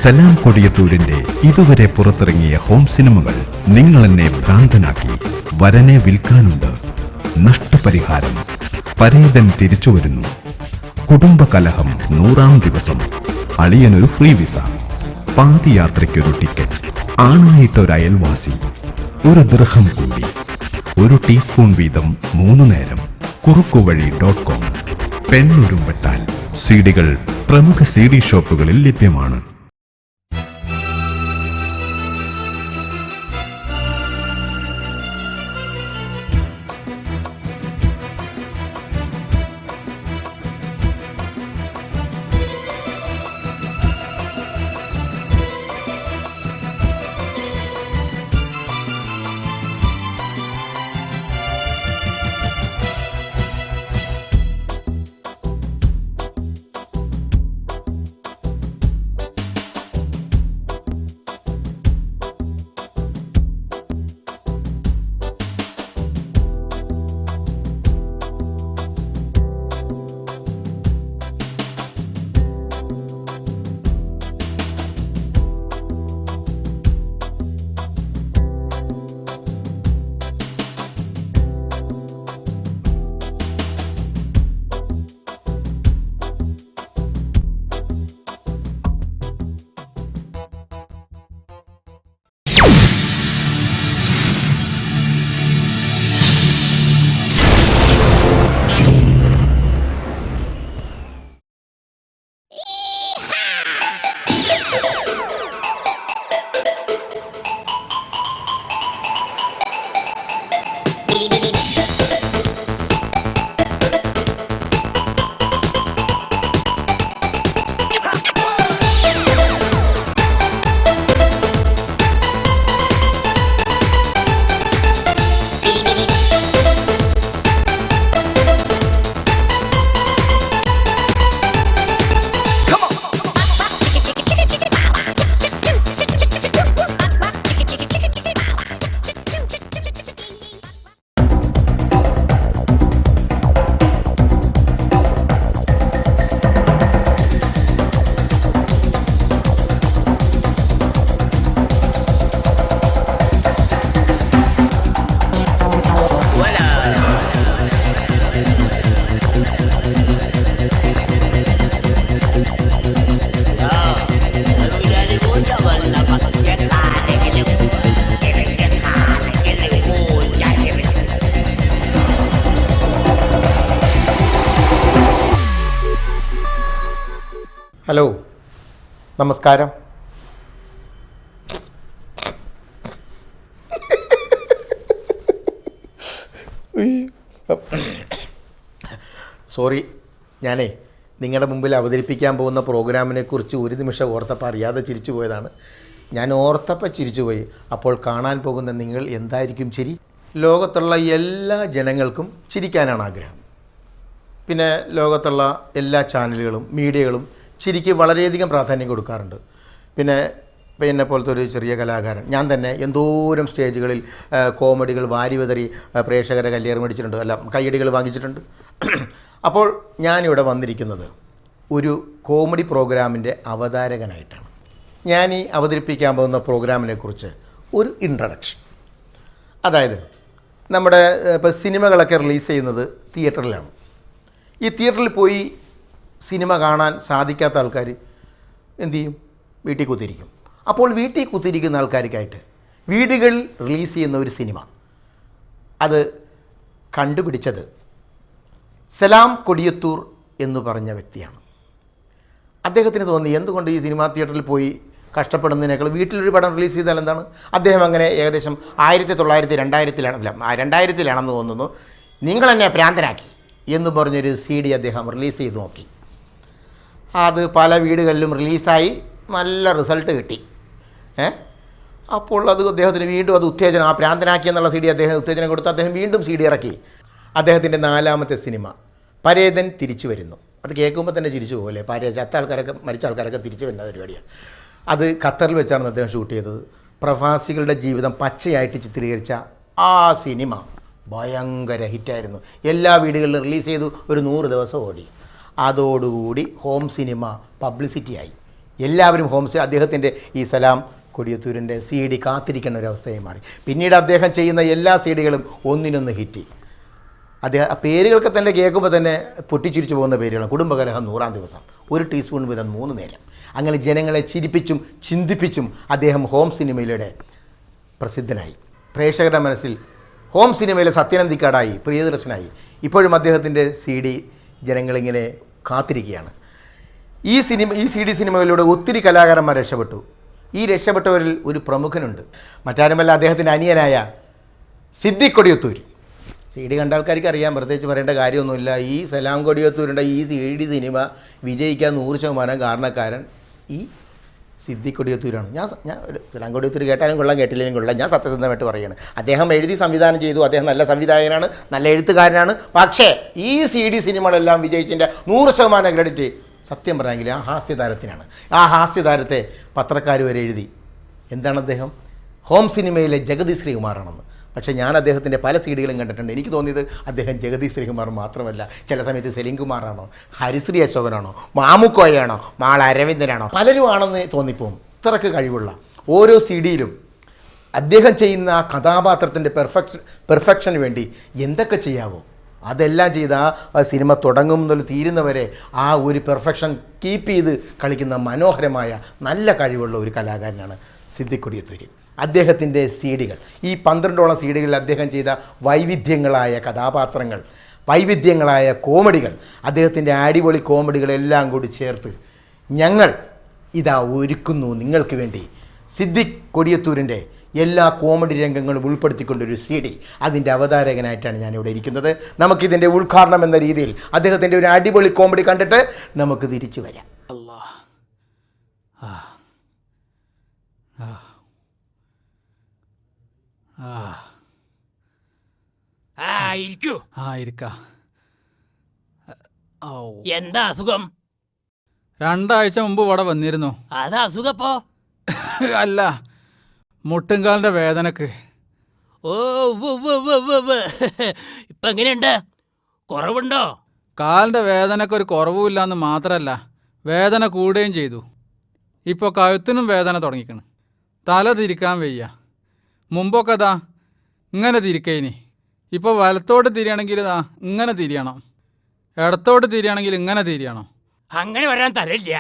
സലാം കൊടിയത്തൂരിന്റെ ഇതുവരെ പുറത്തിറങ്ങിയ ഹോം സിനിമകൾ നിങ്ങളെന്നെ ഭ്രാന്തനാക്കി. വരനെ വിൽക്കാനുണ്ട്, നഷ്ടപരിഹാരം, പരേതൻ തിരിച്ചുവരുന്നു, കുടുംബകലഹം 100-ാം ദിവസം, അളിയനൊരു ഫ്രീ വിസ, പാതിയാത്രയ്ക്കൊരു ടിക്കറ്റ്, ആണായിട്ടൊരു അയൽവാസി, ഒരു ദിർഹം കൂടി, ഒരു ടീസ്പൂൺ വീതം 3 നേരം, കുറുക്കുവഴി.com. പെണ്ണുരുമ്പെട്ടാൽ സിഡികൾ പ്രമുഖ സിഡി ഷോപ്പുകളിൽ ലഭ്യമാണ്. ഹലോ, നമസ്കാരം. സോറി, ഞാനേ നിങ്ങളുടെ മുമ്പിൽ അവതരിപ്പിക്കാൻ പോകുന്ന പ്രോഗ്രാമിനെ കുറിച്ച് ഒരു നിമിഷം ഓർത്തപ്പോൾ അറിയാതെ ചിരിച്ചു പോയതാണ്. ഞാൻ ഓർത്തപ്പോൾ ചിരിച്ചുപോയി. അപ്പോൾ കാണാൻ പോകുന്ന നിങ്ങൾ എന്തായിരിക്കും ചിരി? ലോകത്തുള്ള എല്ലാ ജനങ്ങൾക്കും ചിരിക്കാനാണ് ആഗ്രഹം. പിന്നെ ലോകത്തുള്ള എല്ലാ ചാനലുകളും മീഡിയകളും ചിരിക്ക് വളരെയധികം പ്രാധാന്യം കൊടുക്കാറുണ്ട്. പിന്നെ എന്നെ പോലത്തെ ഒരു ചെറിയ കലാകാരൻ ഞാൻ തന്നെ എന്തോരം സ്റ്റേജുകളിൽ കോമഡികൾ വാരിവിതറി പ്രേക്ഷകരെ കല്ലേറ് മേടിച്ചിട്ടുണ്ട്, അല്ല കയ്യടികൾ വാങ്ങിച്ചിട്ടുണ്ട്. അപ്പോൾ ഞാനിവിടെ വന്നിരിക്കുന്നത് ഒരു കോമഡി പ്രോഗ്രാമിൻ്റെ അവതാരകനായിട്ടാണ്. ഞാൻ ഈ അവതരിപ്പിക്കാൻ പോകുന്ന പ്രോഗ്രാമിനെക്കുറിച്ച് ഒരു ഇൻട്രഡക്ഷൻ. അതായത് നമ്മുടെ ഇപ്പോൾ സിനിമകളൊക്കെ റിലീസ് ചെയ്യുന്നത് തിയേറ്ററിലാണ്. ഈ തിയേറ്ററിൽ പോയി സിനിമ കാണാൻ സാധിക്കാത്ത ആൾക്കാർ എന്തു ചെയ്യും? വീട്ടിൽ കുത്തിരിക്കും. അപ്പോൾ വീട്ടിൽ കുത്തിരിക്കുന്ന ആൾക്കാർക്കായിട്ട് വീടുകളിൽ റിലീസ് ചെയ്യുന്ന ഒരു സിനിമ അത് കണ്ടുപിടിച്ചത് സലാം കൊടിയത്തൂർ എന്ന് പറഞ്ഞ വ്യക്തിയാണ്. അദ്ദേഹത്തിന് തോന്നി എന്തുകൊണ്ട് ഈ സിനിമാ തിയേറ്ററിൽ പോയി കഷ്ടപ്പെടുന്നതിനേക്കാൾ വീട്ടിലൊരു പടം റിലീസ് ചെയ്താൽ എന്താണ്? അദ്ദേഹം അങ്ങനെ ഏകദേശം 2000-2000-2000-ലാണെന്ന് തോന്നുന്നു, നിങ്ങളെന്നെ ഭ്രാന്തനാക്കി എന്ന് പറഞ്ഞൊരു CD അദ്ദേഹം റിലീസ് ചെയ്ത് നോക്കി. അത് പല വീടുകളിലും റിലീസായി, നല്ല റിസൾട്ട് കിട്ടി. അപ്പോൾ അത് അദ്ദേഹത്തിന് വീണ്ടും അത് ഉത്തേജനം, ആ ഭ്രാന്തനാക്കി എന്നുള്ള CD അദ്ദേഹം ഉത്തേജനം കൊടുത്ത് അദ്ദേഹം വീണ്ടും CD ഇറക്കി. അദ്ദേഹത്തിൻ്റെ 4ാമത്തെ സിനിമ പരേതൻ തിരിച്ചു വരുന്നു. അത് കേൾക്കുമ്പോൾ തന്നെ ചിരിച്ചു പോകല്ലേ, ചത്ത ആൾക്കാരൊക്കെ മരിച്ച ആൾക്കാരൊക്കെ തിരിച്ചു വരുന്ന പരിപാടിയാണ്. അത് ഖത്തറിൽ വെച്ചാണ് അദ്ദേഹം ഷൂട്ട് ചെയ്തത്. പ്രവാസികളുടെ ജീവിതം പച്ചയായിട്ട് ചിത്രീകരിച്ച ആ സിനിമ ഭയങ്കര ഹിറ്റായിരുന്നു. എല്ലാ വീടുകളിലും റിലീസ് ചെയ്തു, ഒരു 100 ദിവസം ഓടി. അതോടുകൂടി ഹോം സിനിമ പബ്ലിസിറ്റിയായി. എല്ലാവരും അദ്ദേഹത്തിൻ്റെ ഈ സലാം കൊടിയത്തൂരിൻ്റെ CD കാത്തിരിക്കുന്ന ഒരവസ്ഥയായി മാറി. പിന്നീട് അദ്ദേഹം ചെയ്യുന്ന എല്ലാ CD-കളും ഒന്നിനൊന്ന് ഹിറ്റ്. അദ്ദേഹം പേരുകൾക്ക് തന്നെ കേൾക്കുമ്പോൾ തന്നെ പൊട്ടിച്ചിരിച്ചു പോകുന്ന പേരുകളാണ്. കുടുംബകലഹം 100-ാം ദിവസം, 1 ടീസ്പൂൺ വീതം 3 നേരം. അങ്ങനെ ജനങ്ങളെ ചിരിപ്പിച്ചും ചിന്തിപ്പിച്ചും അദ്ദേഹം ഹോം സിനിമയിലൂടെ പ്രസിദ്ധനായി. പ്രേക്ഷകരുടെ മനസ്സിൽ ഹോം സിനിമയിലെ സത്യനന്ദിക്കാടായി, പ്രിയദർശനായി. ഇപ്പോഴും അദ്ദേഹത്തിൻ്റെ CD ജനങ്ങളിങ്ങനെ കാത്തിരിക്കുകയാണ്. ഈ CD സിനിമകളിലൂടെ ഒത്തിരി കലാകാരന്മാർ രക്ഷപ്പെട്ടു. ഈ രക്ഷപ്പെട്ടവരിൽ ഒരു പ്രമുഖനുണ്ട്. മറ്റാരുമല്ല, അദ്ദേഹത്തിൻ്റെ അനിയനായ സിദ്ദിഖ് കൊടിയത്തൂർ. CD കണ്ട ആൾക്കാർക്ക് അറിയാം, പ്രത്യേകിച്ച് പറയേണ്ട കാര്യമൊന്നുമില്ല. ഈ സലാം കൊടിയത്തൂരിൻ്റെ ഈ CD സിനിമ വിജയിക്കാൻ 100% കാരണക്കാരൻ ഈ സിദ്ദിഖ് കൊടിയത്തൂരാണ്. ഞാൻ സലാം കൊടിയത്തൂർ കേട്ടാലും കൊള്ളാം, കേട്ടില്ലെങ്കിലും കൊള്ളാം, ഞാൻ സത്യസന്ധമായിട്ട് പറയുകയാണ്. അദ്ദേഹം എഴുതി സംവിധാനം ചെയ്തു, അദ്ദേഹം നല്ല സംവിധായകനാണ്, നല്ല എഴുത്തുകാരനാണ്. പക്ഷേ ഈ CD സിനിമകളെല്ലാം വിജയിച്ചതിൻ്റെ 100% ക്രെഡിറ്റ് സത്യം പറയാമെങ്കിൽ ആ ഹാസ്യതാരത്തിനാണ്. ആ ഹാസ്യതാരത്തെ പത്രക്കാർ വരെ എഴുതി. എന്താണ് അദ്ദേഹം? ഹോം സിനിമയിലെ ജഗതി ശ്രീകുമാറാണെന്ന്. പക്ഷേ ഞാൻ അദ്ദേഹത്തിൻ്റെ പല CD-കളും കണ്ടിട്ടുണ്ട്. എനിക്ക് തോന്നിയത് അദ്ദേഹം ജഗതി ശ്രീകുമാർ മാത്രമല്ല, ചില സമയത്ത് സെലിം കുമാറാണോ, ഹരിശ്രീ അശോകനാണോ, മാമുക്കോയാണോ, മാൾ അരവിന്ദനാണോ, പലരും ആണെന്ന് തോന്നിപ്പോവും. ഇത്രക്ക് കഴിവുള്ള ഓരോ CD-യിലും അദ്ദേഹം ചെയ്യുന്ന ആ കഥാപാത്രത്തിൻ്റെ പെർഫെക്ഷന് വേണ്ടി എന്തൊക്കെ ചെയ്യാവോ അതെല്ലാം ചെയ്ത് ആ സിനിമ തുടങ്ങും മുതൽ തീരുന്നവരെ ആ ഒരു പെർഫെക്ഷൻ കീപ്പ് ചെയ്ത് കളിക്കുന്ന മനോഹരമായ നല്ല കഴിവുള്ള ഒരു കലാകാരനാണ് സിദ്ദിഖ് കൊടിയത്തൂർ. അദ്ദേഹത്തിൻ്റെ CD-കൾ, ഈ 12ഓളം CD-കളിൽ അദ്ദേഹം ചെയ്ത വൈവിധ്യങ്ങളായ കഥാപാത്രങ്ങൾ, വൈവിധ്യങ്ങളായ കോമഡികൾ, അദ്ദേഹത്തിൻ്റെ അടിപൊളി കോമഡികളെല്ലാം കൂടി ചേർത്ത് ഞങ്ങൾ ഇതാ ഒരുക്കുന്നു നിങ്ങൾക്ക് വേണ്ടി സിദ്ദിഖ് കൊടിയത്തൂരിൻ്റെ എല്ലാ കോമഡി രംഗങ്ങളും ഉൾപ്പെടുത്തിക്കൊണ്ടൊരു CD. അതിൻ്റെ അവതാരകനായിട്ടാണ് ഞാനിവിടെ ഇരിക്കുന്നത്. നമുക്കിതിൻ്റെ ഉദ്ഘാടനം എന്ന രീതിയിൽ അദ്ദേഹത്തിൻ്റെ ഒരു അടിപൊളി കോമഡി കണ്ടിട്ട് നമുക്ക് തിരിച്ചു വരാം. എന്താ അസുഖം? 2 ആഴ്ച മുമ്പ് ഇവിടെ വന്നിരുന്നു. അതാ അസുഖപ്പോ? അല്ല, മുട്ടുംകാലിന്റെ വേദനക്ക്. ഓ ഇപ്പൊ എങ്ങനെയുണ്ട്? കുറവുണ്ടോ? കാലിന്റെ വേദനക്ക് ഒരു കുറവുമില്ലാന്ന് മാത്രമല്ല, വേദന കൂടുകയും ചെയ്തു. ഇപ്പോൾ കഴുത്തിനും വേദന തുടങ്ങിക്കണ്. തല തിരിക്കാൻ വയ്യ. മുമ്പൊക്കെ ദാ ഇങ്ങനെ തിരിക്കേനി. ഇപ്പോൾ വലത്തോട്ട് തിരിയണമെങ്കിൽ ദാ ഇങ്ങനെ തിരിയണം, ഇടത്തോട്ട് തിരിയണമെങ്കിൽ ഇങ്ങനെ തിരിയണം. അങ്ങനെ വരാൻ തരയില്ല.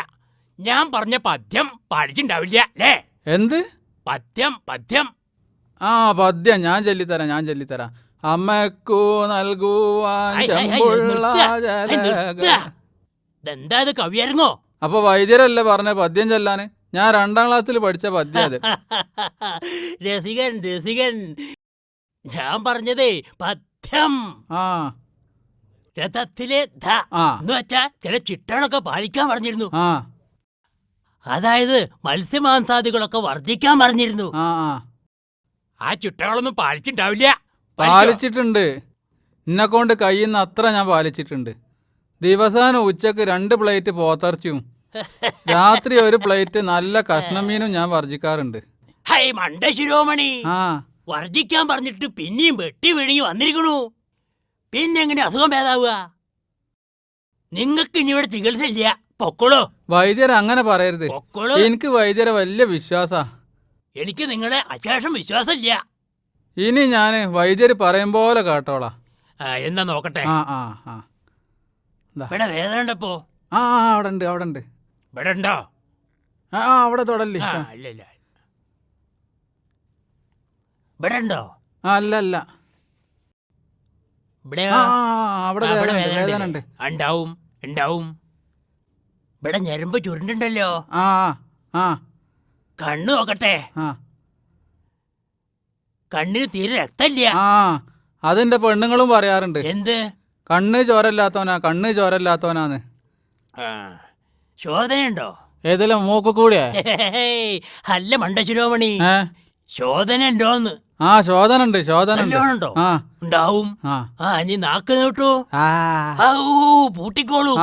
ഞാൻ പറഞ്ഞ പദ്യം പാടിച്ചിണ്ടാവില്ല അല്ലേ? എന്ത് പദ്യം? പദ്യം പദ്യം ഞാൻ ചൊല്ലിത്തരാം. അമ്മക്കു നൽകുവാൻ ചെമ്പുള്ള ഇതെന്താ ഇത്, കവിയായിരുന്നോ? അപ്പൊ വൈദ്യരല്ലേ പറഞ്ഞ പദ്യം ചൊല്ലാന്? ഞാൻ 2ാം ക്ലാസ്സിൽ പഠിച്ച പദ്യം അത്. രസികൻ, ഞാൻ പറഞ്ഞതേ പദ്യം. രഥത്തിലെ ധ എന്ന് വെച്ചാ ചില ചിട്ടകളൊക്കെ പാലിക്കാൻ പറഞ്ഞിരുന്നു. അതായത് മത്സ്യമാംസാദികളൊക്കെ വർദ്ധിക്കാൻ പറഞ്ഞിരുന്നു. ആ ചിട്ടകളൊന്നും പാലിച്ചിട്ടുണ്ടാവില്ല. പാലിച്ചിട്ടുണ്ട്. എന്നെക്കൊണ്ട് കഴിയുന്ന അത്ര ഞാൻ പാലിച്ചിട്ടുണ്ട്. ദിവസാനം ഉച്ചക്ക് 2 പ്ലേറ്റ് പോത്തിറച്ചിയും രാത്രി 1 പ്ലേറ്റ് നല്ല കഷ്ണമീനും ഞാൻ വർജിക്കാറുണ്ട്. ഹൈ മണ്ട ശിരോമണി, വർജിക്കാൻ പറഞ്ഞിട്ട് പിന്നെയും വെട്ടി വിഴുങ്ങി വന്നിരിക്കണു. പിന്നെ എങ്ങനെ അസുഖം ഭേദാവുക? നിങ്ങൾക്ക് ഇനി ഇവിടെ ചികിത്സ ഇല്ല, പൊക്കോളൂ. വൈദ്യരെ അങ്ങനെ പറയരുത്. എനിക്ക് വൈദ്യരെ വലിയ വിശ്വാസാ. എനിക്ക് നിങ്ങളെ അശേഷം വിശ്വാസമില്ല. ഇനി ഞാൻ വൈദ്യര് പറയും പോലെ കേട്ടോളാം. എന്നാ നോക്കട്ടെ. ഇവിടെ വേദന ഉണ്ടപ്പോ? അവിടെ ഉണ്ട്. ഇവിടെ ഉണ്ടോ? അവിടെ തൊടല്ലേ. ഇല്ല. ഇവിടെ ഉണ്ടോ? അല്ല. ഇവിടെ വേദന ഉണ്ട്. ഉണ്ടാവും. ഇവിടെ ഞരമ്പ് ചുരുണ്ടുണ്ടല്ലോ. കണ്ണു നോക്കട്ടെ. കണ്ണിന് തീരെ രക്തമില്ല. അതെന്റെ പെണ്ണുങ്ങളും പറയാറുണ്ട്. എന്ത്? കണ്ണ് ചോരല്ലാത്തവനാന്ന്. ശോധനയുണ്ടോ? ഏതെല്ലാം മൂക്ക് കൂടിയാ? അല്ല മണ്ട ശിരോമണി, ശോധന ഉണ്ടോന്ന്. ശോധന ഉണ്ട്. ഉണ്ടോ? ഉണ്ടാവും. നീ നാക്ക് നോട്ടു. പൂട്ടിക്കോളൂ.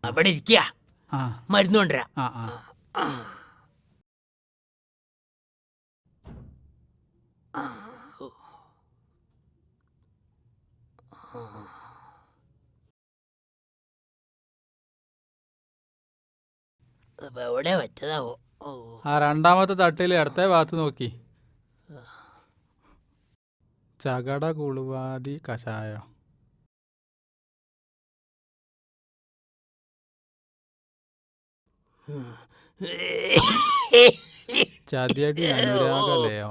അവിടെ ഇരിക്ക, മരുന്ന് കൊണ്ടുവരാം. എവിടെ വെച്ചതാവോ? ആ രണ്ടാമത്തെ തട്ടിൽ ഇടത്തെ ഭാഗത്ത് നോക്കി. ചകട കുളുവാതി കഷായോ. ചതിയടി അനുരാഗലയോ.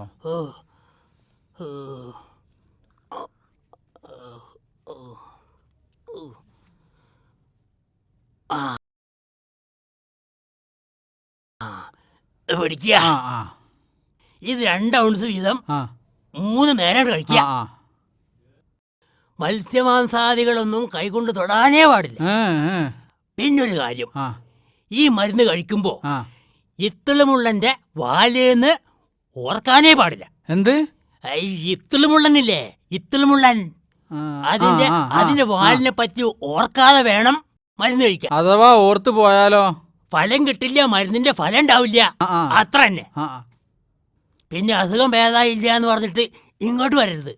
പിടിക്കുക. ആ ആ ഇത് 2 ഔൺസ് വീതം ആ 3 നേരം കഴിക്കുക. ആ മത്സ്യമാംസാദികളൊന്നും കൈകൊണ്ട് തൊടാനേ പാടില്ല. പിന്നൊരു കാര്യം, ആ ഈ മരുന്ന് കഴിക്കുമ്പോ ആ ഇത്തിളുമുള്ളന്റെ വാലേന്ന് ഓർക്കാനേ പാടില്ല. എന്ത്? ഇത്തിളുമുള്ളനില്ലേ, ഇത്തിളുമുള്ളൻ, അതിന്റെ വാലിനെ പറ്റി ഓർക്കാതെ വേണം മരുന്ന് കഴിക്കാൻ. അഥവാ ഓർത്തു പോയാലോ? ഫലം കിട്ടില്ല, മരുന്നിന്റെ ഫലം ഉണ്ടാവില്ല, അത്ര തന്നെ. പിന്നെ അസുഖം ഭേദായില്ല എന്ന് പറഞ്ഞിട്ട് ഇങ്ങോട്ട് വരരുത്.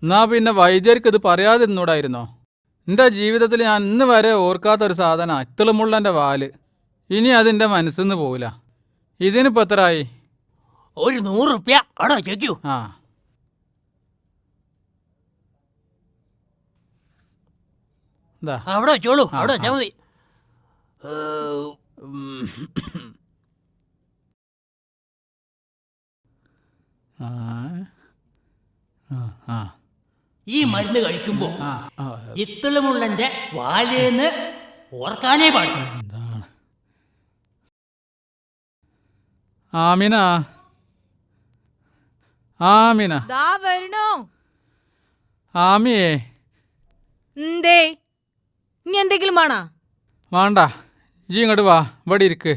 എന്നാ പിന്നെ വൈദ്യർക്ക് ഇത് പറയാതിരുന്നൂടായിരുന്നോ? എൻ്റെ ജീവിതത്തിൽ ഞാൻ ഇന്ന് വരെ ഓർക്കാത്തൊരു സാധന ഇത്തിളുമുള്ളൻ്റെ വാല്. ഇനി അതിൻ്റെ മനസ്സിന്ന് പോവില്ല. ഇതിനിപ്പോൾ എത്രയായി? ഒരു 100 റുപ്യ അവിടെ വെച്ചേക്കൂ. ആ എന്താ അവിടെ വെച്ചോളൂ, അവിടെ വെച്ചാൽ മതി. ഈ മരുന്ന് കഴിക്കുമ്പോ ഇത്തിളുമുള്ളന്റെ വാലേന്ന് ഓർക്കാനേ പാടില്ല. എന്താണ്? ആമിന, ആമിന, ആമിയേ. എന്തേ ഇനി എന്തെങ്കിലും വേണോ? വേണ്ട, ജി ഇങ്ങോട്ട് വാ, ഇവിടെ ഇരിക്ക്.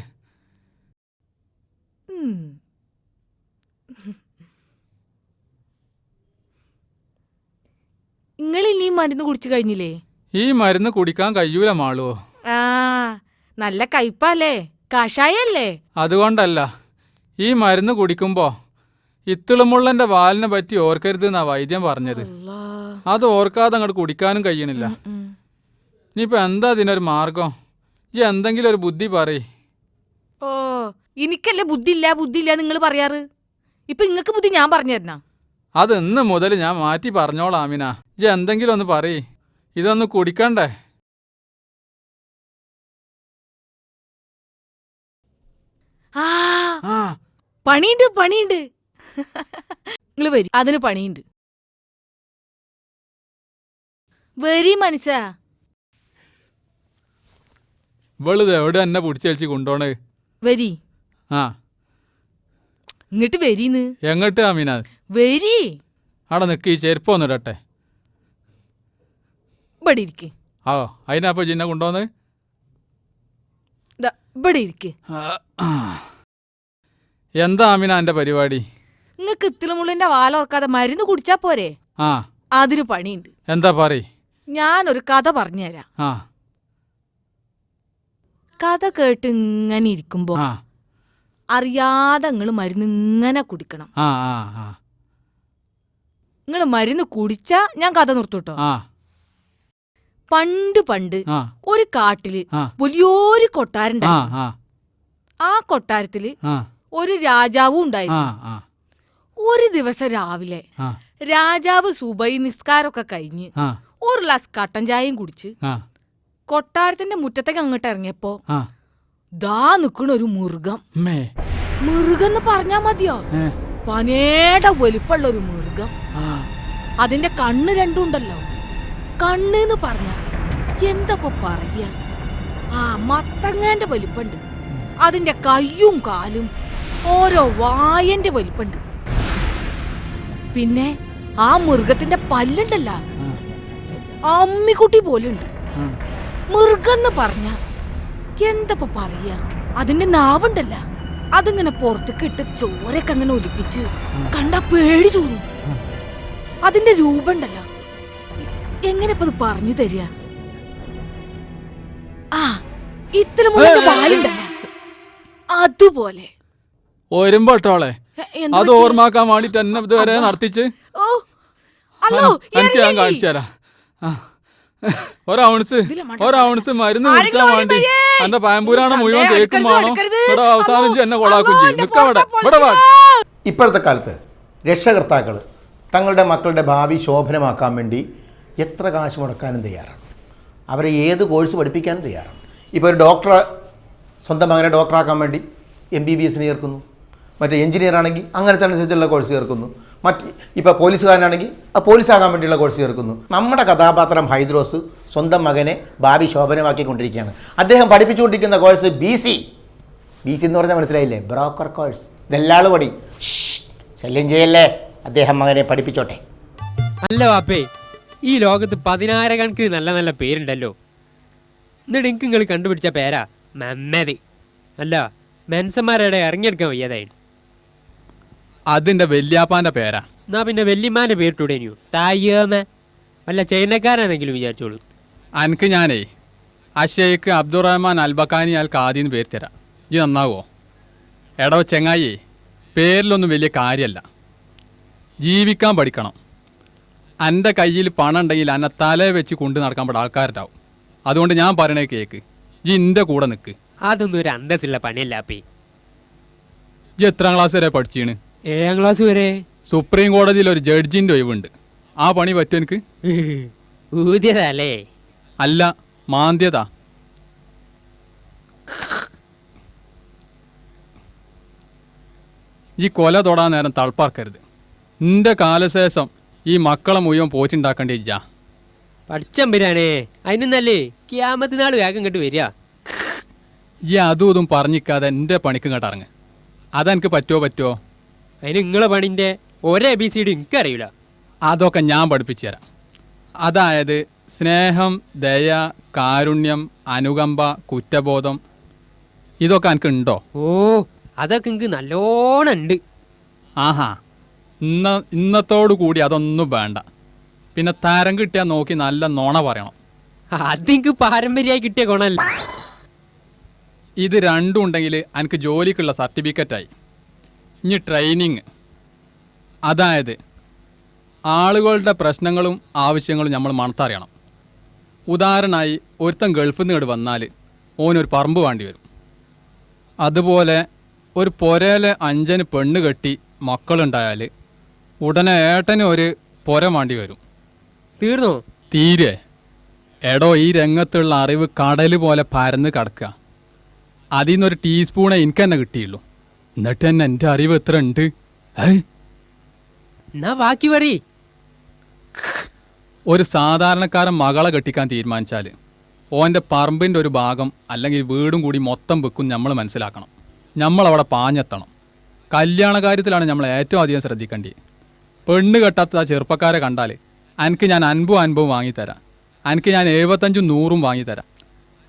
നിങ്ങൾ ഇനി മരുന്ന് കുടിച്ചു കഴിഞ്ഞില്ലേ? ഈ മരുന്ന് കുടിക്കാൻ കഴിയൂല മാളുവോ. ആ നല്ല കയ്പല്ലേ, കഷായല്ലേ? അതുകൊണ്ടല്ല, ഈ മരുന്ന് കുടിക്കുമ്പോ ഇത്തിളുമുള്ളന്റെ വാലിനെ പറ്റി ഓർക്കരുത് എന്നാ വൈദ്യം പറഞ്ഞത്. അത് ഓർക്കാതെ അങ്ങോട്ട് കുടിക്കാനും കഴിയണില്ല. ഇനിയിപ്പോ എന്താ ഇതിനൊരു മാർഗം? ഈ എന്തെങ്കിലും ഒരു ബുദ്ധി പറയ്. ഓ എനിക്കല്ലേ ബുദ്ധിയില്ല നിങ്ങൾ പറയാറ്. ഇപ്പൊ ഇങ്ങക്ക് ബുദ്ധി ഞാൻ പറഞ്ഞു തരണ? അത് ഇന്ന് മുതൽ ഞാൻ മാറ്റി പറഞ്ഞോളാം ആമിന. ഈ എന്തെങ്കിലും ഒന്ന് പറയ്, ഇതൊന്ന് കുടിക്കണ്ടേ? ആ പണിയുണ്ട്. നിങ്ങൾ വരി, അതിന് പണിയുണ്ട്. വരി മനസ്സാ. ഇവളിത് എവിടെ എന്നെ പിടിച്ചേൽച്ച് കൊണ്ടോണേ? വരി. ആ ഇങ്ങോട്ട് വരീന്ന്. എങ്ങോട്ട് ആമിന? വരി. അവിടെ നിൽക്ക്, ഈ ചെരുപ്പൊന്നും ഇടട്ടെ. ഇവിടെ ഇരിക്ക്. ആ അതിനപ്പോ ജിന്നെ കൊണ്ടുവന്ന് ഇവിടെ ഇരിക്ക്. എന്താ ആമിന എന്റെ പരിപാടി? നിങ്ങക്ക് ഇത്തിളുമുള്ളിന്റെ വാലോർക്കാതെ മരുന്ന് കുടിച്ചാ പോരെ? ആ അതിന് പണിയുണ്ട്. എന്താ പറയ്? ഞാനൊരു കഥ പറഞ്ഞുതരാം. ആ കഥ കേട്ട് ഇങ്ങനെ ഇരിക്കുമ്പോ ആ അറിയാതെ നിങ്ങള് മരുന്ന് ഇങ്ങനെ കുടിക്കണം. ആ ആ ആ നിങ്ങള് മരുന്ന് കുടിച്ചാ ഞാൻ കഥ നിർത്തൂട്ടോ. ആ പണ്ട് ആ ഒരു കാട്ടില് ആ വലിയൊരു ആ കൊട്ടാരുണ്ടായിരുന്നു. ആ ആ കൊട്ടാരത്തില് ആ ഒരു രാജാവും ആ ഉണ്ടായിരുന്നു. ആ ഒരു ദിവസം രാവിലെ ആ രാജാവ് സുബൈ നിസ്കാരമൊക്കെ കഴിഞ്ഞ് ആ ഒരു ഗ്ലാസ് കട്ടൻ ചായയും കുടിച്ച് ആ കൊട്ടാരത്തിന്റെ മുറ്റത്തേക്ക് അങ്ങോട്ട് ഇറങ്ങിയപ്പോ ആ ദാ നിക്കണ ഒരു മൃഗം. മേ മൃഗന്ന് പറഞ്ഞാ മതിയോ? പനേടെ വലിപ്പുള്ള ഒരു മൃഗം. അതിന്റെ കണ്ണ് രണ്ടുണ്ടല്ലോ. കണ്ണെന്ന് പറഞ്ഞ എന്താ പറയാ, ആ മത്തങ്ങാന്റെ വലിപ്പുണ്ട്. അതിന്റെ കയ്യും കാലും ഓരോ വായന്റെ വലിപ്പുണ്ട്. പിന്നെ ആ മൃഗത്തിന്റെ പല്ലുണ്ടല്ല, അമ്മിക്കുട്ടി പോലുണ്ട്. മൃഗന്ന് പറഞ്ഞ എന്താ പറയാ, അതിന്റെ നാവുണ്ടല്ല, അതിങ്ങനെ പുറത്തേക്ക് ഇട്ട് ചോരൊക്കെ അങ്ങനെ ഒലിപ്പിച്ച് കണ്ടാ പേടി തോന്നും. അതിന്റെ രൂപണ്ടല്ലോ, എങ്ങനെ ഇപ്പൊ അത് പറഞ്ഞു തരിക? ആ ഇത്തരം പാലുണ്ടല്ല, അതുപോലെ. ഒരുമ്പോട്ടോളെ അത് ഓർമ്മാക്കാൻ വേണ്ടിട്ട് എന്നെ ഇതുവരെ നടത്തിച്ച് ഓ അല്ലോ എനിക്ക് ഞാൻ കാണിച്ചു തരാം. ഒരൗൺസ് മരുന്ന് കുടിച്ചാൻ വേണ്ടി എന്റെ പയമ്പൂരാണ് മുഴുവൻ കേൾക്കും വേണോ ഇവിടെ അവസാനം എന്നെ കൊളാക്കും ചെയ്യും. നിക്കവിടെ ഇവിടെ വാ. ഇപ്പോഴത്തെ കാലത്ത് രക്ഷകർത്താക്കൾ തങ്ങളുടെ മക്കളുടെ ഭാവി ശോഭനമാക്കാൻ വേണ്ടി എത്ര കാശ് മുടക്കാനും തയ്യാറാണ്. അവരെ ഏത് കോഴ്സ് പഠിപ്പിക്കാനും തയ്യാറാണ്. ഇപ്പോൾ ഒരു ഡോക്ടറെ സ്വന്തം മകനെ ഡോക്ടറാക്കാൻ വേണ്ടി MBBS ചേർക്കുന്നു. മറ്റേ എഞ്ചിനീയർ ആണെങ്കിൽ അങ്ങനത്തെ അനുസരിച്ചുള്ള കോഴ്സ് ചേർക്കുന്നു. ഇപ്പോൾ പോലീസുകാരനാണെങ്കിൽ ആ പോലീസാകാൻ വേണ്ടിയുള്ള കോഴ്സ് ചേർക്കുന്നു. നമ്മുടെ കഥാപാത്രം ഹൈദ്രോസ് സ്വന്തം മകനെ ഭാവി ശോഭനമാക്കിക്കൊണ്ടിരിക്കുകയാണ്. അദ്ദേഹം പഠിപ്പിച്ചുകൊണ്ടിരിക്കുന്ന കോഴ്സ് BC എന്ന് പറഞ്ഞാൽ മനസ്സിലായില്ലേ? Broker course. ദല്ലാള് പടി. ശല്യം ചെയ്യല്ലേ, അദ്ദേഹം മകനെ പഠിപ്പിച്ചോട്ടെ. അല്ല വാപ്പേ, ഈ ലോകത്ത് 10,000 കണക്കിന് നല്ല നല്ല പേരുണ്ടല്ലോ. എന്നിട്ട് എനിക്ക് നിങ്ങൾ കണ്ടുപിടിച്ച പേരാ മമ്മതി. അല്ല, മെൻസന്മാരുടെ ഇറങ്ങിയെടുക്കാൻ വയ്യാതായി. അതിന്റെ വല്യാപ്പാന്റെ പേരാ. എന്നാ പിന്നെ വല്യമ്മാന്റെ പേരിട്ടൂടേനു. തായ്യമ വല്ല ചൈനക്കാരാണെങ്കിലും വിചാരിച്ചോളൂ. അനക്ക് ഞാനേ അഷേഖ് അബ്ദുറഹ്മാൻ അൽബക്കാനി അൽ ഖാദിന്ന് പേര് തരാം. ഇത് നന്നാവോ? എടോ ചെങ്ങായി, പേരിലൊന്നും വലിയ കാര്യമല്ല. ജീവിക്കാൻ പഠിക്കണം. എൻ്റെ കയ്യിൽ പണം ഉണ്ടെങ്കിൽ എന്നെ തലയെ വെച്ച് കൊണ്ടു നടക്കാൻ പെട്ട ആൾക്കാരുണ്ടാവും. അതുകൊണ്ട് ഞാൻ പറയണേ കേക്ക്, ജി എൻ്റെ കൂടെ നിൽക്ക്. അതൊന്നും ഒരു അന്തസ്സുള്ള പണിയല്ല അപ്പേ. ജി എത്രാം ക്ലാസ് വരെ പഠിച്ചാണ്? 7ാം ക്ലാസ് വരെ. സുപ്രീം കോടതിയിൽ ഒരു ജഡ്ജിൻ്റെ ഒഴിവുണ്ട്. ആ പണി പറ്റും എനിക്ക്? ഊതിയതല്ലേ? അല്ല, മാന്ത്യതാ. ഈ കൊല തൊടാൻ നേരം തളപ്പാർക്കരുത്. നിന്റെ കാലശേഷം ഈ മക്കളെ മുഴുവൻ പോറ്റുണ്ടാക്കേണ്ടി ഇജ്ജാ. പഠിച്ചമ്പരാനേ, അതിനൊന്നല്ലേ ക്യാമത്ത് നാൾ വേഗം ഇങ്ങോട്ട് വരിക. ഈ അതും ഇതും പറഞ്ഞിക്കാതെ എൻ്റെ പണിക്ക് ഇങ്ങോട്ട് ഇറങ്ങ്. അതെനിക്ക് പറ്റുമോ? അതിന് നിങ്ങളെ പണിൻ്റെ ABCD എനിക്കറിയില്ല. അതൊക്കെ ഞാൻ പഠിപ്പിച്ചു തരാം. അതായത് സ്നേഹം, ദയ, കാരുണ്യം, അനുകമ്പ, കുറ്റബോധം, ഇതൊക്കെ എനിക്ക് ഉണ്ടോ? ഓ, അതൊക്കെ എനിക്ക് നല്ലോണം ഉണ്ട്. ആഹാ, ഇന്നത്തോടു കൂടി അതൊന്നും വേണ്ട. പിന്നെ തരം കിട്ടിയാൽ നോക്കി നല്ല നോണ പറയണം. അതെനിക്ക് പാരമ്പര്യമായി കിട്ടിയ ഗുണമല്ല. ഇത് രണ്ടും ഉണ്ടെങ്കിൽ എനിക്ക് ജോലിക്കുള്ള സർട്ടിഫിക്കറ്റായി. ഇനി ട്രെയിനിങ്, അതായത് ആളുകളുടെ പ്രശ്നങ്ങളും ആവശ്യങ്ങളും നമ്മൾ മണത്തറിയണം. ഉദാഹരണമായി ഒരുത്തൻ ഗൾഫിൽ നിന്ന് ഇങ്ങോട്ട് വന്നാൽ ഓനൊരു പറമ്പ് വേണ്ടി വരും. അതുപോലെ ഒരു പുരയിലെ 5 പെണ്ണ് കെട്ടി മക്കളുണ്ടായാൽ ഉടനെ ഏട്ടന് ഒരു പുര വേണ്ടി വരും. തീർന്നോ? തീരെ. എടോ, ഈ രംഗത്തുള്ള അറിവ് കടൽ പോലെ പരന്ന് കിടക്കുക. അതിൽ നിന്നൊരു ടീസ്പൂണേ എനിക്ക് തന്നെ കിട്ടിയുള്ളൂ. എന്നിട്ട് തന്നെ എൻ്റെ അറിവ് എത്ര ഉണ്ട്? എന്നാ ബാക്കി പറയ്. ഒരു സാധാരണക്കാരൻ മകളെ കെട്ടിക്കാൻ തീരുമാനിച്ചാൽ ഓൻ്റെ പറമ്പിൻ്റെ ഒരു ഭാഗം അല്ലെങ്കിൽ വീടും കൂടി മൊത്തം വെക്കും നമ്മൾ മനസ്സിലാക്കണം. നമ്മളവിടെ പാഞ്ഞെത്തണം. കല്യാണ കാര്യത്തിലാണ് നമ്മൾ ഏറ്റവും അധികം ശ്രദ്ധിക്കേണ്ടത്. പെണ്ണ് കെട്ടാത്ത ആ ചെറുപ്പക്കാരെ കണ്ടാൽ എനിക്ക് ഞാൻ 50 വാങ്ങിത്തരാം, എനിക്ക് ഞാൻ 75 100 വാങ്ങിത്തരാം,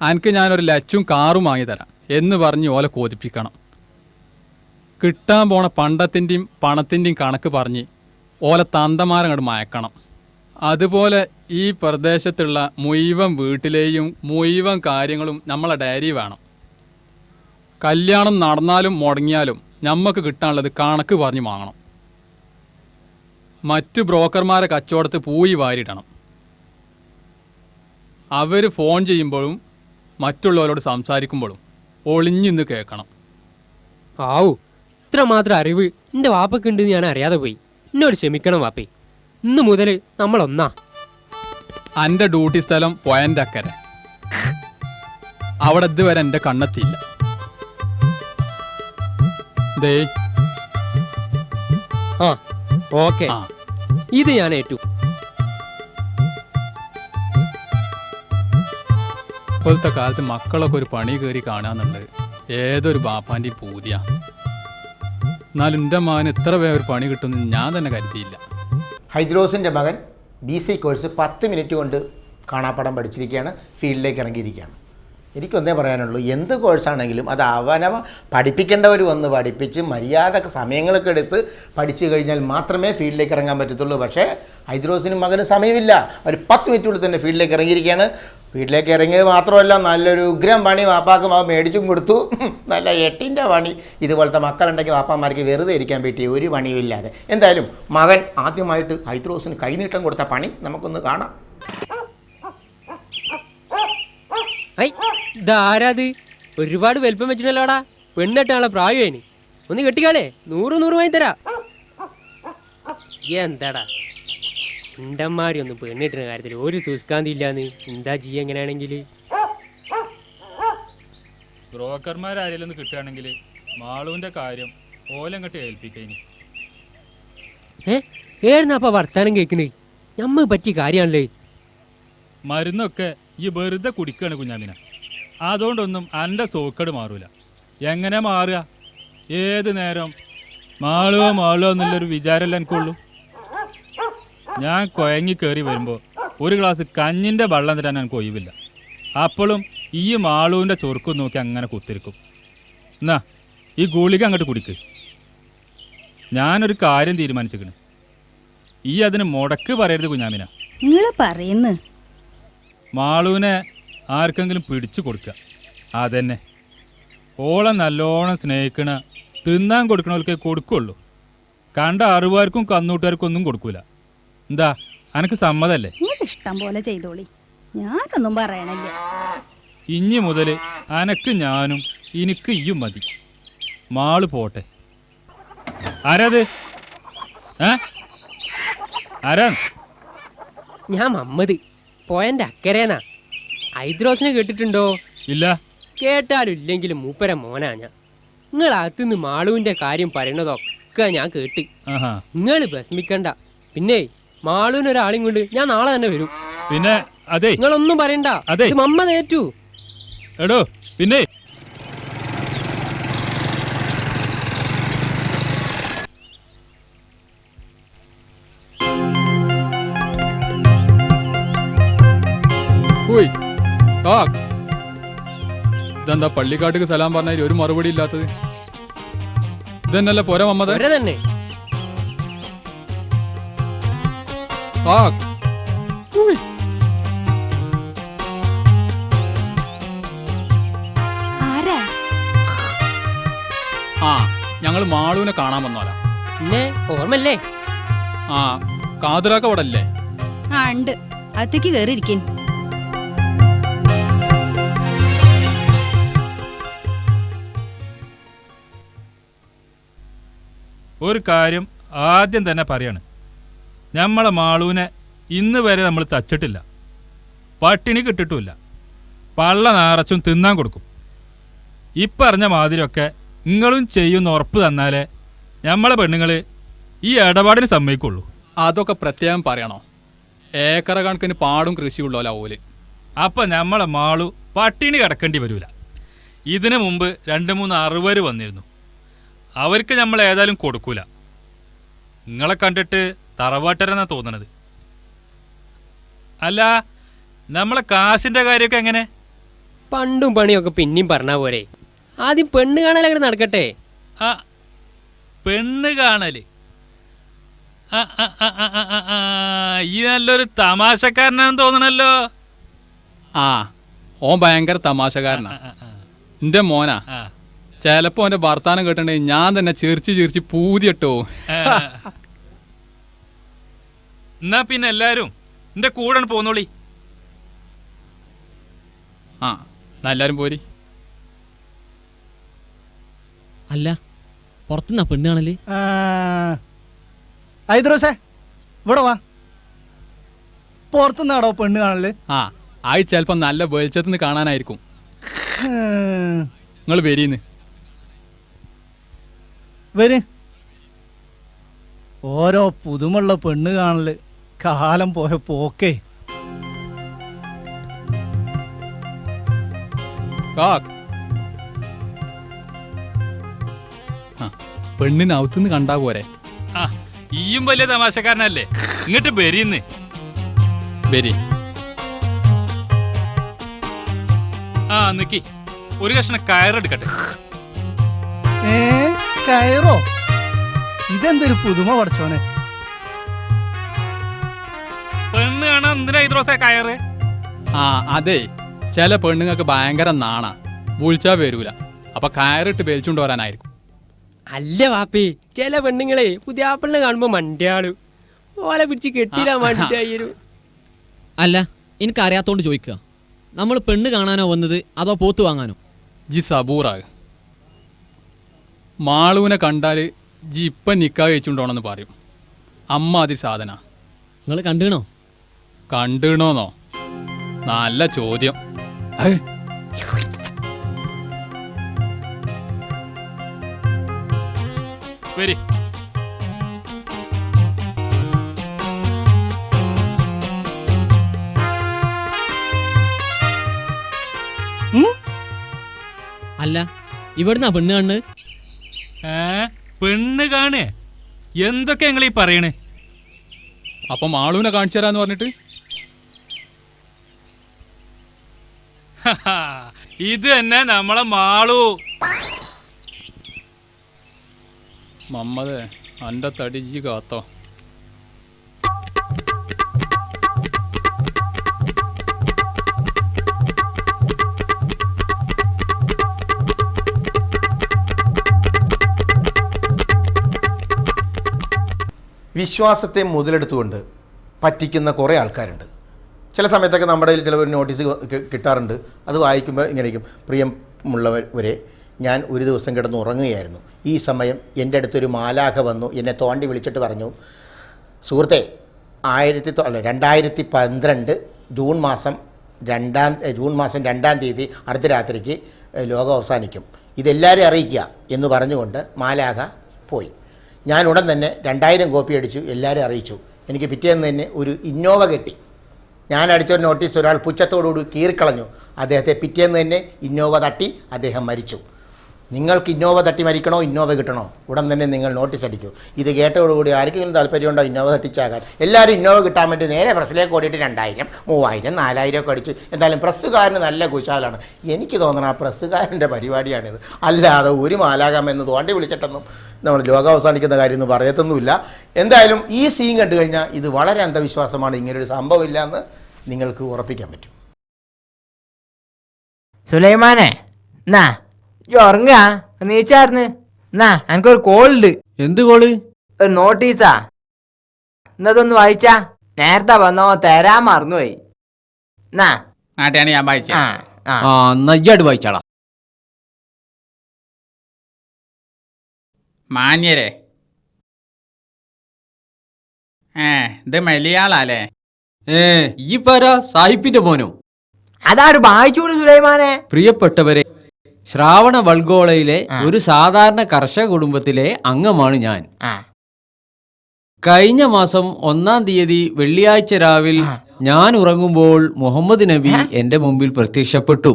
എനിക്ക് ഞാനൊരു ലച്ചും കാറും വാങ്ങിത്തരാം എന്ന് പറഞ്ഞ് ഓലെ കോതിപ്പിക്കണം. കിട്ടാൻ പോണ പണ്ടത്തിൻ്റെയും പണത്തിൻ്റെയും കണക്ക് പറഞ്ഞ് ഓലെ തന്തമാരങ്ങോട്ട് മയക്കണം. അതുപോലെ ഈ പ്രദേശത്തുള്ള മുഴുവൻ വീട്ടിലെയും മുഴുവൻ കാര്യങ്ങളും നമ്മളെ ഡയറി വേണം. കല്യാണം നടന്നാലും മുടങ്ങിയാലും നമുക്ക് കിട്ടാനുള്ളത് കണക്ക് പറഞ്ഞ് വാങ്ങണം. മറ്റു ബ്രോക്കർമാരെ കച്ചവടത്ത് പൂയി വാരിടണം. അവർ ഫോൺ ചെയ്യുമ്പോഴും മറ്റുള്ളവരോട് സംസാരിക്കുമ്പോഴും ഒളിഞ്ഞിന്ന് കേൾക്കണം. ആവു, ഇത്ര മാത്രം അറിവ് എൻ്റെ വാപ്പക്കുണ്ടെന്ന് ഞാൻ അറിയാതെ പോയി. എന്നോട് ക്ഷമിക്കണം വാപ്പേ. ഇന്ന് മുതൽ നമ്മളൊന്നാ. എൻ്റെ ഡ്യൂട്ടി സ്ഥലം പോയൻ്റെ അക്കരെ. അവിടെ ഇതുവരെ എൻ്റെ കണ്ണെത്തിയില്ല. ദേ, ആ ഓക്കെ, ഇത് ഞാൻ ഏറ്റു. ഇപ്പോഴത്തെ കാലത്ത് മക്കളൊക്കെ ഒരു പണി കയറി കാണാന്നുള്ളത് ഏതൊരു ബാപ്പാൻ്റെയും പൂതിയാ. എന്നാലും എൻ്റെ മകന് ഇത്ര വേഗം ഒരു പണി കിട്ടുമെന്ന് ഞാൻ തന്നെ കരുതിയില്ല. ഹൈദ്രോസിൻ്റെ മകൻ BC കോഴ്സ് 10 മിനിറ്റ് കൊണ്ട് കാണാപ്പാടം പഠിച്ചിരിക്കുകയാണ്. ഫീൽഡിലേക്ക് ഇറങ്ങിയിരിക്കുകയാണ്. എനിക്കൊന്നേ പറയാനുള്ളൂ, എന്ത് കോഴ്സാണെങ്കിലും അത് അവനവ പഠിപ്പിക്കേണ്ടവർ വന്ന് പഠിപ്പിച്ച് മര്യാദ സമയങ്ങളൊക്കെ എടുത്ത് പഠിച്ചു കഴിഞ്ഞാൽ മാത്രമേ ഫീൽഡിലേക്ക് ഇറങ്ങാൻ പറ്റത്തുള്ളൂ. പക്ഷേ ഹൈദ്രോസിനും മകന് സമയമില്ല. ഒരു 10 മിനിറ്റുള്ളിൽ തന്നെ ഫീൽഡിലേക്ക് ഇറങ്ങിയിരിക്കുകയാണ്. ഫീൽഡിലേക്ക് ഇറങ്ങിയത് മാത്രമല്ല, നല്ലൊരു ഉഗ്രം പണി വാപ്പാക്ക് മേടിച്ചും കൊടുത്തു. നല്ല 8ൻ്റെ പണി. ഇതുപോലത്തെ മക്കളുണ്ടെങ്കിൽ വാപ്പാമാർക്ക് വെറുതെ ഇരിക്കാൻ പറ്റിയ ഒരു പണിയുമില്ലാതെ. എന്തായാലും മകൻ ആദ്യമായിട്ട് ഹൈദ്രോസിന് കൈനീട്ടം കൊടുത്ത പണി നമുക്കൊന്ന് കാണാം. ഐ ഇതാരാത്? ഒരുപാട് വലിപ്പം വെച്ചിട്ടല്ലോടാ. പെണ്ണെട്ടാണല്ലോ പ്രായമായിന്. ഒന്ന് കെട്ടിക്കാളേ, 100 വാങ്ങി തരാ. എന്താടാ ഉണ്ടന്മാരി ഒന്നും പെണ്ണിട്ടുന്ന കാര്യത്തിൽ ഒരു സുസ്കാന്തി ഇല്ലാന്ന്. എന്താ ചെയ്യ എങ്ങനെയാണെങ്കിൽ? ബ്രോക്കർമാരാരെങ്കിലും ഒന്ന് കിട്ടുകയാണെങ്കിൽ മാളുവിന്റെ കാര്യം ഓലങ്ങട്ട് ഏൽപ്പിക്കൈനി. ഏഴുന്നപ്പ വർത്താനം കേൾക്കണേ? ഞമ്മ പറ്റിയ കാര്യമാണല്ലേ. മരുന്നൊക്കെ ഈ വെറുതെ കുടിക്കുകയാണ് കുഞ്ഞാമിന. അതുകൊണ്ടൊന്നും എൻ്റെ സോക്കട് മാറൂല. എങ്ങനെ മാറുക? ഏത് നേരം മാളുവോ മാളുവോ എന്നുള്ളൊരു വിചാരമല്ല എനിക്കുള്ളൂ. ഞാൻ കുഴങ്ങി കയറി വരുമ്പോൾ ഒരു ഗ്ലാസ് കഞ്ഞിൻ്റെ വെള്ളം തരാൻ എനിക്ക് ഒഴിവില്ല. അപ്പോഴും ഈ മാളുവിൻ്റെ ചൊറുക്കും നോക്കി അങ്ങനെ കുത്തിരിക്കും. എന്നാ ഈ ഗുളിക അങ്ങോട്ട് കുടിക്ക്. ഞാനൊരു കാര്യം തീരുമാനിച്ചിരിക്കണ്. ഈ അതിന് മുടക്ക് പറയരുത് കുഞ്ഞാമിന. നിങ്ങൾ പറയുന്നു മാളുവിനെ ആർക്കെങ്കിലും പിടിച്ചു കൊടുക്കുക. അതന്നെ. ഓളെ നല്ലോണം സ്നേഹിക്കണ തിന്നാൻ കൊടുക്കണവർക്ക് കൊടുക്കുള്ളൂ. കണ്ട അറിവാർക്കും കന്നൂട്ടുകാർക്കും ഒന്നും കൊടുക്കൂല. എന്താ അനക്ക് സമ്മതല്ലേ? നിങ്ങൾ ഇഷ്ടം പോലെ ചെയ്തോളി, ഞാനൊന്നും പറയണില്ല. ഇനി മുതൽ അനക്ക് ഞാനും എനിക്ക് ഇയും മതി. മാള് പോട്ടെ. ആരാത്? ആരാ? ഞാൻ മമ്മദ്, പോയന്റെ അക്കരേന്നാ. ഐദ്രോസിനെ കേട്ടിട്ടുണ്ടോ? ഇല്ല. കേട്ടാലും ഇല്ലെങ്കിലും മൂപ്പര മോനാ ഞാൻ. നിങ്ങൾ അകത്തുനിന്ന് മാളുവിന്റെ കാര്യം പറയണതൊക്കെ ഞാൻ കേട്ട്. നിങ്ങൾ വിഷമിക്കണ്ട. പിന്നെ മാളുവിനൊരാളെയും കൊണ്ട് ഞാൻ നാളെ തന്നെ വരും. പിന്നെ അതെ, നിങ്ങളൊന്നും പറയണ്ട. അതെ മമ്മ നേറ്റു. എടോ പിന്നെ ഇതെന്താ പള്ളിക്കാട്ടിക്ക് സലാം പറഞ്ഞ ഒരു മറുപടി ഇല്ലാത്തത്? ഇതന്നല്ലേ പോരാ മമ്മദ്? തന്നെ ഞങ്ങള് മാളുവിനെ കാണാൻ വന്നോലാ. പിന്നെ ഓർമ്മല്ലേ? കാതിറാക്ക അവിടെ അല്ലേ? ഉണ്ട്, അകത്തേക്ക് കേറിയിരിക്കൻ. ഒരു കാര്യം ആദ്യം തന്നെ പറയാണ്. നമ്മളെ മാളുവിനെ ഇന്ന് വരെ നമ്മൾ തച്ചിട്ടില്ല. പട്ടിണി കിട്ടിട്ടുമില്ല. പള്ള നിറച്ചും തിന്നാൻ കൊടുക്കും. ഇപ്പറഞ്ഞ മാതിരിയൊക്കെ നിങ്ങളും ചെയ്യുന്ന ഉറപ്പ് തന്നാലേ നമ്മളെ പെണ്ണുങ്ങൾ ഈ ഇടപാടിന് സമ്മതിക്കുള്ളൂ. അതൊക്കെ പ്രത്യേകം പറയണോ? ഏക്കറ കണക്കിന് പാടും കൃഷിയുള്ളോല ഓല്. അപ്പം നമ്മളെ മാളു പട്ടിണി കിടക്കേണ്ടി വരില്ല. ഇതിനു മുമ്പ് 2-3 അറുവർ വന്നിരുന്നു. അവർക്ക് നമ്മൾ ഏതായാലും കൊടുക്കൂല. നിങ്ങളെ കണ്ടിട്ട് തറവാട്ടരെന്നാ തോന്നണത്. അല്ല, നമ്മളെ കാശിന്റെ കാര്യമൊക്കെ എങ്ങനെ? പണ്ടും പണിയൊക്കെ പിന്നെയും പറഞ്ഞ പോരെ. ആദ്യം പെണ്ണ് കാണൽ അങ്ങനെ നടക്കട്ടെ. പെണ്ണ് കാണല്? ഈ നല്ലൊരു തമാശക്കാരനാന്ന് തോന്നണല്ലോ. ഓൻ ഭയങ്കര തമാശക്കാരനാ. എന്റെ മോനാ. ചിലപ്പോ ഓന്റെ വർത്താനം കേട്ടിട്ടുണ്ടെങ്കിൽ ഞാൻ തന്നെ ചിരിച്ച് പൂതിട്ടോ. എന്നാ പിന്നെ എല്ലാരും എന്റെ കൂടെ പോന്നോളി. എല്ലാരും പോരി. അല്ല, പുറത്തുനിന്നാ പെണ്ണ് കാണല്? ഐദ്രോസേ, ഇവിടെ വാ. പുറത്തുനിന്നാടോ പെണ്ണ് കാണല്? ആയി ചിലപ്പോ നല്ല വെളിച്ചത്തുനിന്ന് കാണാനായിരിക്കും. നിങ്ങൾ വരീന്ന് വര്. ഓരോ പുതുമുള്ള പെണ്ണ് കാണല് കാലം പോയ പോക്കേ. പെണ്ണിന് ഔത്തുനിന്ന് കണ്ടാ പോരെ? ഈയും വലിയ തമാശക്കാരനല്ലേ. ഇങ്ങോട്ട് ബെരിന്ന് ബെരി. നിക്കി, ഒരു കഷ്ണം കയറെടുക്കട്ടെ. കയറോ? ഇതെന്തൊരു പുതുമ പഠിച്ചോനെ. പെണ്ണ് കാണാൻ എന്തിനാ ഇദ്രോസേ കയറ്? അതെ, ചില പെണ്ണുങ്ങൾക്ക് ഭയങ്കര നാണാ. വിളിച്ചാ വരൂല. അപ്പൊ കയറിട്ട് വലിച്ചുകൊണ്ട് വരാനായിരിക്കും. അല്ല വാപ്പേ, ചില പെണ്ണുങ്ങളെ പുതിയാപ്പിളിനെ കാണുമ്പോ മണ്ടിയാളു ഓലെ പിടിച്ച് കെട്ടിടാൻ വേണ്ടിട്ടായിരുന്നു. അല്ല, എനിക്കറിയാത്തോണ്ട് ചോദിക്കുക. നമ്മൾ പെണ്ണ് കാണാനോ വന്നത് അതോ പോത്ത് വാങ്ങാനോ? ജി സബൂറാണ്. മാളൂനെ കണ്ടാൽ ജി ഇപ്പം നിക്കാ കഴിച്ചുകൊണ്ടോണെന്ന് പറയും. അമ്മ അതിൽ സാധന. നിങ്ങൾ കണ്ടുകണോ? കണ്ടുകണോന്നോ? നല്ല ചോദ്യം. വരി. അല്ല, ഇവിടുന്നാ പെണ്ണ് കണ്ണ്? പെണ്ണ് കാണേ? എന്തൊക്കെ ഞങ്ങൾ ഈ പറയണേ? അപ്പം മാളൂനെ കാണിച്ചു തരാന്ന് പറഞ്ഞിട്ട് ഇത് തന്നെ നമ്മളെ മാളു. മമ്മദേ, അന്റെ തടിജി കാത്തോ. വിശ്വാസത്തെ മുതലെടുത്തുകൊണ്ട് പറ്റിക്കുന്ന കുറേ ആൾക്കാരുണ്ട്. ചില സമയത്തൊക്കെ നമ്മുടെ കയ്യിൽ ചില ഒരു നോട്ടീസ് കിട്ടാറുണ്ട്. അത് വായിക്കുമ്പോൾ ഇങ്ങനെയും, പ്രിയമുള്ളവരെ, ഞാൻ ഒരു ദിവസം കിടന്ന് ഉറങ്ങുകയായിരുന്നു. ഈ സമയം എൻ്റെ അടുത്തൊരു മാലാഖ വന്നു എന്നെ തോണ്ടി വിളിച്ചിട്ട് പറഞ്ഞു, സുഹൃത്തെ, 2012 ജൂൺ മാസം 2 തീയതി അർദ്ധരാത്രിക്ക് ലോകം അവസാനിക്കും, ഇതെല്ലാവരും അറിയിക്കുക എന്ന് പറഞ്ഞുകൊണ്ട് മാലാഖ പോയി. ഞാൻ ഉടൻ തന്നെ 2000 കോപ്പി അടിച്ചു, എല്ലാവരും അറിയിച്ചു. എനിക്ക് പിറ്റേന്ന് തന്നെ ഒരു ഇന്നോവ കിട്ടി. ഞാൻ അടിച്ചൊരു നോട്ടീസ് ഒരാൾ പുച്ഛത്തോടുകൂടി കീറിക്കളഞ്ഞു. അദ്ദേഹത്തെ പിറ്റേന്ന് തന്നെ ഇന്നോവ തട്ടി അദ്ദേഹം മരിച്ചു. നിങ്ങൾക്ക് ഇന്നോവ തട്ടി മരിക്കണോ, ഇന്നോവ കിട്ടണോ, ഉടൻ തന്നെ നിങ്ങൾ നോട്ടീസ് അടിക്കൂ. ഇത് കേട്ടതോടുകൂടി ആർക്കെങ്കിലും താല്പര്യമുണ്ടോ ഇന്നോവ തട്ടിച്ചാകാൻ? എല്ലാവരും ഇന്നോവ കിട്ടാൻ വേണ്ടി നേരെ പ്രസ്സിലേക്ക് ഓടിയിട്ട് 2000, 3000, 4000 ഒക്കെ അടിച്ചു. എന്തായാലും പ്രസ്സുകാരന് നല്ല കുശാലാണ്. എനിക്ക് തോന്നണം ആ പ്രസ്സുകാരൻ്റെ പരിപാടിയാണിത്. അല്ലാതെ ഒരു മാലാകാമെന്ന് തോണ്ടി വിളിച്ചിട്ടൊന്നും നമ്മൾ ലോകം അവസാനിക്കുന്ന കാര്യമൊന്നും പറയത്തൊന്നുമില്ല. എന്തായാലും ഈ സീൻ കണ്ടു കഴിഞ്ഞാൽ ഇത് വളരെ അന്ധവിശ്വാസമാണ്, ഇങ്ങനൊരു സംഭവമില്ല എന്ന് നിങ്ങൾക്ക് ഉറപ്പിക്കാൻ പറ്റും. സുലൈമാനെ, എന്നാ ഉറങ്ങാ നീച്ചാർന്ന്? എന്നാ എനിക്കൊരു കോളുണ്ട്. എന്ത് കോള്? ഒരു നോട്ടീസാ, എന്നതൊന്ന് വായിച്ചാ. നേരത്തെ വന്നോ തരാൻ മറന്നുപോയി. എന്നാ നാട്ടെയാണ് ഞാൻ വായിച്ച. നയ്യാട് വായിച്ചാളാ. മാന്യരെ, ഇത് മലയാളല്ലേ? ഈ പറ സാഹിബിന്റെ മോനോ? അതാര് വായിച്ചോളൂ സുലൈമാനെ. പ്രിയപ്പെട്ടവരെ, ശ്രാവണ വൾഗോളയിലെ ഒരു സാധാരണ കർഷക കുടുംബത്തിലെ അംഗമാണ് ഞാൻ. കഴിഞ്ഞ മാസം 1-ാം തീയതി വെള്ളിയാഴ്ച രാവിൽ ഞാൻ ഉറങ്ങുമ്പോൾ മുഹമ്മദ് നബി എന്റെ മുമ്പിൽ പ്രത്യക്ഷപ്പെട്ടു.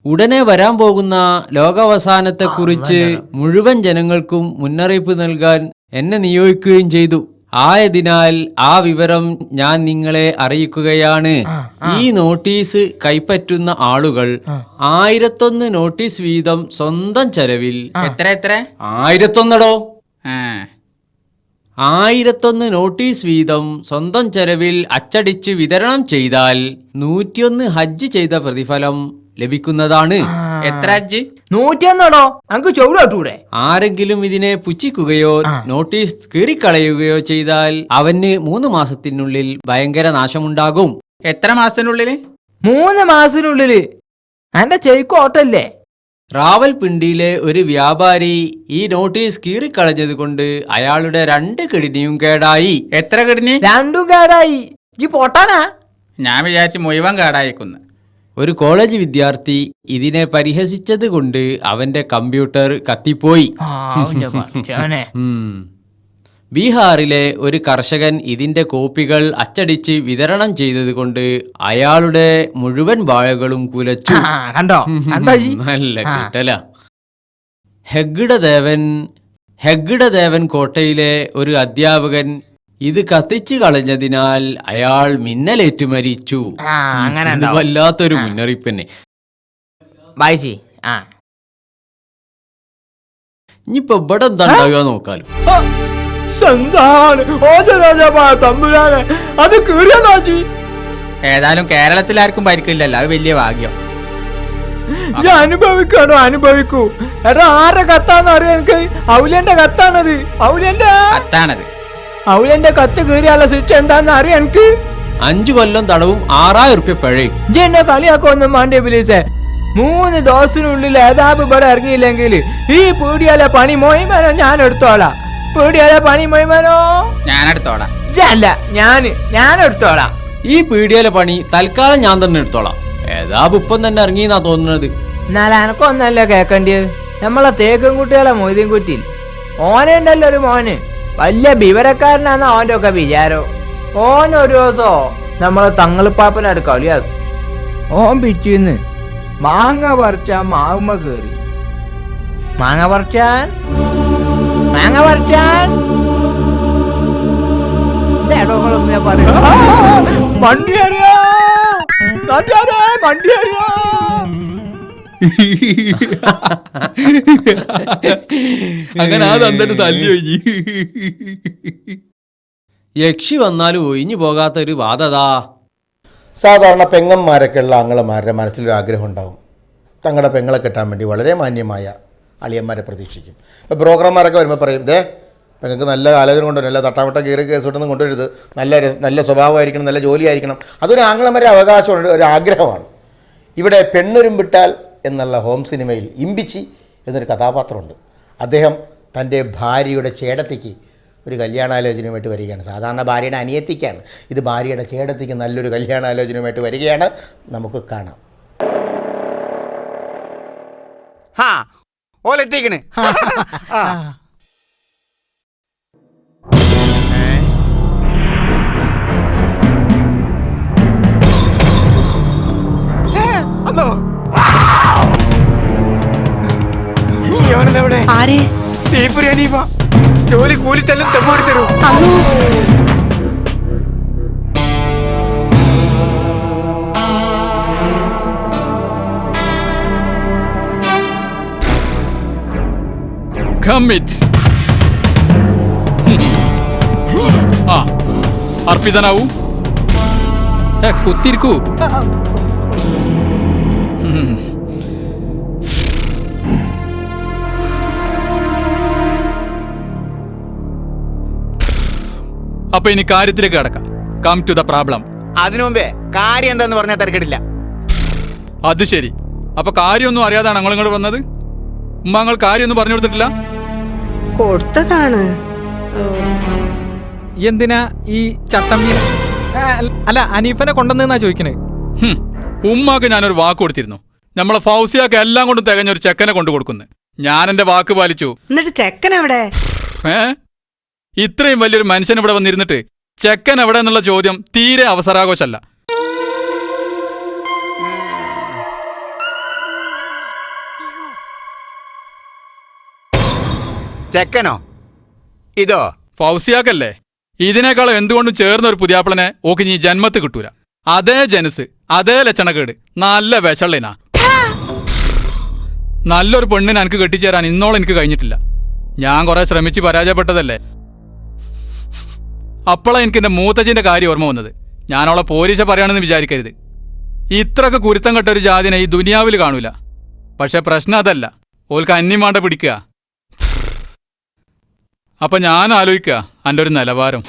ഉടനെ വരാൻ പോകുന്ന ലോകാവസാനത്തെക്കുറിച്ച് മുഴുവൻ ജനങ്ങൾക്കും മുന്നറിയിപ്പ് നൽകാൻ എന്നെ നിയോഗിക്കുകയും ചെയ്തു. ആയതിനാൽ ആ വിവരം ഞാൻ നിങ്ങളെ അറിയിക്കുകയാണ്. ഈ നോട്ടീസ് കൈപ്പറ്റുന്ന ആളുകൾ 1001 നോട്ടീസ് വീതം സ്വന്തം ചെലവിൽ. എത്ര? 1001 1001 നോട്ടീസ് വീതം സ്വന്തം ചെലവിൽ അച്ചടിച്ച് വിതരണം ചെയ്താൽ 101 ഹജ്ജ് ചെയ്ത പ്രതിഫലം ലഭിക്കുന്നതാണ്. എത്ര ഹജ്ജ്? 101. നമുക്ക് ചൊവ്വൂടെ. ആരെങ്കിലും ഇതിനെ പുച്ഛിക്കുകയോ നോട്ടീസ് കീറിക്കളയുകയോ ചെയ്താൽ അവന് 3 മാസത്തിനുള്ളിൽ ഭയങ്കര നാശമുണ്ടാകും. എത്ര മാസത്തിനുള്ളില്? 3 മാസത്തിനുള്ളില്. എന്റെ ചെവിക്ക് ഓട്ടല്ലേ? റാവൽപിണ്ടിയിലെ ഒരു വ്യാപാരി ഈ നോട്ടീസ് കീറിക്കളഞ്ഞത് കൊണ്ട് അയാളുടെ 2 കിഡ്നിയും കേടായി. എത്ര കിഡ്നി? 2 കേടായി. ഈ പൊട്ടാനാ? ഞാൻ വിചാരിച്ചു മുഴുവൻ കേടായിക്കുന്നു. ഒരു കോളേജ് വിദ്യാർത്ഥി ഇതിനെ പരിഹസിച്ചത് കൊണ്ട് അവന്റെ കമ്പ്യൂട്ടർ കത്തിപ്പോയി. ബീഹാറിലെ ഒരു കർഷകൻ ഇതിന്റെ കോപ്പികൾ അച്ചടിച്ച് വിതരണം ചെയ്തത് കൊണ്ട് അയാളുടെ മുഴുവൻ വാഴകളും കുലച്ചു. നല്ല കിട്ടല. ഹെഗ്ഡദേവൻ കോട്ടയിലെ ഒരു അധ്യാപകൻ ഇത് കത്തിച്ചു കളഞ്ഞതിനാൽ അയാൾ മിന്നലേറ്റു മരിച്ചു. വല്ലാത്തൊരു മുന്നറിയിപ്പ് തന്നെ. ഇനിയിപ്പോ ഇവിടെ എന്താ ഉണ്ടാകുക നോക്കാലോ. ഏതായാലും കേരളത്തിൽ ആർക്കും പരിക്കില്ലല്ലോ, അത് വലിയ ഭാഗ്യം. അനുഭവിക്കൂ. എടാ, ആരുടെ കത്താന്ന് അറിയാം എനിക്ക്? ഔലിയന്റെ കത്താണത്. കത്താണത്. ഔലിയന്റെ കത്ത് കീറിയാലുള്ള ശിക്ഷ എന്താന്ന് അറിയാം എനിക്ക്. 5 കൊല്ലം തടവും 6000 റുപ്യ പിഴയും. എന്നെ കളിയാക്കൊന്നും വേണ്ടേ പോലീസേ. 3 ദിവസത്തിനുള്ളിൽ ഏതാപ്പ് ഇവിടെ ഇറങ്ങിയില്ലെങ്കിൽ ഈ പീടിയാലെ പണി മൊയ്മനോ ഞാൻ എടുത്തോളാം. പീടിയാലെ പണി മൊയ്മനോ ഞാനെടുത്തോളാം. അല്ല ഞാൻ എടുത്തോളാം. ഈ പീടിയയിലെ പണി തൽക്കാലം ഞാൻ തന്നെ എടുത്തോളാം. ഏതാപ്പ് ഇപ്പം തന്നെ ഇറങ്ങിയെന്നാ തോന്നുന്നത്. എന്നാൽ എനക്കൊന്നല്ല കേക്കണ്ടിയത്. നമ്മളെ തേക്കും കുട്ടികളെ മൊയ്തീൻ കുറ്റിയിൽ ഓനുണ്ടല്ലോ ഒരു മോന്, വലിയ വിവരക്കാരനാണ് അവൻ്റെ ഒക്കെ വിചാരം. ഓനൊരു ദിവസോ നമ്മളെ തങ്ങളിപ്പാപ്പനോട് കളിയാക്കും. ഓൻ പിറ്റിന്ന് മാങ്ങ പറിച്ചാൻ മാവുമ്മ കേറി. മാങ്ങ പറിച്ചാൻ മണ്ടി അറിയാ മണ്ടി അറിയാ. അങ്ങനെ ആ തന്നിട്ട് തല്ലി ഒഴിഞ്ഞ്. യക്ഷി വന്നാലും ഒഴിഞ്ഞു പോകാത്ത ഒരു വാദതാ. സാധാരണ പെങ്ങന്മാരൊക്കെ ഉള്ള ആങ്ങളമാരുടെ മനസ്സിലൊരു ആഗ്രഹം ഉണ്ടാവും. തങ്ങളുടെ പെങ്ങളെ കെട്ടാൻ വേണ്ടി വളരെ മാന്യമായ അളിയന്മാരെ പ്രതീക്ഷിക്കും. ഇപ്പോൾ ബ്രോക്കർമാരൊക്കെ വരുമ്പോൾ പറയും, ദേ പെങ്ങൾക്ക് നല്ല ആലോചന കൊണ്ടുവരും, നല്ല തട്ടാവട്ട കീറി കേസോട്ടൊന്നും കൊണ്ടുവരരുത്, നല്ല സ്വഭാവമായിരിക്കണം, നല്ല ജോലിയായിരിക്കണം. അതൊരു ആങ്ങളമാരുടെ അവകാശമാണ്, ഒരു ആഗ്രഹമാണ്. ഇവിടെ പെണ്ണൊരുമ്പിട്ടാൽ എന്നുള്ള ഹോം സിനിമയിൽ ഇമ്പിച്ചി എന്നൊരു കഥാപാത്രമുണ്ട്. അദ്ദേഹം തൻ്റെ ഭാര്യയുടെ ചേടത്തിക്ക് ഒരു കല്യാണാലോചനയുമായിട്ട് വരികയാണ്. സാധാരണ ഭാര്യയുടെ അനിയത്തിക്കാണ്, ഇത് ഭാര്യയുടെ ചേടത്തിക്ക് നല്ലൊരു കല്യാണാലോചനയുമായിട്ട് വരികയാണ്. നമുക്ക് കാണാം. ഓലെത്തിക്കണ്. ജോലി കൂലിത്തല്ലും തെമ്മോടി തരൂ. അർപ്പിതനാവൂ, കുത്തിരിക്കൂ. അപ്പൊ ഇനി കാര്യത്തിലേക്ക് കടക്കാം. Come to the problem. അതിനു മുമ്പേ കാര്യം എന്താന്ന് പറഞ്ഞാൽ തിരക്കിടില്ല. അത് ശരി. അപ്പൊ കാര്യമൊന്നും അറിയാതാണ് ഞങ്ങൾ ഇങ്ങോട്ട് വന്നത്? ഉമ്മ, ഞങ്ങൾ കാര്യമൊന്നും പറഞ്ഞു കൊടുത്തിട്ടില്ല? കൊടുത്തതാണ്. എന്തിനാ ഈ ചട്ടമ്പി? അല്ല, അനീഫനെ കൊണ്ടുവന്നാ ചോദിക്കണേ. ഉമ്മാക്ക് ഞാനൊരു വാക്ക് കൊടുത്തിരുന്നു. നമ്മളെ ഫൗസിയാക്ക് എല്ലാം കൊണ്ടും തികഞ്ഞൊരു ചെക്കനെ കൊണ്ടു കൊടുക്കുന്നു. ഞാൻ എന്റെ വാക്ക് പാലിച്ചു. എന്നിട്ട് ചെക്കൻ എവിടെ? ഇത്രയും വലിയൊരു മനുഷ്യൻ ഇവിടെ വന്നിരുന്നിട്ട് ചെക്കൻ എവിടെ എന്നുള്ള ചോദ്യം തീരെ അവസരാഘോഷമല്ല. ചെക്കനോ? ഇതോ ഫൗസിയാക്കല്ലേ? ഇതിനേക്കാളും എന്തുകൊണ്ടും ചേർന്ന ഒരു പുതിയാപ്പിളനെ ഓക്ക് നീ ജന്മത്ത് കിട്ടൂല. അതേ ജനസ്, അതേ ലക്ഷണക്കേട്, നല്ല വിശള്ളിനാ. നല്ലൊരു പെണ്ണിനെ എനിക്ക് കെട്ടിച്ചേരാൻ ഇന്നോളം എനിക്ക് കഴിഞ്ഞിട്ടില്ല. ഞാൻ കുറെ ശ്രമിച്ച് പരാജയപ്പെട്ടതല്ലേ. അപ്പോഴാ എനിക്ക് എന്റെ മൂത്തച്ഛന്റെ കാര്യം ഓർമ്മ വന്നത്. ഞാനവളെ പോലീശ പറയാണെന്ന് വിചാരിക്കരുത്. ഇത്രക്ക് കുരുത്തം കെട്ട ഒരു ജാതിനെ ഈ ദുനിയാവിൽ കാണൂല. പക്ഷെ പ്രശ്നം അതല്ല, ഓൾക്ക് അന്യം വേണ്ട പിടിക്കുക. അപ്പൊ ഞാൻ ആലോചിക്കുക എൻ്റെ ഒരു നിലവാരം.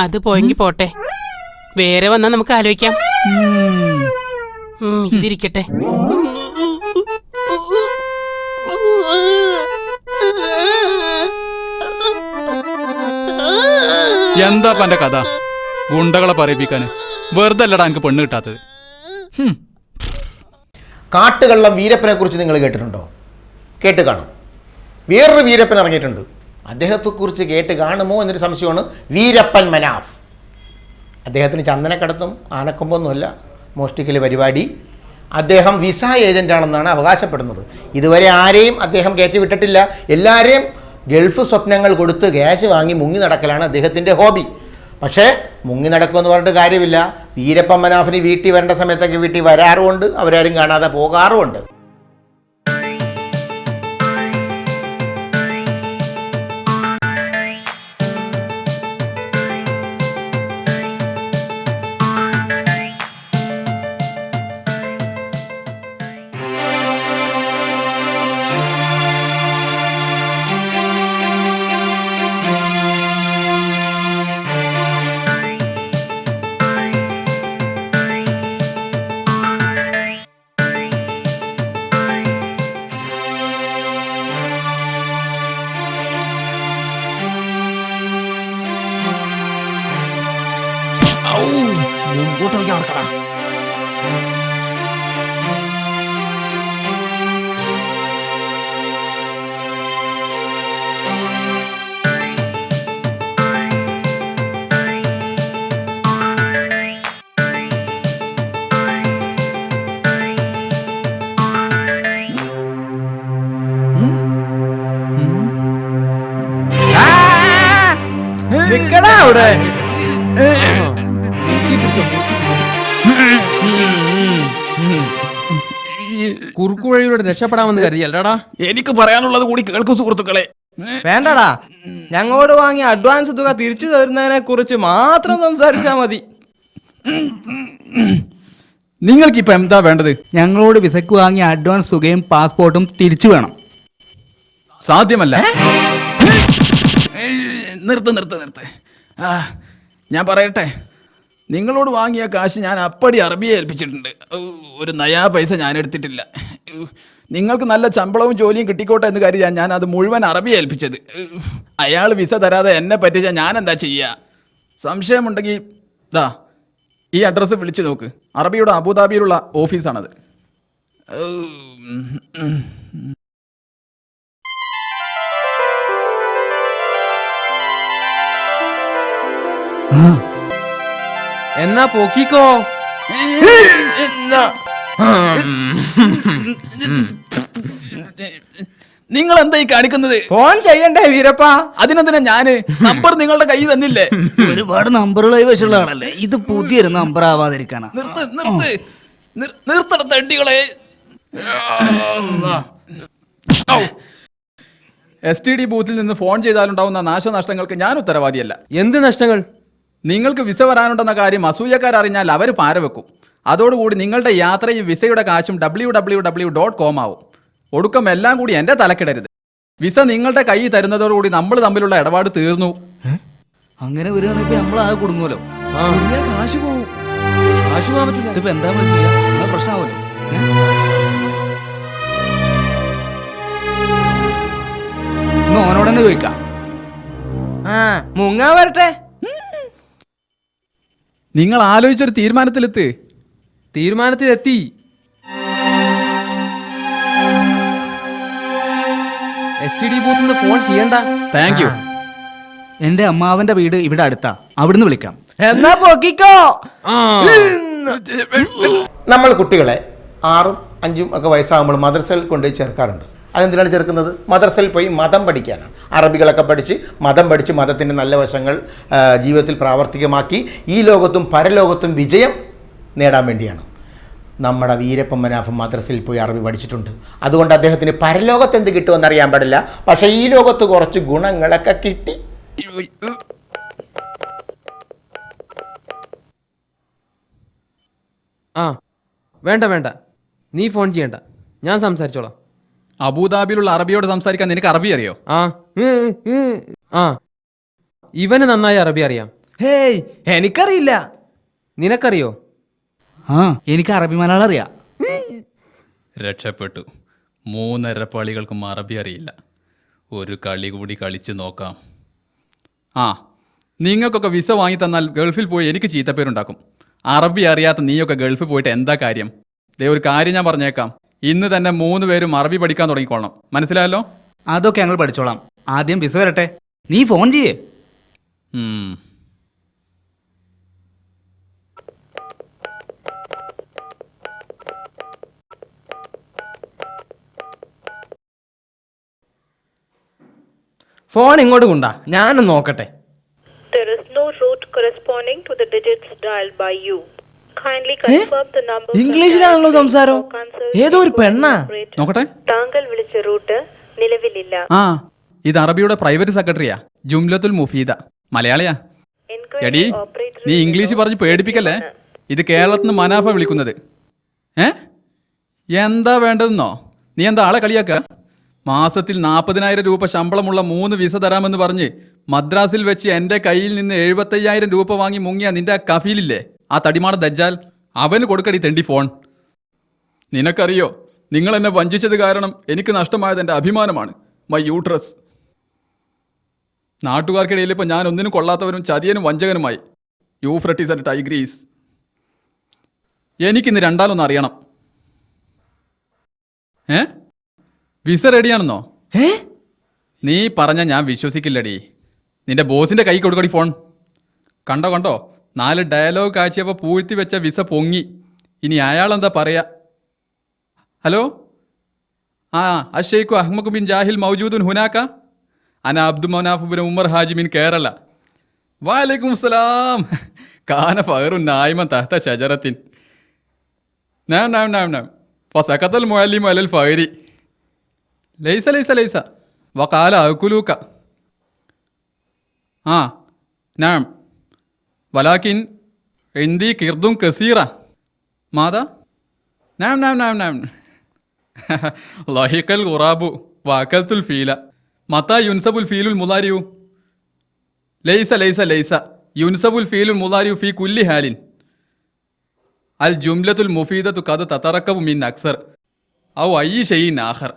അത് പോയെങ്കി പോട്ടെ, വേറെ വന്നാ നമുക്ക് ആലോചിക്കാം. ഇതിരിക്കട്ടെ. എന്താ എന്റെ കഥ? ഗുണ്ടകളെ പറയിപ്പിക്കാന് വെറുതെ അല്ലടാ എനിക്ക് പെണ്ണ് കിട്ടാത്തത്. കാട്ടുകള്ളം വീരപ്പനെ കുറിച്ച് നിങ്ങൾ കേട്ടിട്ടുണ്ടോ? കേട്ട് കാണും. വേറൊരു വീരപ്പൻ ഇറങ്ങിയിട്ടുണ്ട്. അദ്ദേഹത്തെക്കുറിച്ച് കേട്ട് കാണുമോ എന്നൊരു സംശയമാണ്. വീരപ്പൻ മനാഫ്. അദ്ദേഹത്തിന് ചന്ദനക്കടത്തും ആനക്കൊമ്പൊന്നുമല്ല മോഷ്ടിക്കൽ പരിപാടി. അദ്ദേഹം വിസ ഏജൻ്റാണെന്നാണ് അവകാശപ്പെടുന്നത്. ഇതുവരെ ആരെയും അദ്ദേഹം കയറ്റി വിട്ടിട്ടില്ല. എല്ലാവരെയും ഗൾഫ് സ്വപ്നങ്ങൾ കൊടുത്ത് ക്യാഷ് വാങ്ങി മുങ്ങി നടക്കലാണ് അദ്ദേഹത്തിൻ്റെ ഹോബി. പക്ഷേ മുങ്ങി നടക്കുമെന്ന് പറഞ്ഞിട്ട് കാര്യമില്ല. വീരപ്പൻ മനാഫിന് വീട്ടിൽ വരേണ്ട സമയത്തൊക്കെ വീട്ടിൽ വരാറുമുണ്ട്, അവരാരും കാണാതെ പോകാറുമുണ്ട്. നോക്കണം. നിക്കടാ അവിടെ. കുറുക്കുവഴിയിലൂടെ രക്ഷപ്പെടാമെന്ന് കരുതിയല്ലടാ. എനിക്ക് പറയാനുള്ളത് കൂടി കേൾക്കൂ സുഹൃത്തുക്കളെ. വേണ്ടടാ, ഞങ്ങളോട് വാങ്ങിയ അഡ്വാൻസ് തുക തിരിച്ചു തരുന്നതിനെ കുറിച്ച് മാത്രം സംസാരിച്ചാ മതി. നിങ്ങൾക്ക് ഇപ്പൊ എന്താ വേണ്ടത്? ഞങ്ങളോട് വിസക്ക് വാങ്ങിയ അഡ്വാൻസ് തുകയും പാസ്പോർട്ടും തിരിച്ചു വേണം. സാധ്യമല്ല. നിർത്ത്. ഞാൻ പറയട്ടെ, നിങ്ങളോട് വാങ്ങിയ കാശ് ഞാൻ അപ്പടി അറബിയെ ഏൽപ്പിച്ചിട്ടുണ്ട്. ഒരു നയാ പൈസ ഞാൻ എടുത്തിട്ടില്ല. നിങ്ങൾക്ക് നല്ല ശമ്പളവും ജോലിയും കിട്ടിക്കോട്ടെ എന്ന് കരുതിയാ ഞാൻ അത് മുഴുവൻ അറബിയെ ഏൽപ്പിച്ചത്. അയാൾ വിസ തരാതെ എന്നെ പറ്റിച്ചാൽ ഞാൻ എന്താ ചെയ്യുക? സംശയമുണ്ടെങ്കിൽ ദാ ഈ അഡ്രസ്സ് വിളിച്ചു നോക്ക്. അറബിയുടെ അബുദാബിയിലുള്ള ഓഫീസാണത്. എന്നാ പൊക്കിക്കോ. നിങ്ങൾ എന്തായി കാണിക്കുന്നത്? ഫോൺ ചെയ്യണ്ടേ വീരപ്പ? അതിനെന്തിനാ ഞാന് നമ്പർ നിങ്ങളുടെ കയ്യിൽ തന്നില്ലേ? ഒരുപാട് നമ്പറുകളായി വശമുള്ളതാണല്ലേ, ഇത് പുതിയൊരു നമ്പർ ആവാതിരിക്കാനാ. നിർത്തണ തണ്ടികളെ. STD ബൂത്തിൽ നിന്ന് ഫോൺ ചെയ്താലുണ്ടാവുന്ന നാശനഷ്ടങ്ങൾക്ക് ഞാൻ ഉത്തരവാദിയല്ല. എന്ത് നഷ്ടങ്ങൾ? നിങ്ങൾക്ക് വിസ വരാനുണ്ടെന്ന കാര്യം അസൂയക്കാരറിഞ്ഞാൽ അവർ പാരവെക്കും. അതോടുകൂടി നിങ്ങളുടെ യാത്രയും വിസയുടെ കാശും www.com ആവും. ഒടുക്കം എല്ലാം കൂടി എൻ്റെ തലക്കിടരുത്. വിസ നിങ്ങളുടെ കയ്യിൽ തരുന്നതോടുകൂടി നമ്മൾ തമ്മിലുള്ള ഇടപാട് തീർന്നു. അങ്ങനെ വരികയാണെങ്കിൽ നമ്മൾ ആകെ കുടുങ്ങുമല്ലോ. കാശ് പോവും. കാശ് പോകാൻ പറ്റില്ല. ഇതിപ്പോ എന്താ ചെയ്യാ? പ്രശ്നമാവല്ലോ. ഓനോട് തന്നെ ചോദിക്കാം. മുങ്ങാ വരട്ടെ. നിങ്ങൾ ആലോചിച്ചൊരു തീരുമാനത്തിലെത്തി. STD ബൂത്തിൽ നിന്ന് ഫോൺ ചെയ്യണ്ട. Thank you. എന്റെ അമ്മാവന്റെ വീട് ഇവിടെ അടുത്താ, അവിടുന്ന് വിളിക്കാം. എന്നാ പൊക്കിക്കോ. നമ്മൾ കുട്ടികളെ 6ഉം 5ഉം ഒക്കെ വയസ്സാകുമ്പോൾ മദ്രസയിൽ കൊണ്ടുപോയി ചേർക്കാറുണ്ട്. അതെന്തിനാണ് ചേർക്കുന്നത്? മദ്രസയിൽ പോയി മതം പഠിക്കാനാണ്. അറബികളൊക്കെ പഠിച്ച് മതത്തിൻ്റെ നല്ല വശങ്ങൾ ജീവിതത്തിൽ പ്രാവർത്തികമാക്കി ഈ ലോകത്തും പരലോകത്തും വിജയം നേടാൻ വേണ്ടിയാണ്. നമ്മുടെ വീരപ്പൻ മനാഫൻ മദ്രസയിൽ പോയി അറബി പഠിച്ചിട്ടുണ്ട്. അതുകൊണ്ട് അദ്ദേഹത്തിന് പരലോകത്ത് എന്ത് കിട്ടുമെന്ന് അറിയാൻ പാടില്ല, പക്ഷേ ഈ ലോകത്ത് കുറച്ച് ഗുണങ്ങളൊക്കെ കിട്ടി. വേണ്ട, നീ ഫോൺ ചെയ്യണ്ട, ഞാൻ സംസാരിച്ചോളാം. അബുദാബിയിലുള്ള അറബിയോട് സംസാരിക്കാൻ നിനക്ക് അറബി അറിയോ? ഇവന് നന്നായി അറബി അറിയാം. ഹേയ്, എനിക്കറിയില്ല. നിനക്കറിയോ? എനിക്ക് അറബി മലയാളം അറിയാം. രക്ഷപ്പെട്ടു. 3 എരപ്പാളികൾക്കും അറബി അറിയില്ല. ഒരു കളി കൂടി കളിച്ചു നോക്കാം. നിങ്ങൾക്കൊക്കെ വിസ വാങ്ങി തന്നാൽ ഗൾഫിൽ പോയി എനിക്ക് ചീത്തപ്പേരുണ്ടാക്കും. അറബി അറിയാത്ത നീയൊക്കെ ഗൾഫിൽ പോയിട്ട് എന്താ കാര്യം? ഒരു കാര്യം ഞാൻ പറഞ്ഞേക്കാം, ഇന്ന് തന്നെ 3 പേരും അറബി പഠിക്കാൻ തുടങ്ങിക്കോളണം. മനസ്സിലായല്ലോ? അതൊക്കെ ഞങ്ങൾ പഠിച്ചോളാം. ആദ്യം വിസ വരട്ടെ, നീ ഫോൺ ചെയ്യേ. ഫോൺ ഇങ്ങോട്ട് കൊണ്ടാ, ഞാനും നോക്കട്ടെ. There is no route corresponding to the digits dialed by you. Kindly confirm the number. ഇംഗ്ലീഷിലാണല്ലോ സംസാരം. ഏതോ ഒരു പെണ്ണാ. നോക്കട്ടെ. താങ്കൾ വിളിച്ച റൂട്ട് നിലവിലില്ല. ഇത് അറബിയുടെ പ്രൈവറ്റ് സെക്രട്ടറിയാ, ജുംലത്തുൽ മുഫീദ. മലയാളിയാ. എടി, നീ ഇംഗ്ലീഷ് പറഞ്ഞ് പേടിപ്പിക്കല്ലേ. ഇത് കേരളത്തിൽ നിന്ന് മനാഫ വിളിക്കുന്നത്. എന്താ വേണ്ടതെന്നോ? നീ എന്താ ആളെ കളിയാക്ക? മാസത്തിൽ 40,000 രൂപ ശമ്പളമുള്ള 3 വിസ തരാമെന്ന് പറഞ്ഞ് മദ്രാസിൽ വെച്ച് എൻ്റെ കയ്യിൽ നിന്ന് 75,000 രൂപ വാങ്ങി മുങ്ങിയ നിന്റെ ആ കഫീലില്ലേ, ആ തടിമാട ദജ്ജാൽ, അവന് കൊടുക്കടി തെണ്ടി ഫോൺ. നിനക്കറിയോ, നിങ്ങൾ എന്നെ വഞ്ചിച്ചത് കാരണം എനിക്ക് നഷ്ടമായത് എൻ്റെ അഭിമാനമാണ്, മൈ യൂട്രസ്. നാട്ടുകാർക്കിടയിൽ ഇപ്പോൾ ഞാൻ ഒന്നിനും കൊള്ളാത്തവനും ചതിയനും വഞ്ചകനുമായി. Euphrates and Tigris. എനിക്കിന്ന് രണ്ടാലൊന്ന് അറിയണം. വിസ റെഡിയാണെന്നോ? നീ പറഞ്ഞ ഞാൻ വിശ്വസിക്കില്ലടി. നിന്റെ ബോസിന്റെ കൈ കൊടുക്കടി ഫോൺ. കണ്ടോ 4 ഡയലോഗ് കാഴ്ചയപ്പോൾ പൂഴ്ത്തി വെച്ച വിസ പൊങ്ങി. ഇനി അയാളെന്താ പറയാ? ഹലോ, അഷേഖു അഹ്മദ് ബിൻ ജാഹിൽ മൗജൂദുൻ ഹുനാക്ക. അന അബ്ദു മനാഫ് ബിൻ ഉമർ ഹാജി ബിൻ കേരള. വഅലൈക്കും സലാം. കാന ഫഖറുൻ നായിമൻ തഹ്ത ഷജറത്തിൻ. നാം ഫസഖത്തൽ മുഅല്ലിമു അലൽ ഫഖരി. ലൈസ വഖാല അകുലൂക. നാം വലാകിൻ ഇന്ദി കിർദുൻ കസീറ. മാതാ? നാം ലഹിഖൽ ഖുറാബു വഅകൽതുൽ ഫീല. മതാ യുൻസബുൽ ഫീലുൽ മുളാരിഉ? ലൈസ യുൻസബുൽ ഫീലുൽ മുളാരിഉ ഫീ കുല്ലി ഹാലിൻ. അൽ ജുംലത്തുൽ മുഫീദത്തു ഖദ് തതറക്കബു മിൻ അക്സർ ഔ അയ്യി ഷൈഇൻ ആഖർ.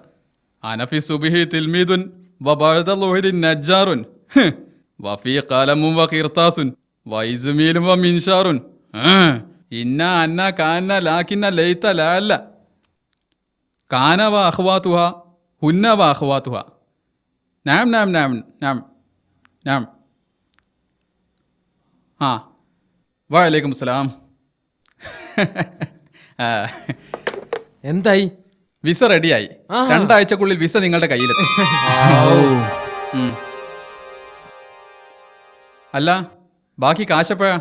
അന ഫി സുബ്ഹി തിൽമീദുൻ വബഅദ ളുഹരി നജ്ജാറുൻ വഫീ ഖലമുൻ വഖിർതാസുൻ വൈസ്മീലും വമിൻഷാറുൻ. ഇന്ന അന്ന കാന ലാകിന്ന ലൈത ലഅല്ല കാന വ അഖ്വാതുഹ ഹുന്ന വ അഖ്വാതുഹ. നാം വഅലൈക്കും സലാം. എന്തായി? വിസ റെഡിയായി. 2 ആഴ്ചക്കുള്ളിൽ വിസ നിങ്ങളുടെ കയ്യിലെത്തും. അല്ല, ബാക്കി കാശപ്പോഴാ?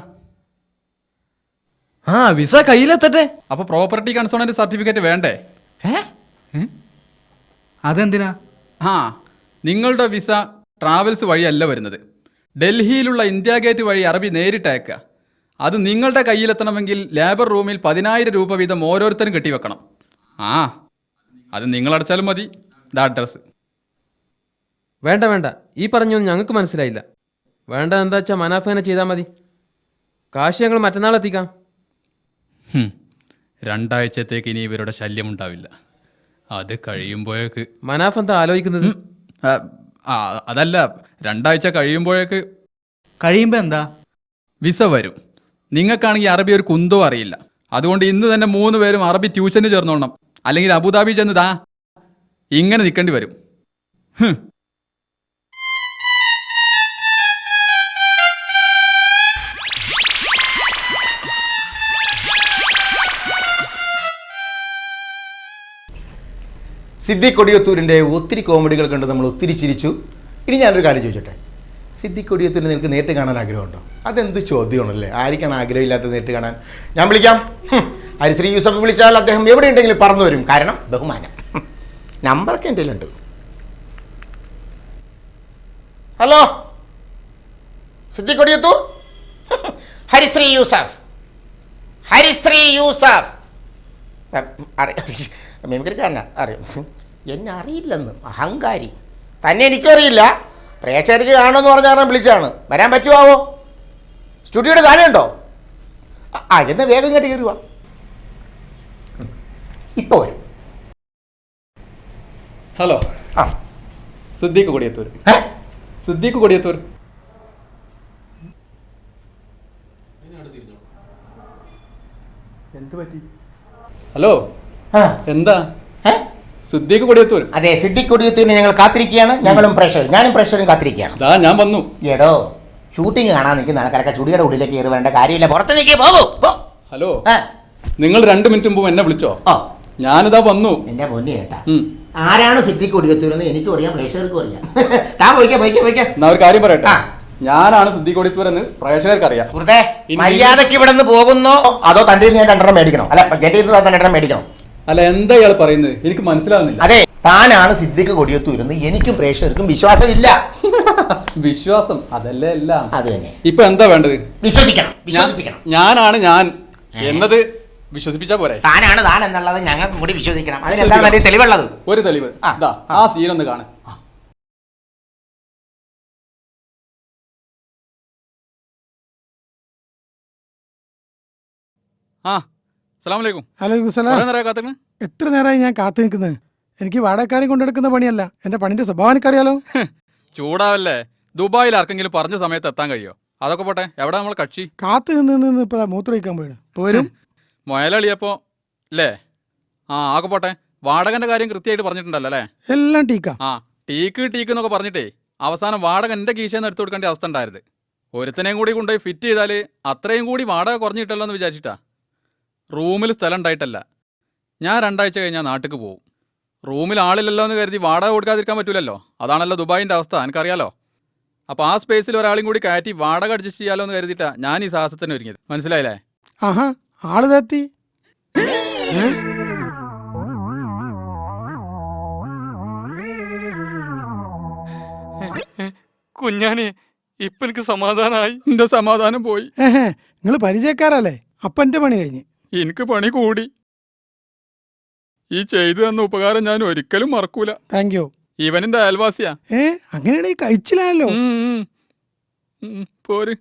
വിസ കയ്യിലെത്തട്ടെ. അപ്പൊ പ്രോപ്പർട്ടി കൺസോണന്റ് സർട്ടിഫിക്കറ്റ് വേണ്ടേ? അതെന്തിനാ? നിങ്ങളുടെ വിസ ട്രാവൽസ് വഴിയല്ല വരുന്നത്. ഡൽഹിയിലുള്ള ഇന്ത്യ ഗേറ്റ് വഴി അറബി നേരിട്ട് അയക്കുക. അത് നിങ്ങളുടെ കയ്യിലെത്തണമെങ്കിൽ ലേബർ റൂമിൽ 10,000 രൂപ വീതം ഓരോരുത്തരും കെട്ടിവെക്കണം. അത് നിങ്ങളടച്ചാലും മതി. അഡ്രസ് വേണ്ട, ഈ പറഞ്ഞൊന്നും ഞങ്ങൾക്ക് മനസ്സിലായില്ല. വേണ്ട എന്താ വെച്ചാൽ മനാഫേനെ ചെയ്താൽ മതി. കാശ് ഞങ്ങൾ മറ്റന്നാൾ എത്തിക്കാം. 2 ആഴ്ചത്തേക്ക് ഇനി ഇവരുടെ ശല്യമുണ്ടാവില്ല. അത് കഴിയുമ്പോഴേക്ക് മനാഫ് എന്താ ആലോചിക്കുന്നത്? അതല്ല, 2 ആഴ്ച കഴിയുമ്പോഴേക്ക് എന്താ വിസ വരും. നിങ്ങൾക്കാണെങ്കിൽ അറബി ഒരു കുന്തോ അറിയില്ല. അതുകൊണ്ട് ഇന്ന് തന്നെ 3 പേരും അറബി ട്യൂഷന് ചേർന്നോളണം. അല്ലെങ്കിൽ അബുദാബി ചെന്ന് ഇങ്ങനെ നിൽക്കേണ്ടി വരും. സിദ്ദിഖ് കൊടിയത്തൂരിൻ്റെ ഒത്തിരി കോമഡികൾ കണ്ട് നമ്മൾ ഒത്തിരി ചിരിച്ചു. ഇനി ഞാനൊരു കാര്യം ചോദിച്ചോട്ടെ, സിദ്ദിഖ് കൊടിയത്തൂരിനെ നിനക്ക് നേരിട്ട് കാണാൻ ആഗ്രഹമുണ്ടോ? അതെന്ത് ചോദ്യമാണല്ലേ. ആർക്കാണ് ആഗ്രഹമില്ലാത്ത നേരിട്ട് കാണാൻ? ഞാൻ വിളിക്കാം. ഹരിശ്രീ യൂസഫ് വിളിച്ചാൽ അദ്ദേഹം എവിടെയുണ്ടെങ്കിലും പറന്നു വരും. കാരണം ബഹുമാനം. നമ്പറൊക്കെ എൻ്റെ കയ്യിലുണ്ട്. ഹലോ, സിദ്ദിഖ് കൊടിയത്തൂർ. ഹരിശ്രീ യൂസഫ് മിമിക്രിക്കാരനാ. അറിയാം. എന്നെ അറിയില്ലെന്ന് അഹങ്കാരി. തന്നെ എനിക്കും അറിയില്ല. പ്രേക്ഷകർക്ക് കാണുമെന്ന് പറഞ്ഞ കാരണം വിളിച്ചാണ്. വരാൻ പറ്റുമോ? സ്റ്റുഡിയോയുടെ താഴെ ഉണ്ടോ? എന്നാ വേഗം ഇങ്ങോട്ട് കയറുക. ഇപ്പോൾ വരും. ഹലോ, സിദ്ദിഖ് കൊടിയത്തൂർ. എന്ത് പറ്റി? ഹലോ, എന്താ? സിദ്ദിഖ് കൊടിയത്തൂർ. അതെ, സിദ്ദിഖ് കൊടിയത്തൂരിനെ ഞങ്ങൾ കാത്തിരിക്കുകയാണ്. ഞാനും പ്രേക്ഷകരും കാത്തിരിക്കുകയാണ്. ഞാൻ വന്നു. എടോ, ഷൂട്ടിങ് കാണാൻ നിൽക്കുന്ന ആൾക്കാരൊക്കെ ചുടിയുടെ ഉള്ളിലേക്ക് കയറി വരേണ്ട കാര്യമില്ല. പുറത്തേക്ക് പോകൂ. ഹലോ, നിങ്ങൾ 2 മിനിറ്റ് മുമ്പ് എന്നെ വിളിച്ചോ? ഞാനിതാ വന്നു. എന്റെ പൊന്നി കേട്ടാ, ആരാണ് സിദ്ദിഖ് കൊടിയത്തൂരെന്ന് എനിക്കും അറിയാം, പ്രേക്ഷകർക്കും അറിയാം. താൻ പോയിക്കാ. ഒരു കാര്യം പറയട്ടെ, ഞാനാണ് സിദ്ദിഖ് കൊടിയത്തൂർ എന്ന് പ്രേക്ഷകർക്ക് അറിയാം. മര്യാദക്ക് ഇവിടെ നിന്ന് പോകുന്നോ അതോ തന്റെ ഞാൻ 2 മേടിക്കണോ? അല്ല, ഗേറ്റിൽ നിന്ന് 2 മേടിക്കണോ? അല്ല, എന്താ ഇയാൾ പറയുന്നത്? എനിക്ക് മനസ്സിലാവുന്നില്ല. അതെ, താനാണ് സിദ്ദിഖ് കൊടിയത്തൂരെന്ന് എനിക്കും പ്രേക്ഷകർക്കും വിശ്വാസമില്ല. വിശ്വാസം അതല്ലേ എല്ലാം. അത് തന്നെ. ഇപ്പൊ എന്താ വേണ്ടത്? വിശ്വസിക്കണം. ഞാനാണ് ഞാൻ എന്നത് വിശ്വസിപ്പിച്ചാ പോരെ? താനാണ് താൻ എന്നുള്ളത് ഞങ്ങൾക്ക് കൂടി വിശ്വസിക്കണം. അതിനെന്താണ് തെളിവുള്ളത്? ഒരു തെളിവ്. ആ സീനൊന്ന് കാണാൻ. എത്ര നേരമായി ഞാൻ കാത്തു നിൽക്കുന്നത്? എനിക്ക് വാടകക്കാരെ കൊണ്ടെടുക്കുന്ന പണിയല്ല, എന്റെ പണിന്റെ സ്വഭാവം എനിക്കറിയാലോ. ചൂടാവല്ലേ? ദുബായിൽ ആർക്കെങ്കിലും പറഞ്ഞ സമയത്ത് എത്താൻ കഴിയോ? അതൊക്കെ പോട്ടെ, എവിടെ നമ്മൾ കക്ഷി? കാത്തു നിന്ന് ഇപ്പൊ മൂത്രമൊഴിക്കാൻ പോയിടും. ഇപ്പൊ വരും. മുയലളിയപ്പോ അല്ലേ? ആ ആകെ പോട്ടെ. വാടകന്റെ കാര്യം കൃത്യമായിട്ട് പറഞ്ഞിട്ടുണ്ടല്ലോ അല്ലേ? എല്ലാം ടീക്കാ. ആ ടീക്ക് എന്നൊക്കെ പറഞ്ഞിട്ടേ അവസാനം വാടക എൻ്റെ കീശയിൽ നിന്ന് എടുത്തു കൊടുക്കേണ്ട അവസ്ഥ ഉണ്ടായത്. ഒരുത്തനെയും കൂടി കൊണ്ടുപോയി ഫിറ്റ് ചെയ്താൽ അത്രയും കൂടി വാടക കുറഞ്ഞു കിട്ടല്ലോ എന്ന് വിചാരിച്ചിട്ടാ. റൂമിൽ സ്ഥലം ഉണ്ടായിട്ടല്ല. ഞാൻ 2 ആഴ്ച കഴിഞ്ഞാൽ നാട്ടിലേക്ക് പോകും. റൂമിൽ ആളില്ലല്ലോ എന്ന് കരുതി വാടക കൊടുക്കാതിരിക്കാൻ പറ്റൂലല്ലോ. അതാണല്ലോ ദുബായിൻ്റെ അവസ്ഥ, എനിക്കറിയാലോ. അപ്പോൾ ആ സ്പേസിൽ ഒരാളും കൂടി കയറ്റി വാടക അഡ്ജസ്റ്റ് ചെയ്യാലോ എന്ന് കരുതിയിട്ടാ ഞാൻ ഈ സാഹസത്തിന് ഒരുങ്ങിയത്. മനസ്സിലായില്ലേ? ആഹാ ആള് തെത്തി. കുഞ്ഞാനെ ഇപ്പൊ എനിക്ക് സമാധാനമായി. എന്റെ സമാധാനം പോയി. നിങ്ങൾ പരിചയക്കാരല്ലേ? അപ്പൊ എന്റെ പണി കഴിഞ്ഞ്. എനിക്ക് പണി കൂടി. ഈ ചെയ്തു തന്ന ഉപകാരം ഞാൻ ഒരിക്കലും മറക്കൂല. Thank you. ഇവനെന്റെ അയൽവാസിയാ. അങ്ങനെയാണെങ്കിൽ കഴിച്ചില്ലല്ലോ. പോര്.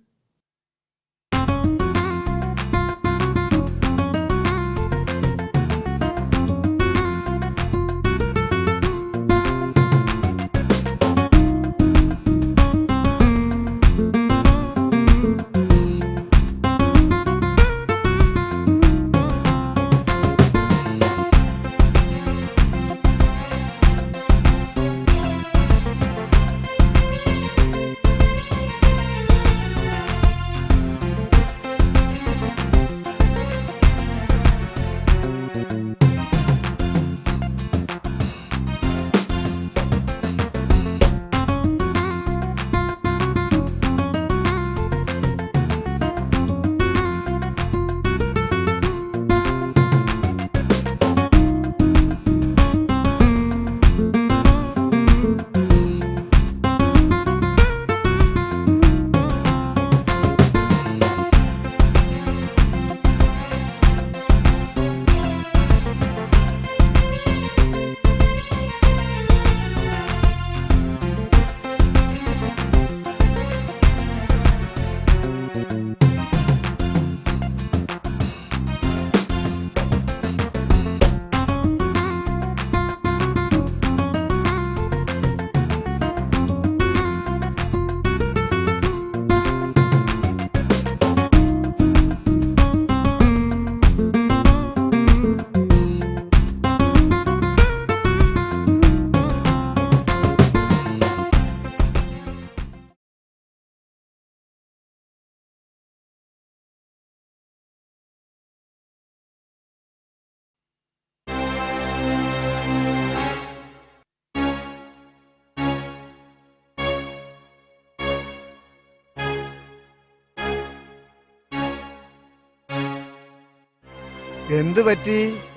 എന്ത് പറ്റി?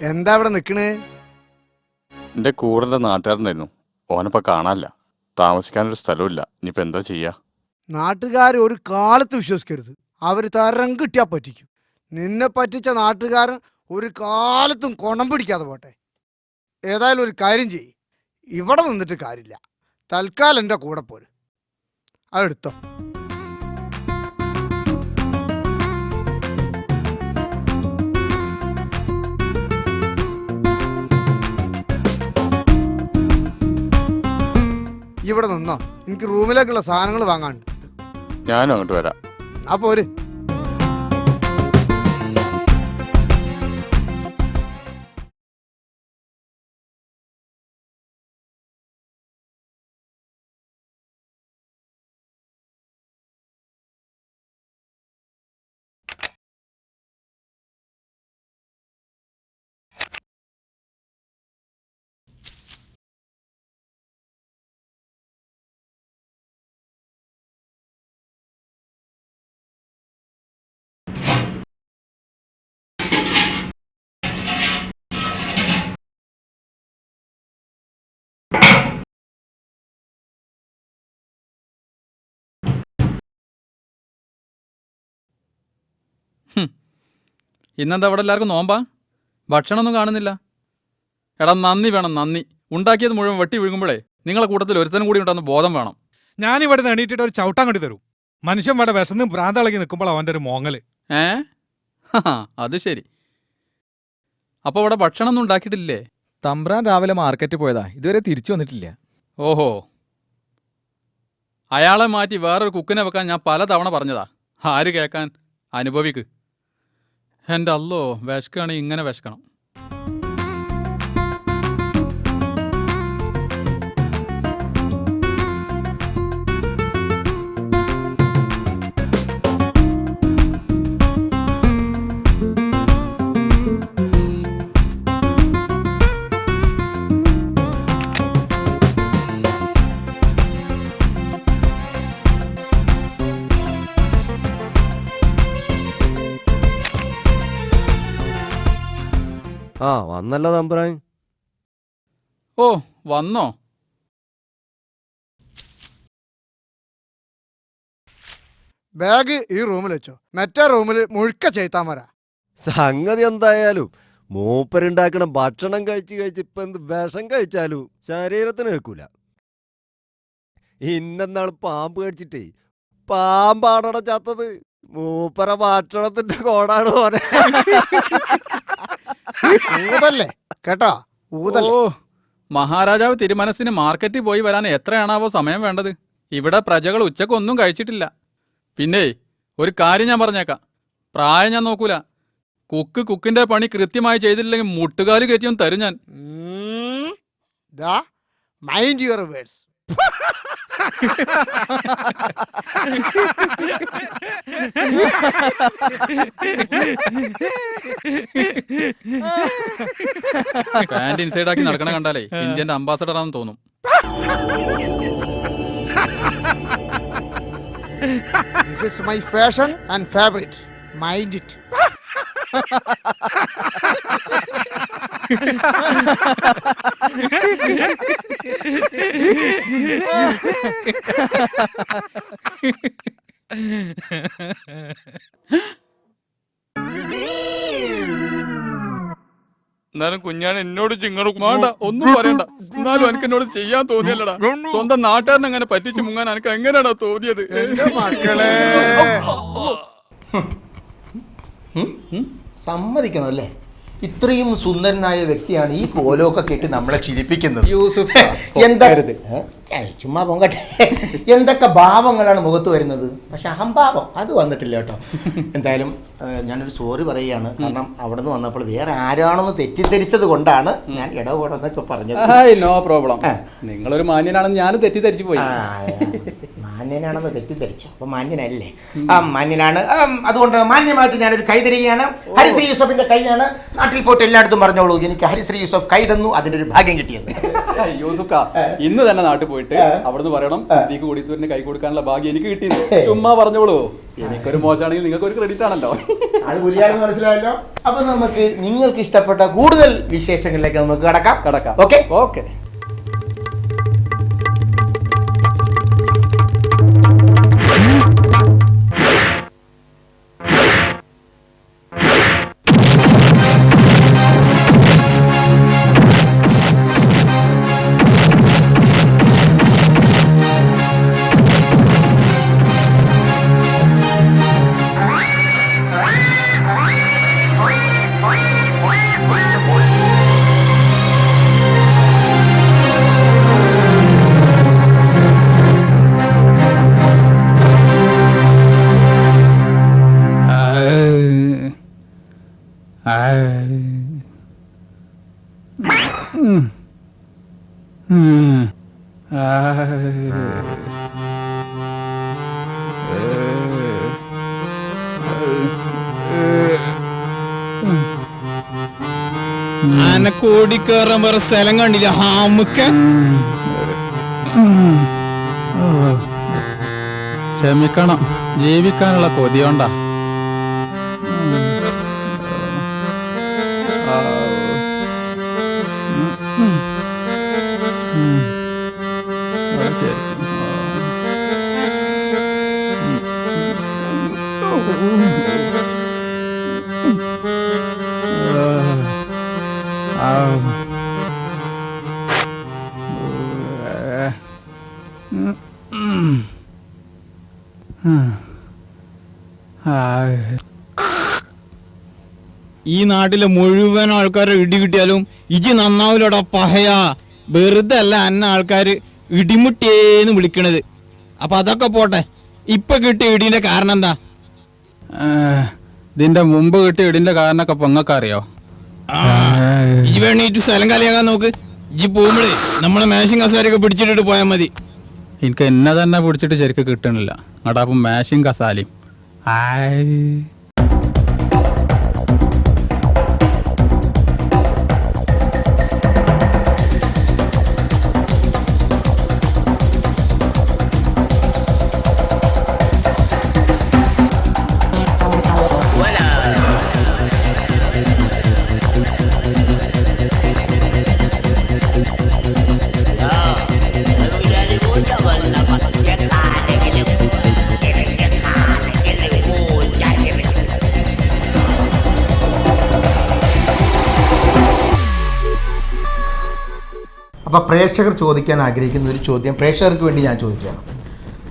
എന്താ അവിടെ നിക്കണേ? എന്റെ കൂടെ നാട്ടുകാരനായിരുന്നു. ഓനിപ്പോ കാണാനില്ല. താമസിക്കാനൊരു സ്ഥലമില്ല. ഇനിയിപ്പോ എന്താ ചെയ്യാ? നാട്ടുകാർ ഒരു കാലത്ത് വിശ്വസിക്കരുത്. അവര് തരം കിട്ടിയാ പറ്റിക്കും. നിന്നെ പറ്റിച്ച നാട്ടുകാരൻ ഒരു കാലത്തും കൊണം പിടിക്കാതെ പോട്ടെ. ഏതായാലും ഒരു കാര്യം ചെയ്യ്, ഇവിടെ നിന്നിട്ട് കാര്യമില്ല. തൽക്കാലം എൻ്റെ കൂടെ പോര്. അതെടുത്തോ. ഇവിടെ നിന്നോ, എനിക്ക് റൂമിലേക്കുള്ള സാധനങ്ങൾ വാങ്ങാനുണ്ട്. ഞാനും അങ്ങോട്ട് വരാം. അപ്പോ ഒരു ഇന്നെന്താ അവിടെ എല്ലാവർക്കും നോമ്പാ? ഭക്ഷണമൊന്നും കാണുന്നില്ല. എടാ നന്ദി വേണം, നന്ദി. ഉണ്ടാക്കിയത് മുഴുവൻ വെട്ടി വീഴുമ്പോഴേ നിങ്ങളെ കൂട്ടത്തിൽ ഒരുത്തനും കൂടി ഉണ്ടെന്ന് ബോധം വേണം. ഞാനിവിടെ നിന്ന് എണീറ്റിട്ട് ഒരു ചവിട്ടാൻ കണ്ടി തരൂ. മനുഷ്യൻ ഇവിടെ വിശന്ന് ഭ്രാന്തളകി നിൽക്കുമ്പോൾ അവൻ്റെ ഒരു മോങ്ങല്. അത് ശരി. അപ്പോൾ ഇവിടെ ഭക്ഷണമൊന്നും ഉണ്ടാക്കിയിട്ടില്ലേ? തമ്പ്രാൻ രാവിലെ മാർക്കറ്റിൽ പോയതാ, ഇതുവരെ തിരിച്ചു വന്നിട്ടില്ല. ഓഹോ, അയാളെ മാറ്റി വേറൊരു കുക്കിനെ വെക്കാൻ ഞാൻ പല തവണ പറഞ്ഞതാ. ആര് കേൾക്കാൻ? അനുഭവിക്ക്. എൻ്റെ അല്ലോ വിശക്കുകയാണെങ്കിൽ ഇങ്ങനെ വിശക്കണം. ആ വന്നല്ലോ തമ്പുരാൻ. ഓ വന്നോ? ബാഗ് ഈ റൂമിൽ വെച്ചോ, മറ്റേ റൂമിൽ മുഴുക്ക ചെയ്ത്താൻ വരാ. സംഗതി എന്തായാലും മൂപ്പരുണ്ടാക്കണ ഭക്ഷണം കഴിച്ച് ഇപ്പൊ എന്ത് വിഷം കഴിച്ചാലും ശരീരത്തിന് കേൾക്കൂല. ഇന്നെന്നാൾ പാമ്പ് കഴിച്ചിട്ടേ പാമ്പാടട ചത്തത്. മൂപ്പര ഭക്ഷണത്തിന്റെ കോടാണ് പോലെ. ഊതല്ലേ കേട്ടോ, ഊതല്ലേ. ഓ മഹാരാജാവ് തിരുമനസിന് മാർക്കറ്റിൽ പോയി വരാൻ എത്രയാണാവോ സമയം വേണ്ടത്? ഇവിടെ പ്രജകൾ ഉച്ചക്കൊന്നും കഴിച്ചിട്ടില്ല. പിന്നെ ഒരു കാര്യം ഞാൻ പറഞ്ഞേക്കാം, പ്രായം ഞാൻ നോക്കൂല. കുക്കിന്റെ പണി കൃത്യമായി ചെയ്തില്ലെങ്കിൽ മുട്ടുകാല് കയറ്റിയും തരും ഞാൻ. Mind your words. Pant inside ആക്കി നടക്കണ കണ്ടാലേ ഇന്ത്യന്റെ അംബാസഡർ ആണെന്ന് തോന്നും. This is my fashion and favorite. Mind it. എന്നാലും കുഞ്ഞാൻ എന്നോട് വേണ്ട ഒന്നും പറയണ്ട. എന്നാലും എനിക്ക് എന്നോട് ചെയ്യാൻ തോന്നിയല്ലടാ. സ്വന്തം നാട്ടുകാരനെ അങ്ങനെ പറ്റിച്ച് മുങ്ങാൻ എനിക്ക് എങ്ങനെയാടാ തോന്നിയത്? സമ്മതിക്കണം അല്ലേ, ഇത്രയും സുന്ദരനായ വ്യക്തിയാണ് ഈ കോലമൊക്കെ കേട്ട് നമ്മളെ ചിരിപ്പിക്കുന്നത്. ചുമ്മാ പൊങ്കട്ടെ. എന്തൊക്കെ ഭാവങ്ങളാണ് മുഖത്ത് വരുന്നത്, പക്ഷെ അഹംഭാവം അത് വന്നിട്ടില്ല കേട്ടോ. എന്തായാലും ഞാനൊരു സോറി പറയുകയാണ്. കാരണം അവിടെ നിന്ന് വന്നപ്പോൾ വേറെ ആരാണെന്ന് തെറ്റിദ്ധരിച്ചത് കൊണ്ടാണ് ഞാൻ ഇടപെടുന്നൊക്കെ പറഞ്ഞത്. No problem. നിങ്ങളൊരു മാന്യനാണെന്ന് ഞാൻ തെറ്റിദ്ധരിച്ചു പോയി. മാന്യനാണെന്ന് തെറ്റിദ്ധരിച്ചു, അപ്പൊ മാന്യനല്ലേ? മാന്യനാണ്. അതുകൊണ്ട് മാന്യമായിട്ട് ഞാനൊരു കൈ തരികയാണ്. ഹരിശ്രീ യൂസഫിന്റെ കൈയാണ്. നാട്ടിൽ പോയിട്ട് എല്ലായിടത്തും പറഞ്ഞോളൂ എനിക്ക് ഹരിശ്രീ യൂസഫ് കൈ തന്നു, അതിന്റെ ഒരു ഭാഗ്യം കിട്ടിയത്. യൂസുഫ ഇന്ന് തന്നെ നാട്ടിൽ പോയിട്ട് അവിടുന്ന് പറയണം സിദ്ദീഖ് കൊടിത്തൂരിന് കൈ കൊടുക്കാനുള്ള ഭാഗ്യം എനിക്ക് കിട്ടിയത്. ചുമ്മാ പറഞ്ഞോളൂ, എനിക്കൊരു മോശമാണെങ്കിൽ നിങ്ങൾക്ക് ഒരു ക്രെഡിറ്റ് ആണല്ലോ. അത് പുലിയാണെന്ന് മനസ്സിലായല്ലോ. അപ്പൊ നമുക്ക് നിങ്ങൾക്ക് ഇഷ്ടപ്പെട്ട കൂടുതൽ വിശേഷങ്ങളിലേക്ക് നമുക്ക് കടക്കാം. Okay okay. ഓടിക്കേറാൻ വേറെ സ്ഥലം കണ്ടില്ല. ഹാമുക്ക ക്ഷമിക്കണം, ജീവിക്കാനുള്ള കൊതിയോണ്ടാ. ഈ നാട്ടിലെ മുഴുവൻ ആൾക്കാരെ ഇടി കിട്ടിയാലും ഇജി നന്നാവൂലടാ പഹയാ. വെറുതെ അല്ല അന്ന ആൾക്കാര് ഇടിമുട്ടിയേന്ന് വിളിക്കണത്. അപ്പൊ അതൊക്കെ പോട്ടെ, ഇപ്പൊ കിട്ടിയ ഇടീന്റെ കാരണം എന്താ? ഇതിന്റെ മുമ്പ് കിട്ടിയ ഇടിന്റെ കാരണമൊക്കെ പൊങ്ങൊക്കെ അറിയോ? ഇജ് വേണീട്ട് സ്ഥലം കളിയാകാൻ നോക്ക്. ഇജ് പോകുമ്പോഴേ നമ്മളെ മാഷിങ് കസാരയൊക്കെ പിടിച്ചിട്ടിട്ട് പോയാൽ മതി. എനിക്ക് എന്നെ തന്നെ പിടിച്ചിട്ട് ശരിക്കും കിട്ടണില്ല. അടാപ്പം മാഷിങ് കസാലയും അപ്പോൾ പ്രേക്ഷകർ ചോദിക്കാൻ ആഗ്രഹിക്കുന്ന ഒരു ചോദ്യം പ്രേക്ഷകർക്ക് വേണ്ടി ഞാൻ ചോദിക്കുകയാണ്.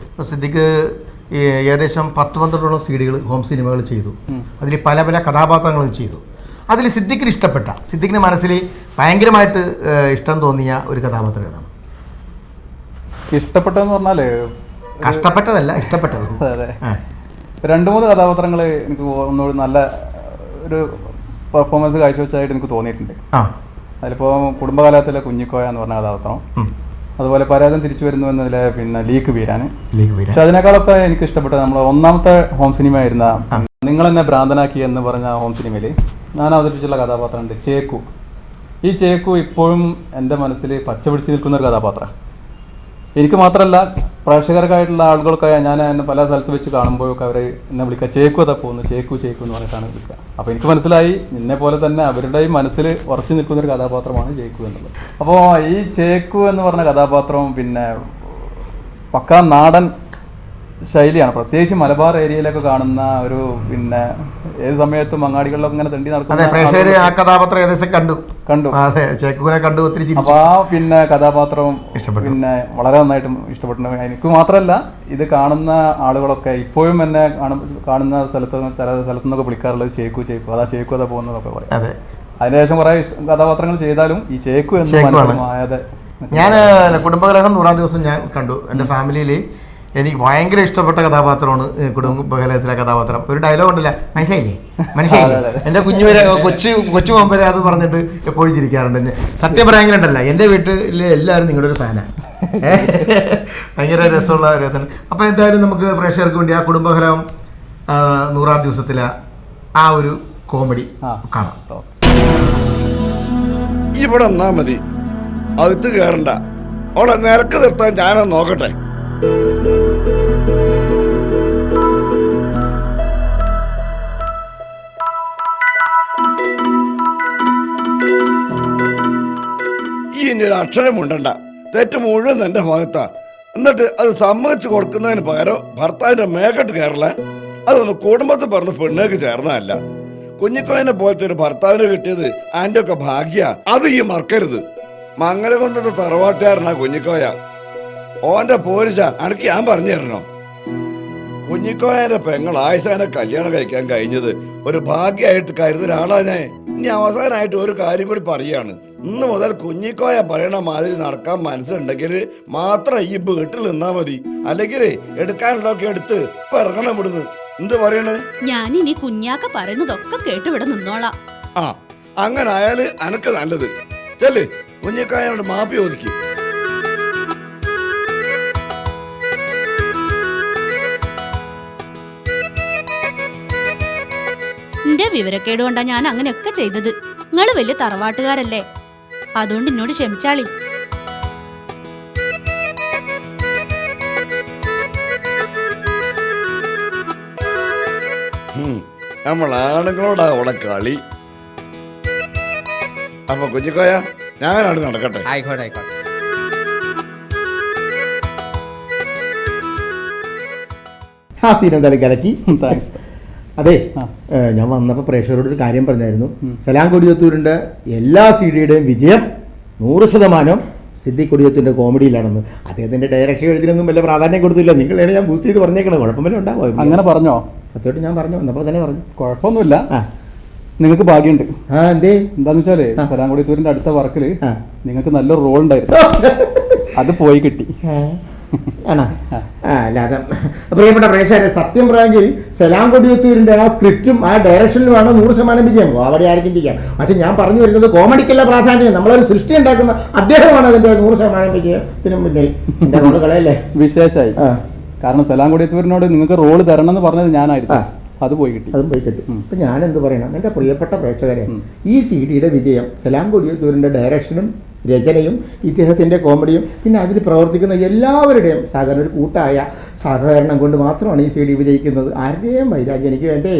അപ്പോൾ സിദ്ദിഖ് ഏകദേശം 10-12 സീഡികൾ ഹോം സിനിമകൾ ചെയ്തു. അതിൽ പല പല കഥാപാത്രങ്ങളും ചെയ്തു. അതിൽ സിദ്ദിഖിന് ഇഷ്ടപ്പെട്ട, സിദ്ദിഖിന് മനസ്സിൽ ഭയങ്കരമായിട്ട് ഇഷ്ടം തോന്നിയ ഒരു കഥാപാത്രം ഏതാണ്? ഇഷ്ടപ്പെട്ടതെന്ന് പറഞ്ഞാല് കഷ്ടപ്പെട്ടതല്ല, ഇഷ്ടപ്പെട്ടത്. അതെ, 2-3 കഥാപാത്രങ്ങൾ എനിക്ക് ഒന്നുകൂടി നല്ല ഒരു പെർഫോമൻസ് കാഴ്ചവെച്ചതായിട്ട് എനിക്ക് തോന്നിയിട്ടുണ്ട്. അതിലിപ്പോൾ കുടുംബകാലത്തിലെ കുഞ്ഞിക്കോയ എന്ന് പറഞ്ഞ കഥാപാത്രം, അതുപോലെ പരാജയം തിരിച്ചു വരുന്നു എന്നതിലെ പിന്നെ ലീക്ക് വീരാൻ. പക്ഷെ അതിനേക്കാളൊക്കെ എനിക്ക് ഇഷ്ടപ്പെട്ടത് നമ്മളെ ഒന്നാമത്തെ ഹോം സിനിമ ആയിരുന്ന നിങ്ങൾ എന്നെ ഭ്രാന്തനാക്കി എന്ന് പറഞ്ഞ ഹോം സിനിമയിൽ ഞാൻ അവതരിപ്പിച്ചുള്ള കഥാപാത്രമുണ്ട് ചേക്കു. ഈ ചേക്കു ഇപ്പോഴും എൻ്റെ മനസ്സിൽ പച്ച പിടിച്ച് നിൽക്കുന്ന ഒരു കഥാപാത്രം. എനിക്ക് മാത്രമല്ല, പ്രേക്ഷകർക്കായിട്ടുള്ള ആളുകൾക്ക് ഞാൻ എന്നെ പല സ്ഥലത്ത് വെച്ച് കാണുമ്പോഴൊക്കെ അവർ എന്നെ വിളിക്കുക ചേക്കു അതാ പോകുന്നു, ചേക്കു ചേക്കു എന്ന് പറഞ്ഞിട്ടാണ് വിളിക്കുക. അപ്പോൾ എനിക്ക് മനസ്സിലായി നിന്നെ പോലെ തന്നെ അവരുടെയും മനസ്സിൽ ഉറച്ചു നിൽക്കുന്നൊരു കഥാപാത്രമാണ് ചേക്കു എന്നുള്ളത്. അപ്പോൾ ഈ ചേക്കു എന്ന് പറഞ്ഞ കഥാപാത്രം പിന്നെ പക്കാ നാടൻ ശൈലിയാണ്. പ്രത്യേകിച്ച് മലബാർ ഏരിയയിലൊക്കെ കാണുന്ന ഒരു പിന്നെ ഏത് സമയത്തും അങ്ങാടികളിലൊക്കെ ഇങ്ങനെ തെണ്ടി നടക്കുന്ന ആ കഥാപാത്രം ഏകദേശം കണ്ടു. അതെ, ചേക്കുവിനെ കണ്ടു, ഒത്തിരി ചിരിച്ചു. അപ്പോൾ ആ പിന്നെ കഥാപാത്രം പിന്നെ വളരെ നന്നായിട്ടും ഇഷ്ടപ്പെട്ടു. എനിക്ക് മാത്രമല്ല, ഇത് കാണുന്ന ആളുകളൊക്കെ ഇപ്പോഴും എന്നെ കാണുന്ന സ്ഥലത്ത് ചില സ്ഥലത്തു നിന്നൊക്കെ വിളിക്കാറുള്ളത് ചേക്കു ചേക്കു, അതാ ചേക്കു അതാ പോകുന്നതൊക്കെ പറയും. അതിനുശേഷം കുറെ കഥാപാത്രങ്ങൾ ചെയ്താലും ഈ ചേക്കു എന്ന് മായാതെ. ഞാൻ കുടുംബകലഹം 100-ാം ദിവസം ഞാൻ കണ്ടു. എൻ്റെ ഫാമിലിയിൽ എനിക്ക് ഭയങ്കര ഇഷ്ടപ്പെട്ട കഥാപാത്രമാണ് കുടുംബകലഹത്തിലെ കഥാപാത്രം. ഒരു ഡയലോഗ് ഉണ്ടല്ല, മനുഷ്യല്ലേ എൻ്റെ കൊച്ചു മുമ്പരെ അത് പറഞ്ഞിട്ട് എപ്പോഴും ചിരിക്കാറുണ്ട്. സത്യം പറയാങ്കിലുണ്ടല്ല, എൻ്റെ വീട്ടിൽ എല്ലാവരും നിങ്ങളുടെ ഒരു ഫാനാണ്. ഭയങ്കര രസമുള്ള ഒരു ഇതാണ്. അപ്പോൾ എന്തായാലും നമുക്ക് പ്രേക്ഷകർക്ക് വേണ്ടി ആ കുടുംബകലഹം 100-ാം ദിവസത്തിലെ ആ ഒരു കോമഡി കാണാം. ഇവിടെ എന്നാ മതി, അകത്ത് കയറണ്ട. അവളെ നിരക്ക് നിർത്താൻ ഞാനൊന്ന് നോക്കട്ടെ. ഈ ഇനി ഒരു അക്ഷരം ഉണ്ടണ്ട, തെറ്റ് മുഴുവൻ എന്റെ ഭാഗത്താ. എന്നിട്ട് അത് സമ്മതിച്ചു കൊടുക്കുന്നതിന് പകരം ഭർത്താവിന്റെ മേക്കട്ട് കയറല. അതൊന്ന് കുടുംബത്തിൽ പറഞ്ഞ് പെണ്ണേക്ക് ചേർന്നതല്ല. കുഞ്ഞിക്കോയനെ പോലത്തെ ഒരു ഭർത്താവിനെ കിട്ടിയത് അതിന്റെ ഒക്കെ ഭാഗ്യ. അത് ഈ മറക്കരുത്. മംഗലകുന്നത്തെ തറവാട്ടുകാരനാ കുഞ്ഞിക്കോയ. ഓന്റെ പോരിശ അനക്ക് ഞാൻ പറഞ്ഞു തരണോ? കുഞ്ഞിക്കോയന്റെ പെങ്ങൾ ആയിഷാനെ കല്യാണം കഴിക്കാൻ കഴിഞ്ഞത് ഒരു ഭാഗ്യമായിട്ട് കരുതുന്ന ആളാ ഞാൻ. ഇനി അവസാനമായിട്ട് ഒരു കാര്യം കൂടി പറയാണ്. ഇന്ന് മുതൽ കുഞ്ഞിക്കോയ പറയണ മാതിരി നടക്കാൻ മനസ്സുണ്ടെങ്കിൽ മാത്രം ഈ വീട്ടിൽ നിന്നാ മതി. അല്ലെങ്കിൽ എടുക്കാനുള്ളതൊക്കെ എടുത്ത് ഇപ്പൊ ഇറങ്ങണം ഇവിടുന്ന്. എന്ത് പറയണ്? ഞാൻ ഇനി കുഞ്ഞാക്ക പറയുന്നതൊക്കെ കേട്ട് ഇവിടെ നിന്നോളാം. ആ, അങ്ങനെ ആയാല് അനക്ക് നല്ലത്. ചെല്, കുഞ്ഞിക്കോയനോട് മാപ്പി ഒതുക്കി. എന്റെ വിവരക്കേട് കൊണ്ടാ ഞാൻ അങ്ങനെയൊക്കെ ചെയ്തത്. നിങ്ങള് വലിയ തറവാട്ടുകാരല്ലേ, അതുകൊണ്ട് എന്നോട് ക്ഷമിച്ചാളി. നമ്മൾ ആണുങ്ങളോടാ അവിടെ കളി. അപ്പൊ കുഞ്ഞിക്കോയ, ഞാനാണ് നടക്കട്ടെ. ആയിക്കോട്ടെ ആയിക്കോട്ടെ. ആ സീൻ എന്തായാലും കലക്കി. അതെ, ഞാൻ വന്നപ്പോൾ പ്രേക്ഷകരോട് ഒരു കാര്യം പറഞ്ഞായിരുന്നു. സലാം കൊടിയത്തൂരിൻ്റെ എല്ലാ സീഡിയുടെയും വിജയം 100% സിദ്ദിഖ് കൊടിയത്തൂരിൻ്റെ കോമഡിയിലാണെന്ന്. അദ്ദേഹത്തിൻ്റെ ഡയറക്ഷൻ എഴുതിയൊന്നും വലിയ പ്രാധാന്യം കൊടുത്തില്ല. നിങ്ങളാണ് ഞാൻ ബൂസ്റ്റ് ചെയ്ത് പറഞ്ഞേക്കണം. കുഴപ്പമില്ല ഉണ്ടാവും. അങ്ങനെ പറഞ്ഞോ? സത്യമായിട്ട് ഞാൻ പറഞ്ഞു, വന്നപ്പോൾ തന്നെ പറഞ്ഞു. കുഴപ്പമൊന്നുമില്ല, നിങ്ങൾക്ക് ഭാഗ്യമുണ്ട്. എന്താന്ന് വെച്ചാല് സലാം കൊടിയത്തൂരിന്റെ അടുത്ത വർക്കിൽ നിങ്ങൾക്ക് നല്ലൊരു റോൾ ഉണ്ടായിരുന്നു. അത് പോയി കിട്ടി. ആണോ? അല്ലാതെ പ്രിയപ്പെട്ട പ്രേക്ഷകരെ, സത്യം പറയാമെങ്കിൽ സലാം കൊടിയത്തൂരിൻ്റെ ആ സ്ക്രിപ്റ്റും ആ ഡയറക്ഷനിലുമാണ് 100% വിജയം. അവിടെ ആയിരിക്കും ചെയ്യാം. പക്ഷെ ഞാൻ പറഞ്ഞു വരുന്നത് കോമഡിക്കുള്ള പ്രാധാന്യം, നമ്മളൊരു സൃഷ്ടി ഉണ്ടാക്കുന്ന അദ്ദേഹമാണ് അതിൻ്റെ 100% വിജയത്തിന് മുന്നിൽ. എൻ്റെ റോള് കളയല്ലേ? വിശേഷമായി. കാരണം സലാം കൊടിയത്തൂരിനോട് നിങ്ങൾക്ക് റോള് തരണം എന്ന് പറഞ്ഞത് ഞാനായിരുന്നു. അത് പോയി കിട്ടി. അതും പോയി കിട്ടി. ഇപ്പം ഞാനെന്ത് പറയണം, എൻ്റെ പ്രിയപ്പെട്ട പ്രേക്ഷകരെ, ഈ CD-യുടെ വിജയം സലാം കൊടിയത്തൂരിൻ്റെ ഡയറക്ഷനും രചനയും ഇദ്ദേഹത്തിൻ്റെ കോമഡിയും പിന്നെ അതിൽ പ്രവർത്തിക്കുന്ന എല്ലാവരുടെയും ഒരു കൂട്ടായ സഹകരണം കൊണ്ട് മാത്രമാണ് ഈ CD വിജയിക്കുന്നത്. ആരുടെയും വൈരാഗ്യം എനിക്ക് വേണ്ടേ.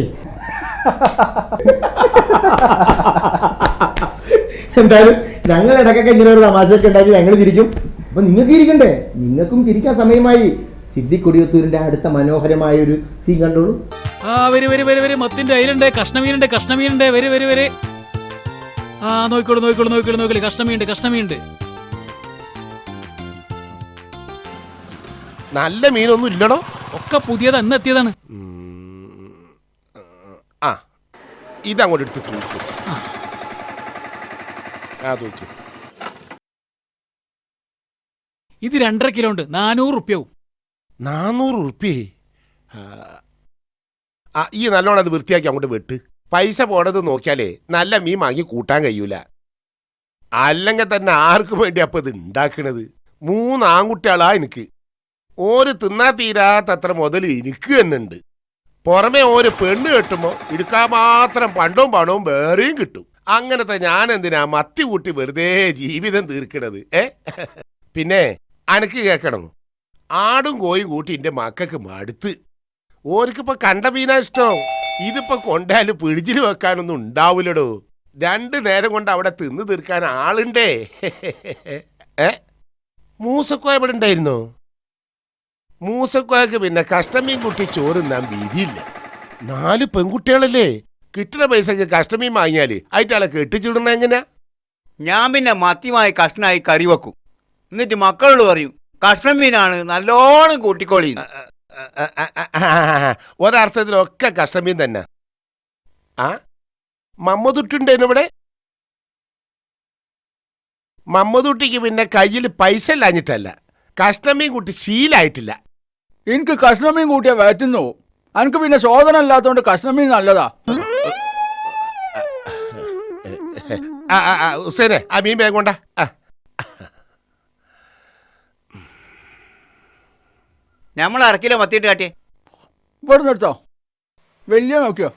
എന്തായാലും ഞങ്ങൾ ഇടയ്ക്കൊക്കെ ഇങ്ങനെ ഒരു തമാശയൊക്കെ ഉണ്ടാക്കി ഞങ്ങൾ ചിരിക്കും. അപ്പം നിങ്ങൾക്ക് ഇരിക്കണ്ടേ? നിങ്ങൾക്കും ചിരിക്കാൻ സമയമായി. സിദ്ദിഖ് കൊടിയത്തൂരിൻ്റെ അടുത്ത മനോഹരമായ ഒരു സീൻ കണ്ടോളൂ. മത്തിന്റെ അയിലുണ്ട്, കഷ്ണമീനുണ്ട്. വരെ നോക്കിക്കോളൂ. കഷ്ണമീനുണ്ട്. നല്ല മീനൊന്നും ഇല്ലടോ, ഒക്കെ പുതിയതാ, ഇന്ന് എത്തിയതാണ്. ആ ഇതങ്ങോട്ട് എടുത്ത് തൂക്കും. തൂക്കും. ഇത് 2.5 കിലോ ഉണ്ട്, 400 റുപ്യാവും. 400 റുപ്യേ? ഈ നല്ലോണം അത് വൃത്തിയാക്കി അങ്ങോട്ട് വെട്ട്. പൈസ പോണത് നോക്കിയാലേ നല്ല മീൻ വാങ്ങി കൂട്ടാൻ കഴിയൂല. അല്ലെങ്കിൽ തന്നെ ആർക്കും വേണ്ടി അപ്പം ഇത് ഉണ്ടാക്കണത്? 3 ആൺകുട്ടികളാ എനിക്ക്. ഓര് തിന്നാ തീരാത്തത്ര മുതൽ എനിക്ക് തന്നെ ഉണ്ട്. പുറമെ ഓര് പെണ്ണ് കെട്ടുമ്പോൾ എടുക്കാൻ മാത്രം പണ്ടവും പണവും വേറെയും കിട്ടും. അങ്ങനത്തെ ഞാൻ എന്തിനാ മത്തി കൂട്ടി വെറുതെ ജീവിതം തീർക്കണത്? പിന്നെ അനക്ക് കേൾക്കണം, ആടും കോയും കൂട്ടി എൻ്റെ മക്കൾക്ക് മടുത്ത്. ഓർക്കിപ്പോൾ കണ്ട മീനാ ഇഷ്ടം. ഇതിപ്പോൾ കൊണ്ടാലും പിടിച്ചിൽ വെക്കാനൊന്നും ഉണ്ടാവില്ലടോ. 2 നേരം കൊണ്ട് അവിടെ തിന്ന് തീർക്കാൻ ആളുണ്ടേ. മൂസക്കോയ ഇവിടെ ഉണ്ടായിരുന്നോ? മൂസക്കോയക്ക് പിന്നെ കഷ്ടമീൻ കുട്ടി ചോറുന്നാൻ വീതിയില്ല. 4 പെൺകുട്ടികളല്ലേ? കിട്ടുന്ന പൈസക്ക് കഷ്ടമീൻ വാങ്ങിയാൽ ആയിട്ടാളെ കെട്ടിച്ചിടണ എങ്ങനെയാ? ഞാൻ പിന്നെ മത്തിയുമായി കഷ്ണമായി കറി വെക്കും. എന്നിട്ട് മക്കളോട് പറയും കഷ്ണം മീനാണ്, നല്ലോണം കൂട്ടിക്കോളി. ഒരർത്ഥത്തിലൊക്കെ കഷ്ടമീൻ തന്നെ. മമ്മദുട്ടുണ്ടേനു ഇവിടെ? മമ്മദുട്ടിക്ക് പിന്നെ കയ്യിൽ പൈസ ഇല്ലാഞ്ഞിട്ടല്ല, കഷ്ണമീൻ കൂട്ടി ശീലായിട്ടില്ല. എനിക്ക് കഷ്ണമീൻ കൂട്ടിയാ വേറ്റുന്നു. എനിക്ക് പിന്നെ ശോധന ഇല്ലാത്തതുകൊണ്ട് കഷ്ണമീൻ നല്ലതാ. ഹുസൈനെ, ആ മീൻ വേഗം കൊണ്ടാ. നമ്മൾ 1/2 കിലോ മത്തിയിട്ട് കാട്ടിയേ. ഇവിടെ നിർത്തോ, വലിയ നോക്കിയോ.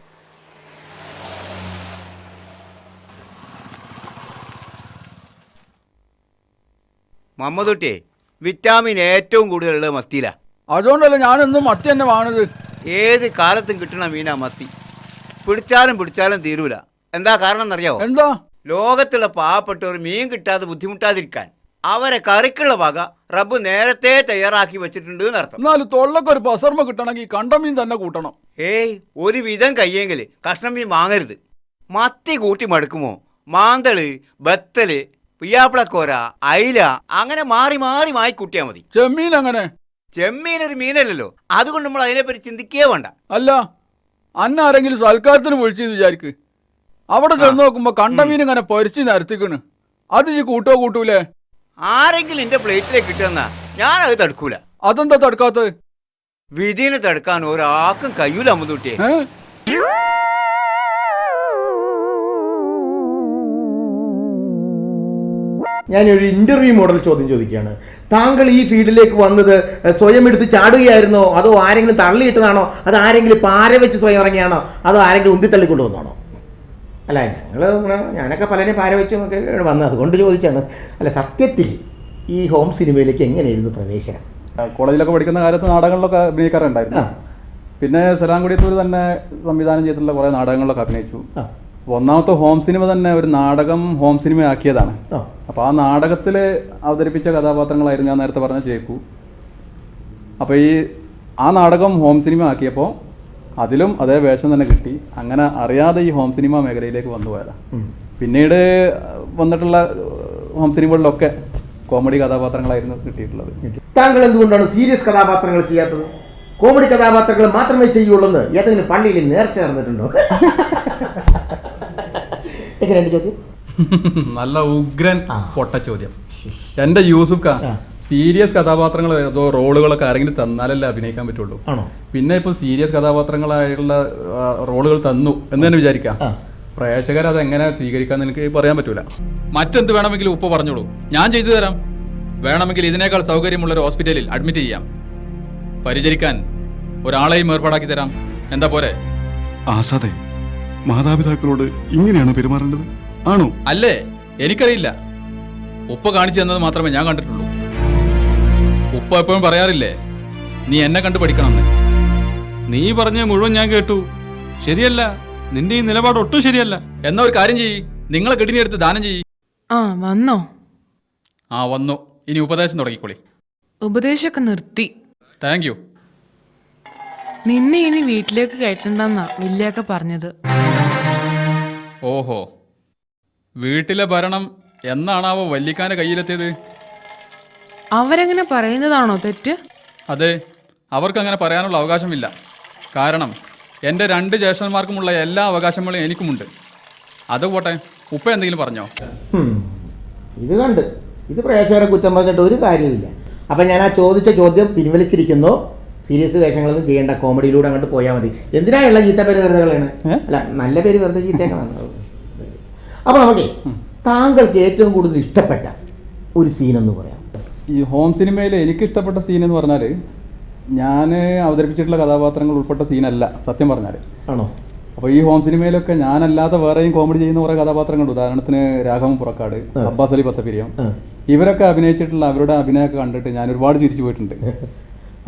മമ്മദുട്ടിയെ, വിറ്റാമിൻ ഏറ്റവും കൂടുതലുള്ളത് മത്തിയിലാ. അതുകൊണ്ടല്ലേ ഞാനെന്നും മത്തി തന്നെ വാങ്ങുന്നത്. ഏത് കാലത്തും കിട്ടണ മീനാ മത്തി. പിടിച്ചാലും തീരൂല. എന്താ കാരണം എന്നറിയാവോ? എന്താ? ലോകത്തുള്ള പാവപ്പെട്ടവർ മീൻ കിട്ടാതെ ബുദ്ധിമുട്ടാതിരിക്കാൻ അവരെ കറിക്കുള്ള വക റബ്ബ് നേരത്തെ തയ്യാറാക്കി വെച്ചിട്ടുണ്ട് എന്നർത്ഥം. എന്നാലും തൊള്ളക്ക് ഒരു പസർമ കിട്ടണമെങ്കിൽ കണ്ടമീൻ തന്നെ കൂട്ടണം. ഏയ്, ഒരു വിധം കയ്യെങ്കിൽ കഷ്ണം മീൻ വാങ്ങരുത്. മത്തി കൂട്ടി മടുക്കുമോ? മാന്തള്, ബത്തല്, പിയാപ്പിളക്കോര, അയില അങ്ങനെ മാറി മാറി വാങ്ങിക്കൂട്ടിയാ മതി. ചെമ്മീൻ അങ്ങനെ? ചെമ്മീൻ ഒരു മീനല്ലല്ലോ, അതുകൊണ്ട് നമ്മൾ അതിനെപ്പറ്റി ചിന്തിക്കേ വേണ്ട. അല്ല, അന്ന ആരെങ്കിലും സൽക്കാരത്തിന് വിളിച്ചെന്ന് വിചാരിക്ക്. അവിടെ ചെന്ന് നോക്കുമ്പോ കണ്ടമീൻ ഇങ്ങനെ പൊരിച്ച് നിരത്തിക്കണ്. അത് ഈ കൂട്ടൂലേ? ആരെങ്കിലും എന്റെ പ്ലേറ്റിലേക്ക് കിട്ടുന്ന ഞാനത് തടുക്കൂല. അതെന്താ തടുക്കാത്തത്? വിധിനെ തടുക്കാൻ ഒരാൾക്കും കഴിയൂല അമ്മൂട്ടിയെ. ഞാനൊരു ഇന്റർവ്യൂ മോഡൽ ചോദ്യം ചോദിക്കുകയാണ്. താങ്കൾ ഈ ഫീൽഡിലേക്ക് വന്നത് സ്വയം എടുത്ത് ചാടുകയായിരുന്നോ, അതോ ആരെങ്കിലും തള്ളിയിട്ടതാണോ, അത് ആരെങ്കിലും പാര വെച്ച് സ്വയം ഇറങ്ങിയാണോ, അതോ ആരെങ്കിലും ഉന്തിത്തള്ളിക്കൊണ്ടുവന്നാണോ? അല്ല, ഞാനൊക്കെ പലരെയും പാര വെച്ചൊക്കെ വന്നത്, അതുകൊണ്ട് ചോദിച്ചാണ്. അല്ല, സത്യത്തിൽ ഈ ഹോം സിനിമയിലേക്ക് എങ്ങനെയായിരുന്നു പ്രവേശനം? കോളേജിലൊക്കെ പഠിക്കുന്ന കാലത്ത് നാടകങ്ങളിലൊക്കെ അഭിനയിക്കാറുണ്ടായിരുന്നു. പിന്നെ സലാം കൊടിയത്തൂർ തന്നെ സംവിധാനം ചെയ്തിട്ടുള്ള കുറേ നാടകങ്ങളിലൊക്കെ അഭിനയിച്ചു. ഒന്നാമത്തെ ഹോം സിനിമ തന്നെ ഒരു നാടകം ഹോം സിനിമ ആക്കിയതാണ്. അപ്പോൾ ആ നാടകത്തിൽ അവതരിപ്പിച്ച കഥാപാത്രങ്ങളായിരുന്നു ഞാൻ നേരത്തെ പറഞ്ഞ ചേക്കു. അപ്പോൾ ആ നാടകം ഹോം സിനിമ ആക്കിയപ്പോൾ അതിലും അതേ വേഷം തന്നെ കിട്ടി. അങ്ങനെ അറിയാതെ ഈ ഹോം സിനിമ മേഖലയിലേക്ക് വന്നു പോയതാണ്. പിന്നീട് വന്നിട്ടുള്ള ഹോം സിനിമകളിലൊക്കെ കോമഡി കഥാപാത്രങ്ങളായിരുന്നു കിട്ടിയിട്ടുള്ളത്. താങ്കൾ എന്തുകൊണ്ടാണ് സീരിയസ് കഥാപാത്രങ്ങൾ ചെയ്യാത്തത്? കോമഡി കഥാപാത്രങ്ങൾ മാത്രമേ ചെയ്യുള്ളൂ ഏതെങ്കിലും പള്ളിയിൽ നേർച്ച ചേർന്നിട്ടുണ്ടോ? എങ്ങനെയുണ്ട് ചോദ്യം? നല്ല ഉഗ്രൻ പൊട്ട ചോദ്യം. എൻ്റെ യൂസുഫ് ഖാൻ സീരിയസ് കഥാപാത്രങ്ങൾ അതോ റോളുകളൊക്കെ ആരെങ്കിലും തന്നാലല്ലേ അഭിനയിക്കാൻ പറ്റുള്ളൂ. ആണോ? പിന്നെ ഇപ്പോൾ സീരിയസ് കഥാപാത്രങ്ങളായുള്ള റോളുകൾ തന്നു എന്ന് തന്നെ വിചാരിക്കാം. പ്രേക്ഷകർ അത് എങ്ങനെ സ്വീകരിക്കാന്ന് എനിക്ക് പറയാൻ പറ്റൂല. മറ്റെന്ത് വേണമെങ്കിലും ഉപ്പ പറഞ്ഞോളൂ, ഞാൻ ചെയ്തു തരാം. വേണമെങ്കിൽ ഇതിനേക്കാൾ സൗകര്യമുള്ളൊരു ഹോസ്പിറ്റലിൽ അഡ്മിറ്റ് ചെയ്യാം. പരിചരിക്കാൻ ഒരാളെയും ഏർപ്പാടാക്കി തരാം. എന്താ പോരെ? ആസാദേ, മാതാപിതാക്കളോട് ഇങ്ങനെയാണ് പെരുമാറേണ്ടത് ആണോ? അല്ലേ? എനിക്കറിയില്ല. ഉപ്പ കാണിച്ചു തന്നത് മാത്രമേ ഞാൻ കണ്ടിട്ടുള്ളൂ. ഉപ്പ എപ്പോഴും പറയാറില്ലേ, നീ എന്നെ കണ്ടു പഠിക്കണമെന്ന്. നീ പറഞ്ഞ മുഴുവൻ ഞാൻ കേട്ടു. ശരിയല്ല, നിന്റെ ഈ നിലപാട് ഒട്ടും ശരിയല്ല. എന്നാ ഒരു കാര്യം ചെയ്യ്, നിങ്ങളെ കിഡ്നി എടുത്ത് ദാനം ചെയ്യ്. ആ വന്നോ? ആ വന്നു. ഇനി ഉപദേശം തുടങ്ങിക്കോളി. ഉപദേശമൊക്കെ നിർത്തി. Thank you. നിന്നെ ഇനി വീട്ടിലേക്ക് കയറ്റണ്ടെന്നാ വല്യാക്ക പറഞ്ഞത്. ഓഹോ, വീട്ടിലെ ഭരണം എന്നാണാവോ വല്ലിക്കാന്റെ കയ്യിലെത്തിയത്? അവരെങ്ങനെ പറയുന്നതാണോ തെറ്റ്? അതെ, അവർക്കങ്ങനെ പറയാനുള്ള അവകാശമില്ല. കാരണം എൻ്റെ 2 ജ്യേഷ്ഠന്മാർക്കുമുള്ള എല്ലാ അവകാശങ്ങളും എനിക്കുമുണ്ട്. അതുപോട്ടെ, ഉപ്പ എന്തെങ്കിലും പറഞ്ഞോ? ഇത് കണ്ട് ഇത് പ്രേക്ഷകരെ കുറ്റം പറഞ്ഞിട്ട് ഒരു കാര്യമില്ല. അപ്പം ഞാൻ ആ ചോദിച്ച ചോദ്യം പിൻവലിച്ചിരിക്കുന്നു. സീരിയസ് വേഷങ്ങളൊന്നും ചെയ്യേണ്ട, കോമഡിയിലൂടെ അങ്ങോട്ട് പോയാൽ മതി. എന്തിനായുള്ള ചീത്ത പേര് വെറുതെ കളയണേ? അല്ല, നല്ല പേര് വെറുതെ ചീത്തേക്കണം. അപ്പോൾ നമുക്ക് താങ്കൾക്ക് ഏറ്റവും കൂടുതൽ ഇഷ്ടപ്പെട്ട ഒരു സീനെന്ന് പറയാം. ഈ ഹോം സിനിമയിൽ എനിക്ക് ഇഷ്ടപ്പെട്ട സീൻ എന്ന് പറഞ്ഞാൽ, ഞാൻ അവതരിപ്പിച്ചിട്ടുള്ള കഥാപാത്രങ്ങൾ ഉൾപ്പെട്ട സീനല്ല സത്യം പറഞ്ഞാൽ. ആണോ? അപ്പോൾ ഈ ഹോം സിനിമയിലൊക്കെ ഞാനല്ലാതെ വേറെയും കോമഡി ചെയ്യുന്ന കുറേ കഥാപാത്രങ്ങളുണ്ട്. ഉദാഹരണത്തിന് രാഘവൻ പുറക്കാട്, അബ്ബാസ് അലി പത്തപ്പിരിയം, ഇവരൊക്കെ അഭിനയിച്ചിട്ടുള്ള അവരുടെ അഭിനയമൊക്കെ കണ്ടിട്ട് ഞാൻ ഒരുപാട് ചിരിച്ചു പോയിട്ടുണ്ട്.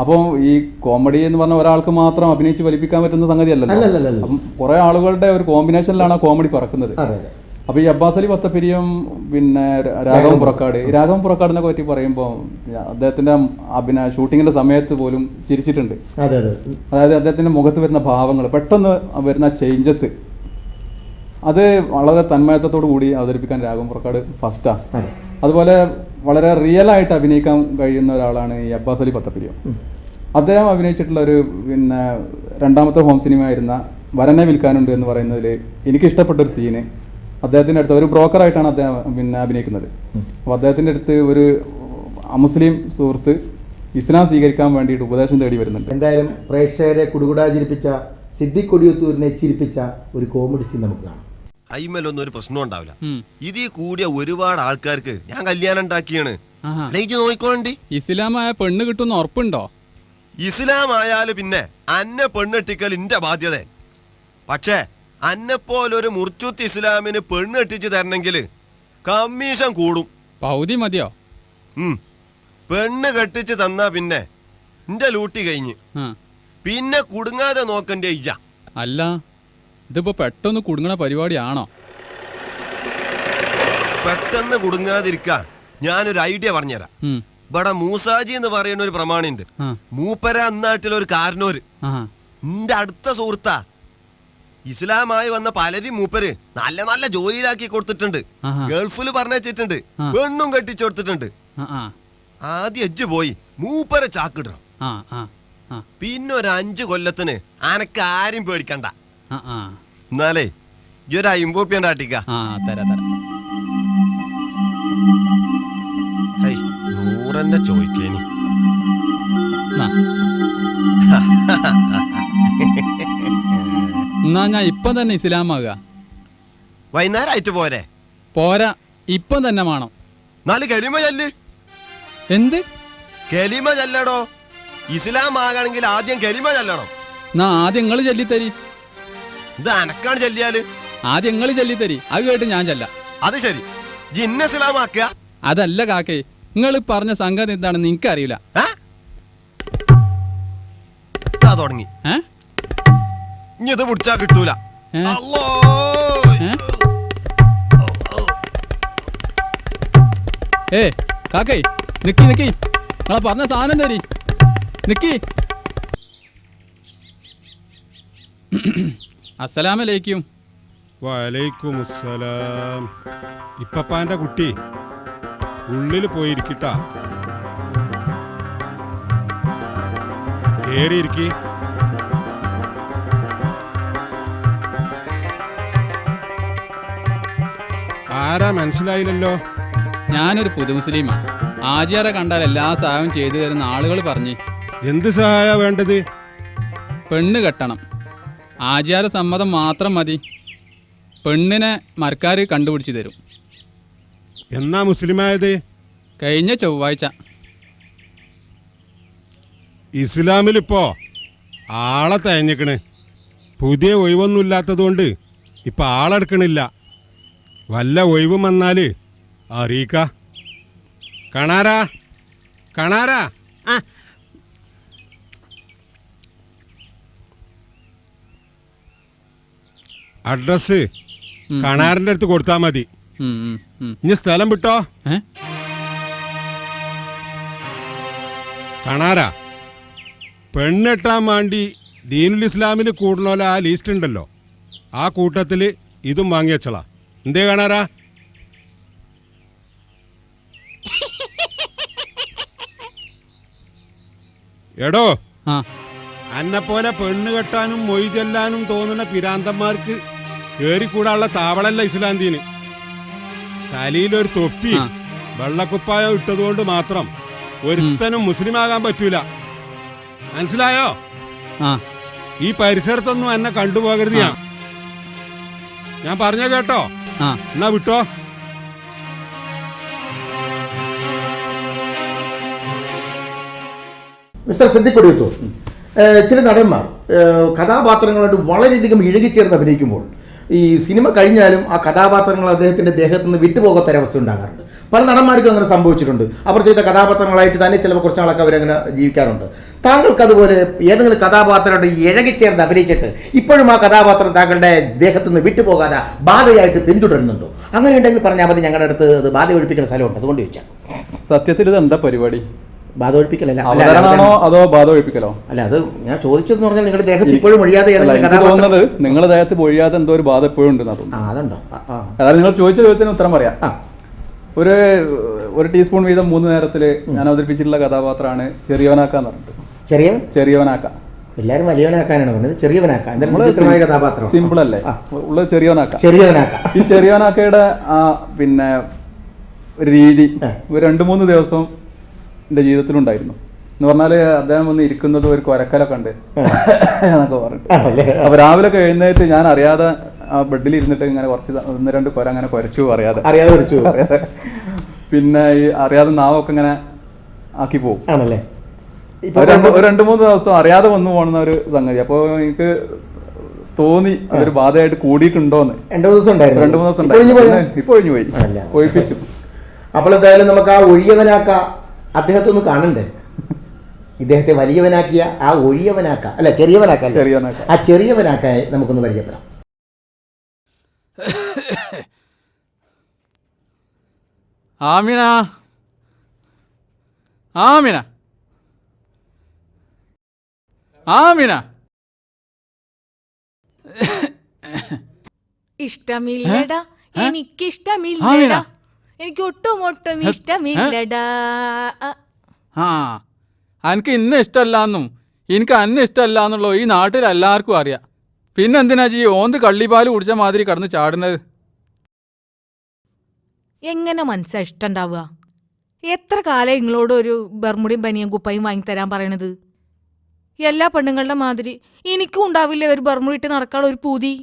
അപ്പോൾ ഈ കോമഡി എന്ന് പറഞ്ഞാൽ ഒരാൾക്ക് മാത്രം അഭിനയിച്ച് ഫലിപ്പിക്കാൻ പറ്റുന്ന സംഗതിയല്ലല്ലോ. അപ്പം കുറേ ആളുകളുടെ ഒരു കോമ്പിനേഷനിലാണ് ആ കോമഡി പറക്കുന്നത്. അപ്പോൾ ഈ അബ്ബാസ് അലി പത്തപ്പിരിയം, പിന്നെ രാഘവൻ പുറക്കാടിനെ പറ്റി പറയുമ്പോൾ അദ്ദേഹത്തിൻ്റെ ഷൂട്ടിങ്ങിൻ്റെ സമയത്ത് പോലും ചിരിച്ചിട്ടുണ്ട്. അതായത് അദ്ദേഹത്തിൻ്റെ മുഖത്ത് വരുന്ന ഭാവങ്ങൾ, പെട്ടെന്ന് വരുന്ന ചേഞ്ചസ്, അത് വളരെ തന്മയത്വത്തോടു കൂടി അവതരിപ്പിക്കാൻ രാഘവൻ പുറക്കാട് ഫസ്റ്റാണ്. അതുപോലെ വളരെ റിയലായിട്ട് അഭിനയിക്കാൻ കഴിയുന്ന ഒരാളാണ് ഈ അബ്ബാസ് അലി പത്തപ്പിരിയം. അദ്ദേഹം അഭിനയിച്ചിട്ടുള്ള ഒരു പിന്നെ 2ാമത്തെ ഹോം സിനിമ ആയിരുന്ന വരനെ വിൽക്കാനുണ്ട് എന്ന് പറയുന്നതിൽ എനിക്കിഷ്ടപ്പെട്ടൊരു സീന്, അദ്ദേഹത്തിൻ്റെ അടുത്ത് ഒരു ബ്രോക്കറായിട്ടാണ് അദ്ദേഹം പിന്നെ അഭിനയിക്കുന്നത്. അപ്പോൾ അദ്ദേഹത്തിൻ്റെ അടുത്ത് ഒരു അമുസ്ലിം സുഹൃത്ത് ഇസ്ലാം സ്വീകരിക്കാൻ വേണ്ടിയിട്ട് ഉപദേശം തേടി വരുന്നുണ്ട്. എന്തായാലും പ്രേക്ഷകരെ കുടുകുടാചിരിപ്പിച്ച സിദ്ദിഖ് കൊടിയത്തൂരിനെ ചിരിപ്പിച്ച ഒരു കോമഡി സീൻ നമുക്ക് കാണാം. അയിമലൊന്നും ഒരു പ്രശ്നം ഉണ്ടാവില്ല. ഇതിൽ കൂടിയ ഒരുപാട് ആൾക്കാർക്ക് ഞാൻ കല്യാണം ഉണ്ടാക്കിയാണ്. നോക്കോണ്ടി ഇസ്ലാമായ പെണ്ണ് കിട്ടുന്ന ഉറപ്പുണ്ടോ? ഇസ്ലാം ആയാലും പിന്നെ അന്നെ പെണ്ണെട്ടിക്കൽ ഇന്റെ ബാധ്യത. പക്ഷേ അന്നെപ്പോലൊരു മുർച്ചുത്ത് ഇസ്ലാമിന് പെണ്ണെട്ടിച്ച് തരണമെങ്കിൽ കമ്മീഷൻ കൂടും. പൗതി മതിയോ? പെണ്ണ് കെട്ടിച്ച് തന്നാ പിന്നെ എന്റെ ലൂട്ടി കഴിഞ്ഞ് പിന്നെ കുടുങ്ങാതെ നോക്കണ്ടേ ഇയ്യ. അല്ല, ഇതിപ്പോ പെട്ടെന്ന് കുടുങ്ങണ പരിപാടിയാണോ? പെട്ടെന്ന് കുടുങ്ങാതിരിക്കാൻ ഞാനൊരു ഐഡിയ പറഞ്ഞുതരാം. ഇവിടെ മൂസാജി എന്ന് പറയുന്ന ഒരു പ്രമാണിണ്ട്. മൂപ്പര അന്നാട്ടിലൊരു കാരണോര് എന്റെ അടുത്ത സുഹൃത്താ. ഇസ്ലാമായി വന്ന പലരും മൂപ്പര് നല്ല നല്ല ജോലിയിലാക്കി കൊടുത്തിട്ടുണ്ട്. ഗൾഫിൽ പറഞ്ഞിട്ടുണ്ട്, പെണ്ണും കെട്ടിച്ചു കൊടുത്തിട്ടുണ്ട്. ആദ്യം എജ്ജ് പോയി മൂപ്പരെ ചാക്കിടണം. പിന്നെ ഒരു 5 കൊല്ലത്തിന് അനക്ക് ആരും പേടിക്കണ്ട. എന്നാലേ ഈ ഒരു 50 ഉറുപ്പ്യ ഉണ്ടാട്ടിക്ക. 100 ചോദിക്കേനി. എന്നാ ഞാൻ ഇപ്പം തന്നെ ഇസ്ലാമാകുക. വൈകുന്നേരമായിട്ട് പോരെ? പോരാ, ഇപ്പം തന്നെ വേണം. 4 കലിമ ചൊല്ല്. എന്ത് കലിമ ചൊല്ലടോ? ഇസ്ലാം ആകണമെങ്കിൽ ആദ്യം കലിമ ചൊല്ലണം. എന്നാ ആദ്യം നിങ്ങൾ ചൊല്ലിത്തരി. ഇത് അനക്കാണ് ചൊല്ലിയാല്. ആദ്യം നിങ്ങൾ ചൊല്ലിത്തരി, അത് കേട്ട് ഞാൻ ചൊല്ലാം. അത് ശരി, ജിന്ന ഇസ്ലാമാക്കുക. അതല്ല കാക്കേ, നിങ്ങൾ പറഞ്ഞ സംഗതി എന്താണെന്ന് എനിക്കറിയില്ല. തുടങ്ങി ഇനി ഇത് പിടിച്ചാ കിട്ടൂല. കാക്കേ നിക്കി നിങ്ങളെ പറഞ്ഞ സാധനം തരി. നിക്കി. അസ്സലാമലൈക്കും. വലൈക്കും അസ്സലാം. ഇപ്പപ്പാന്റെ കുട്ടി ഉള്ളിൽ പോയിരിക്കട്ടാ. കേറിയിരിക്കി. ആരാ മനസ്സിലായില്ലല്ലോ? ഞാനൊരു പുതു മുസ്ലിമാണ്. ആചാരെ കണ്ടാൽ എല്ലാ സഹായവും ചെയ്തു തരുന്ന ആളുകൾ പറഞ്ഞ്. എന്ത് സഹായ വേണ്ടത്? പെണ്ണ് കെട്ടണം. ആചാര സമ്മതം മാത്രം മതി. പെണ്ണിനെ മരക്കാർ കണ്ടുപിടിച്ച് തരും. എന്നാ മുസ്ലിമായത്? കഴിഞ്ഞ ചൊവ്വാഴ്ച. ഇസ്ലാമിലിപ്പോ ആളെ തയഞ്ഞിക്കണ്. പുതിയ ഒഴിവൊന്നുമില്ലാത്തതുകൊണ്ട് ഇപ്പൊ ആളെടുക്കണില്ല. വല്ല ഒഴിവും വന്നാല് അറിയിക്ക. കാണാരാ കാണാരാ. അഡ്രസ് കണാറിന്റെ അടുത്ത് കൊടുത്താ മതി. ഇനി സ്ഥലം വിട്ടോ. കണാരാ, പെണ്ണെട്ടാൻ വേണ്ടി ദീനുൽ ഇസ്ലാമിൽ കൂടണോല ആ ലിസ്റ്റ് ഉണ്ടല്ലോ, ആ കൂട്ടത്തിൽ ഇതും വാങ്ങി വെച്ചളാ. എന്തേ കാണാറാ? എടോ, അന്നെപ്പോലെ പെണ്ണ് കെട്ടാനും മൊയ് ചെല്ലാനും തോന്നുന്ന പിരാന്തന്മാർക്ക് കേറിക്കൂടാനുള്ള താവളല്ല ഇസ്ലാം ദീന്. തലയിലൊരു തൊപ്പി വെള്ളക്കുപ്പായം ഇട്ടതുകൊണ്ട് മാത്രം ഒരുത്തനും മുസ്ലിം ആകാൻ പറ്റൂല. മനസ്സിലായോ? ഈ പരിസരത്തൊന്നും എന്നെ കണ്ടുപോകരുത്. ഞാൻ പറഞ്ഞ കേട്ടോ? എന്നാ വിട്ടോ. മിസ്റ്റർ സിദ്ദിഖ്, ചില നടന്മാർ കഥാപാത്രങ്ങളായിട്ട് വളരെയധികം ഇഴുകിച്ചേർന്ന് അഭിനയിക്കുമ്പോൾ ഈ സിനിമ കഴിഞ്ഞാലും ആ കഥാപാത്രങ്ങൾ അദ്ദേഹത്തിൻ്റെ ദേഹത്ത് നിന്ന് വിട്ടുപോകാത്തൊരവസ്ഥ ഉണ്ടാകാറുണ്ട്. പല നടന്മാർക്കും അങ്ങനെ സംഭവിച്ചിട്ടുണ്ട്. അവർ ചെയ്ത കഥാപാത്രങ്ങളായിട്ട് തന്നെ ചിലപ്പോൾ കുറച്ച് നാളൊക്കെ അവരങ്ങനെ ജീവിക്കാറുണ്ട്. താങ്കൾക്ക് അതുപോലെ ഏതെങ്കിലും കഥാപാത്രമായിട്ട് ഇഴകിച്ചേർന്ന് അഭിനയിച്ചിട്ട് ഇപ്പോഴും ആ കഥാപാത്രം താങ്കളുടെ ദേഹത്ത് നിന്ന് വിട്ടുപോകാതെ ബാധയായിട്ട് പിന്തുടരുന്നുണ്ടോ? അങ്ങനെ ഉണ്ടെങ്കിൽ പറഞ്ഞാൽ മതി. ഞങ്ങളുടെ അടുത്ത് അത് ബാധ ഒഴിപ്പിക്കുന്ന സ്ഥലമുണ്ട്, അതുകൊണ്ട് ചോദിച്ചാൽ. സത്യത്തിൽ ഇത് എന്താ പരിപാടി? ബാധ ഒഴിപ്പിക്കലല്ല, അതോ ബാധ ഒഴിപ്പിക്കലോ? അല്ല, അത് ഞാൻ ചോദിച്ചതെന്ന് പറഞ്ഞാൽ നിങ്ങളുടെ ദേഹത്ത് ഇപ്പോഴും ഒഴിയാതെ തോന്നുന്നത് നിങ്ങളുടെ ദേഹത്ത് ഒഴിയാതെ എന്തോ ഒരു ബാധ എപ്പോഴും ഉണ്ട്. അതുണ്ടോ? അതായത് നിങ്ങൾ ചോദിച്ച ചോദ്യത്തിന് ഉത്തരം പറയാം. ഒരു ടീസ്പൂൺ വീതം 3 നേരത്തിൽ ഞാൻ അവതരിപ്പിച്ചിട്ടുള്ള കഥാപാത്രമാണ് ചെറിയവനാക്ക എന്ന് പറഞ്ഞിട്ട്. ചെറിയവനാക്ക. എല്ലാവരും വലിയവനാക്കാനാണ് പറഞ്ഞത്. ചെറിയവനാക്ക സിമ്പിൾ അല്ലേ ഉള്ളത്? ചെറിയവനാക്ക. ഈ ചെറിയവനാക്കയുടെ പിന്നെ ഒരു രീതി ഒരു 2-3 ദിവസം എൻ്റെ ജീവിതത്തിലുണ്ടായിരുന്നു. എന്ന് പറഞ്ഞാൽ അദ്ദേഹം വന്ന് ഇരിക്കുന്നത് ഒരു കൊരക്കലൊക്കെ ഉണ്ട് എന്നൊക്കെ പറഞ്ഞിട്ട്. അപ്പൊ രാവിലെ ഒക്കെ എഴുന്നേറ്റ് ഞാൻ അറിയാതെ ആ ബെഡിൽ ഇരുന്നിട്ട് ഇങ്ങനെ കുറച്ച് 1-2 കൊര അങ്ങനെ കുരച്ചു, അറിയാതെ. പിന്നെ ഈ അറിയാതെ നാവൊക്കെ ഇങ്ങനെ ആക്കി പോകും. ഒരു 2-3 ദിവസം അറിയാതെ വന്നു പോകുന്ന ഒരു സംഗതി. അപ്പോൾ എനിക്ക് തോന്നി അതൊരു ബാധയായിട്ട് കൂടിയിട്ടുണ്ടോന്ന്. 2-3 ദിവസം ഉണ്ടായിരുന്നു. ഇപ്പൊ ഒഴിഞ്ഞു പോയി, ഒഴിപ്പിച്ചു. അപ്പോൾ എന്തായാലും നമുക്ക് ആ ഒഴിയവനാക്ക അദ്ദേഹത്തെ ഒന്ന് കാണണ്ടേ? ഇദ്ദേഹത്തെ വലിയവനാക്കിയ ആ ഒഴിയവനാക്ക, അല്ല ചെറിയവനാക്ക, ആ ചെറിയവനാക്കായി നമുക്കൊന്ന് പരിചയപ്പെടാം. ആമിന, ആമിന, ആമിന. ഇഷ്ടമില്ലടാ, എനിക്കിഷ്ടമില്ലടാ, എനിക്ക് ഒട്ടും ഇഷ്ടമില്ലടാ. എനിക്ക് ഇന്ന ഇഷ്ടമല്ലാന്നും എനിക്ക് അന്ന ഇഷ്ടമല്ലാന്നുള്ളൂ ഈ നാട്ടിൽ എല്ലാവർക്കും അറിയാം. പിന്നെന്തിനാ ഈ ഓന്ത് കള്ളിപ്പാല് കുടിച്ച മാതിരി കടന്ന് ചാടുന്നത്? എങ്ങനെ മനസ്സാ ഇഷ്ടണ്ടാവുക? എത്ര കാലം നിങ്ങളോട് ഒരു ബർമുടിയും പനിയും കുപ്പയും വാങ്ങിത്തരാൻ പറയണത്? എല്ലാ പെണ്ണുങ്ങളുടെ മാതിരി എനിക്കും ഉണ്ടാവില്ലേ ഒരു ബർമുടി ഇട്ട് നടക്കാനുള്ള ഒരു പൂതി?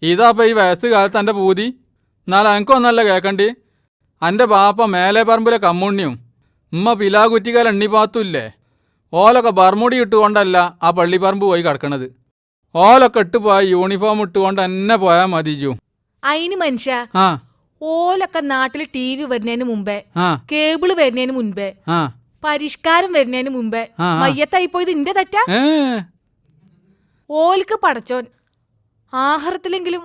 ഇതാപ്പ ഈ വയസ്സ് കാലത്ത് എൻ്റെ പൂതി? എന്നാൽ എനിക്കൊന്നല്ല കേൾക്കണ്ടി. എൻ്റെ ബാപ്പ മേലെ പറമ്പിലെ കമ്മുണ്ണിയും ഉമ്മ പിലാകുറ്റിക്കാൽ എണ്ണിപ്പാത്തുമില്ലേ, ഓലൊക്കെ ബർമുടി ഇട്ടുകൊണ്ടല്ല ആ പള്ളിപ്പറമ്പ് പോയി കിടക്കണത്. ഓലൊക്കെ ഇട്ടുപോയി യൂണിഫോം ഇട്ടുകൊണ്ട് എന്നെ പോയാൽ മതിയോ? അയിന് മനുഷ്യ, ഓലൊക്കെ നാട്ടിൽ TV വരുന്നതിന് മുമ്പേ, കേബിള് വരുന്നതിന് മുൻപേ, പരിഷ്കാരം വരുന്നതിന് മുമ്പേ മയ്യത്തായി പോയത് ഇന്റെ തെറ്റാ? ഓൽക്ക് പടച്ചോൻ ആഹാരത്തിലെങ്കിലും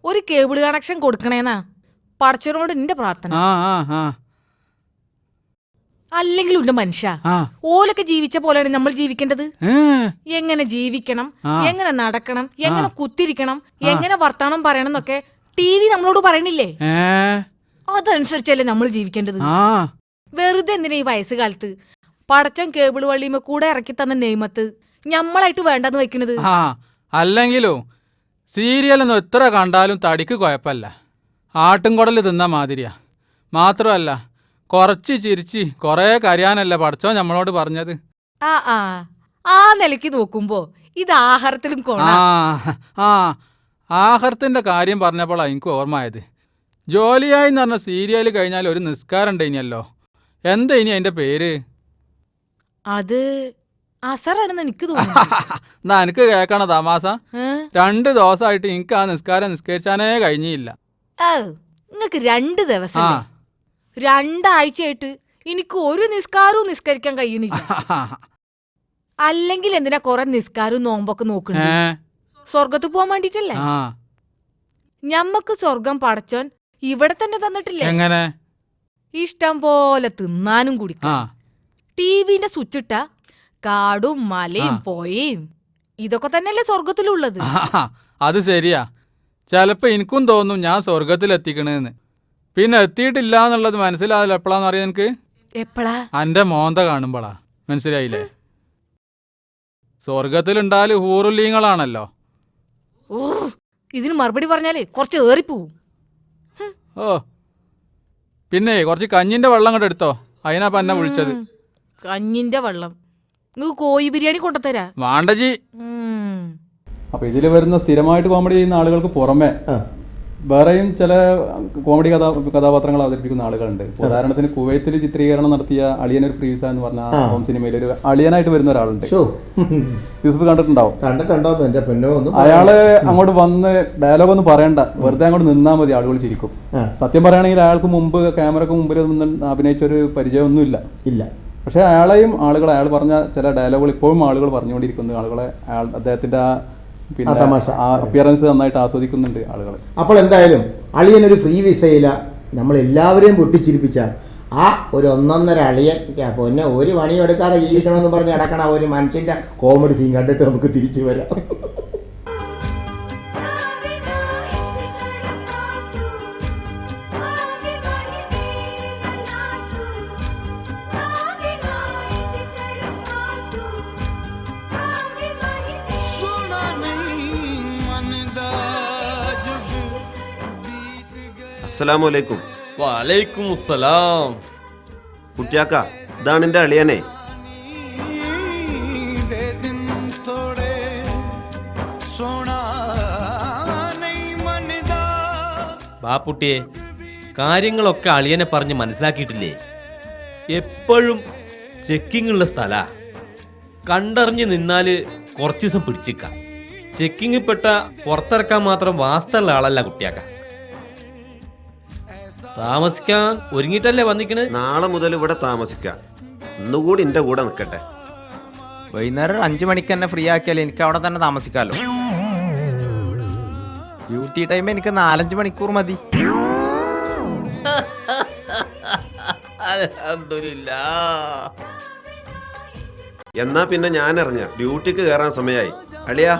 ഒരു കേബിൾ കണക്ഷൻ കൊടുക്കണേന്നാ പടച്ചോനോട് എന്റെ പ്രാർത്ഥന. അല്ലെങ്കിലും ഉണ്ട് മനുഷ്യ, ഓലൊക്കെ ജീവിച്ച പോലെയാണ് നമ്മൾ ജീവിക്കേണ്ടത്. എങ്ങനെ ജീവിക്കണം, എങ്ങനെ നടക്കണം, എങ്ങനെ കുത്തിരിക്കണം, എങ്ങനെ വർത്താനം പറയണം എന്നൊക്കെ TV നമ്മളോട് പറയണില്ലേ? അതനുസരിച്ചല്ലേ നമ്മൾ ജീവിക്കേണ്ടത്. വെറുതെ എന്തിനാ ഈ വയസ്സുകാലത്ത് പടച്ചോൻ കേബിൾ വള്ളിയുമ്പോ കൂടെ ഇറക്കി തന്ന നെയ്മത്ത് ഞമ്മളായിട്ട് വേണ്ടെന്ന് വെക്കണത്? അല്ലെങ്കിലോ സീരിയലൊന്നും എത്ര കണ്ടാലും തടിക്ക് കുഴപ്പമില്ല, ആട്ടുംകുടൽ തിന്ന മാതിരിയാ. മാത്രമല്ല കുറച്ച് ചിരിച്ച് കൊറേ കരയാനല്ല പഠിച്ചോ നമ്മളോട് പറഞ്ഞത്. ആ ആ ആ നിലയ്ക്ക് നോക്കുമ്പോ ഇത് ആഹാരത്തിലും കോണ. ആ ആഹാരത്തിന്റെ കാര്യം പറഞ്ഞപ്പോഴാണ് എനിക്ക് ഓർമ്മയായത്. ജോലിയായി എന്ന് പറഞ്ഞ സീരിയൽ കഴിഞ്ഞാൽ ഒരു നിസ്കാരം ഉണ്ടല്ലോ, എന്താ ഇനി അതിന്റെ പേര്? അത് അസറാണെന്ന് എനിക്ക് തോന്നുന്നു. എന്നാ എനിക്ക് കേൾക്കണ തമാസ. 2 ദിവസമായിട്ട് എനിക്ക് ആ നിസ്കാരം നിസ്കരിച്ചാനേ കഴിഞ്ഞില്ല. നിങ്ങക്ക് 2 ദിവസം 2 ആഴ്ചയായിട്ട് എനിക്ക് ഒരു നിസ്കാരവും നിസ്കരിക്കാൻ കഴിയണില്ല. അല്ലെങ്കിൽ എന്തിനാ കൊറേ നിസ്കാരവും നോമ്പൊക്കെ നോക്കണേ? സ്വർഗത്ത് പോവാൻ വേണ്ടിട്ടല്ലേ? ഞമ്മക്ക് സ്വർഗം പടച്ചോൻ ഇവിടെ തന്നെ തന്നിട്ടില്ലേ? എങ്ങനെ? ഇഷ്ടം പോലെ തിന്നാനും കുടിക്കാം. ടിവിന്റെ സ്വിച്ച് ഇട്ട കാടും മലയും പോയും ഇതൊക്കെ തന്നെയല്ലേ സ്വർഗത്തിലുള്ളത്. അത് ശരിയാ. ചിലപ്പോ എനിക്കും തോന്നും ഞാൻ സ്വർഗത്തിലെത്തിക്കണേന്ന്. പിന്നെ എത്തിയിട്ടില്ല എന്നുള്ളത് മനസ്സിലാവില്ല. എപ്പോഴാന്ന് അറിയാം എനിക്ക്? എപ്പോഴാ? എന്റെ മോന്ത കാണുമ്പോളാ. മനസ്സിലായില്ലേ? സ്വർഗത്തിലുണ്ടാല് ഹൂറുല്ലീങ്ങളാണല്ലോ. ഓ, ഇതിന് മറുപടി പറഞ്ഞാല് കുറച്ച് ഏറിപ്പോവും. ഓ, പിന്നെ കുറച്ച് കഞ്ഞിന്റെ വെള്ളം കൂടെ എടുത്തോ. അതിനാ പന്നെ വിളിച്ചത്. കഞ്ഞിന്റെ വെള്ളം നിങ്ങൾക്ക് കോഴി ബിരിയാണി കൊണ്ടുതരാ. വാണ്ടജി. അപ്പൊ ഇതിൽ വരുന്ന സ്ഥിരമായിട്ട് കോമഡി ചെയ്യുന്ന ആളുകൾക്ക് പുറമെ വേറെയും ചില കോമഡി കഥാപാത്രങ്ങൾ അവതരിപ്പിക്കുന്ന ആളുകളുണ്ട്. ഉദാഹരണത്തിന് കുവൈത്തിൽ ചിത്രീകരണം നടത്തിയ അളിയൻ ഒരു ഫ്രീ വിസ എന്ന് പറഞ്ഞ ഹോം സിനിമയിൽ ഒരു അളിയനായിട്ട് വരുന്ന ഒരാളുണ്ട്. യൂസഫ് കണ്ടിട്ടുണ്ടാവും. അയാള് അങ്ങോട്ട് വന്ന് ഡയലോഗ് ഒന്നും പറയണ്ട, വെറുതെ അങ്ങോട്ട് നിന്നാ മതി, ആളുകൾ ചിരിക്കും. സത്യം പറയുകയാണെങ്കിൽ അയാൾക്ക് മുമ്പ് ക്യാമറക്ക് മുമ്പിൽ നിന്ന് അഭിനയിച്ചൊരു പരിചയമൊന്നും ഇല്ല. പക്ഷെ അയാളെയും ആളുകൾ അയാൾ പറഞ്ഞ ചില ഡയലോഗുകൾ ഇപ്പോഴും ആളുകൾ പറഞ്ഞുകൊണ്ടിരിക്കുന്നു. ആളുകളെ അദ്ദേഹത്തിന്റെ പിന്നെ അപ്പിയറൻസ് നന്നായിട്ട് ആസ്വദിക്കുന്നുണ്ട് ആളുകൾ. അപ്പോൾ എന്തായാലും അളിയനൊരു ഫ്രീ വിസയില നമ്മളെല്ലാവരെയും പൊട്ടിച്ചിരിപ്പിച്ച ആ ഒരു 1.5 അളിയൻ പൊന്നെ ഒരു പണിയും എടുക്കാതെ ജീവിക്കണമെന്ന് പറഞ്ഞ് നടക്കണ ഒരു മനുഷ്യന്റെ കോമഡി സീൻ കണ്ടിട്ട് നമുക്ക് തിരിച്ചു വരാം. അസ്സലാമലൈക്കും. വലൈക്കും അസ്സലാം. കുട്ടിയാക്ക, ഇതാണ് എന്റെ അളിയനെ. ബാപ്പുട്ടിയെ, കാര്യങ്ങളൊക്കെ അളിയനെ പറഞ്ഞ് മനസ്സിലാക്കിയിട്ടില്ലേ? എപ്പോഴും ചെക്കിംഗ് ഉള്ള സ്ഥലാ. കണ്ടറിഞ്ഞ് നിന്നാല് കുറച്ച് ദിവസം പിടിച്ചിക്കാം. ചെക്കിങ് പെട്ട പുറത്തിറക്കാൻ മാത്രം വാസ്തുള്ള ആളല്ല കുട്ടിയാക്ക. താമസിക്കാൻ ഒരുങ്ങിട്ടല്ലേ വന്നിക്കണ്? നാളെ മുതൽ ഇവിടെ താമസിക്കാം. ഇന്നുകൂടി എന്റെ കൂടെ നിൽക്കട്ടെ. വൈകുന്നേരം 5 മണിക്ക് തന്നെ ഫ്രീ ആക്കിയാൽ എനിക്ക് അവിടെ തന്നെ താമസിക്കാമല്ലോ. ഡ്യൂട്ടി ടൈം എനിക്ക് 4-5 മണിക്കൂർ മതി. എന്നാ പിന്നെ ഞാൻ ഇറങ്ങാം. ഡ്യൂട്ടിക്ക് കയറാൻ സമയമായി. അളിയാ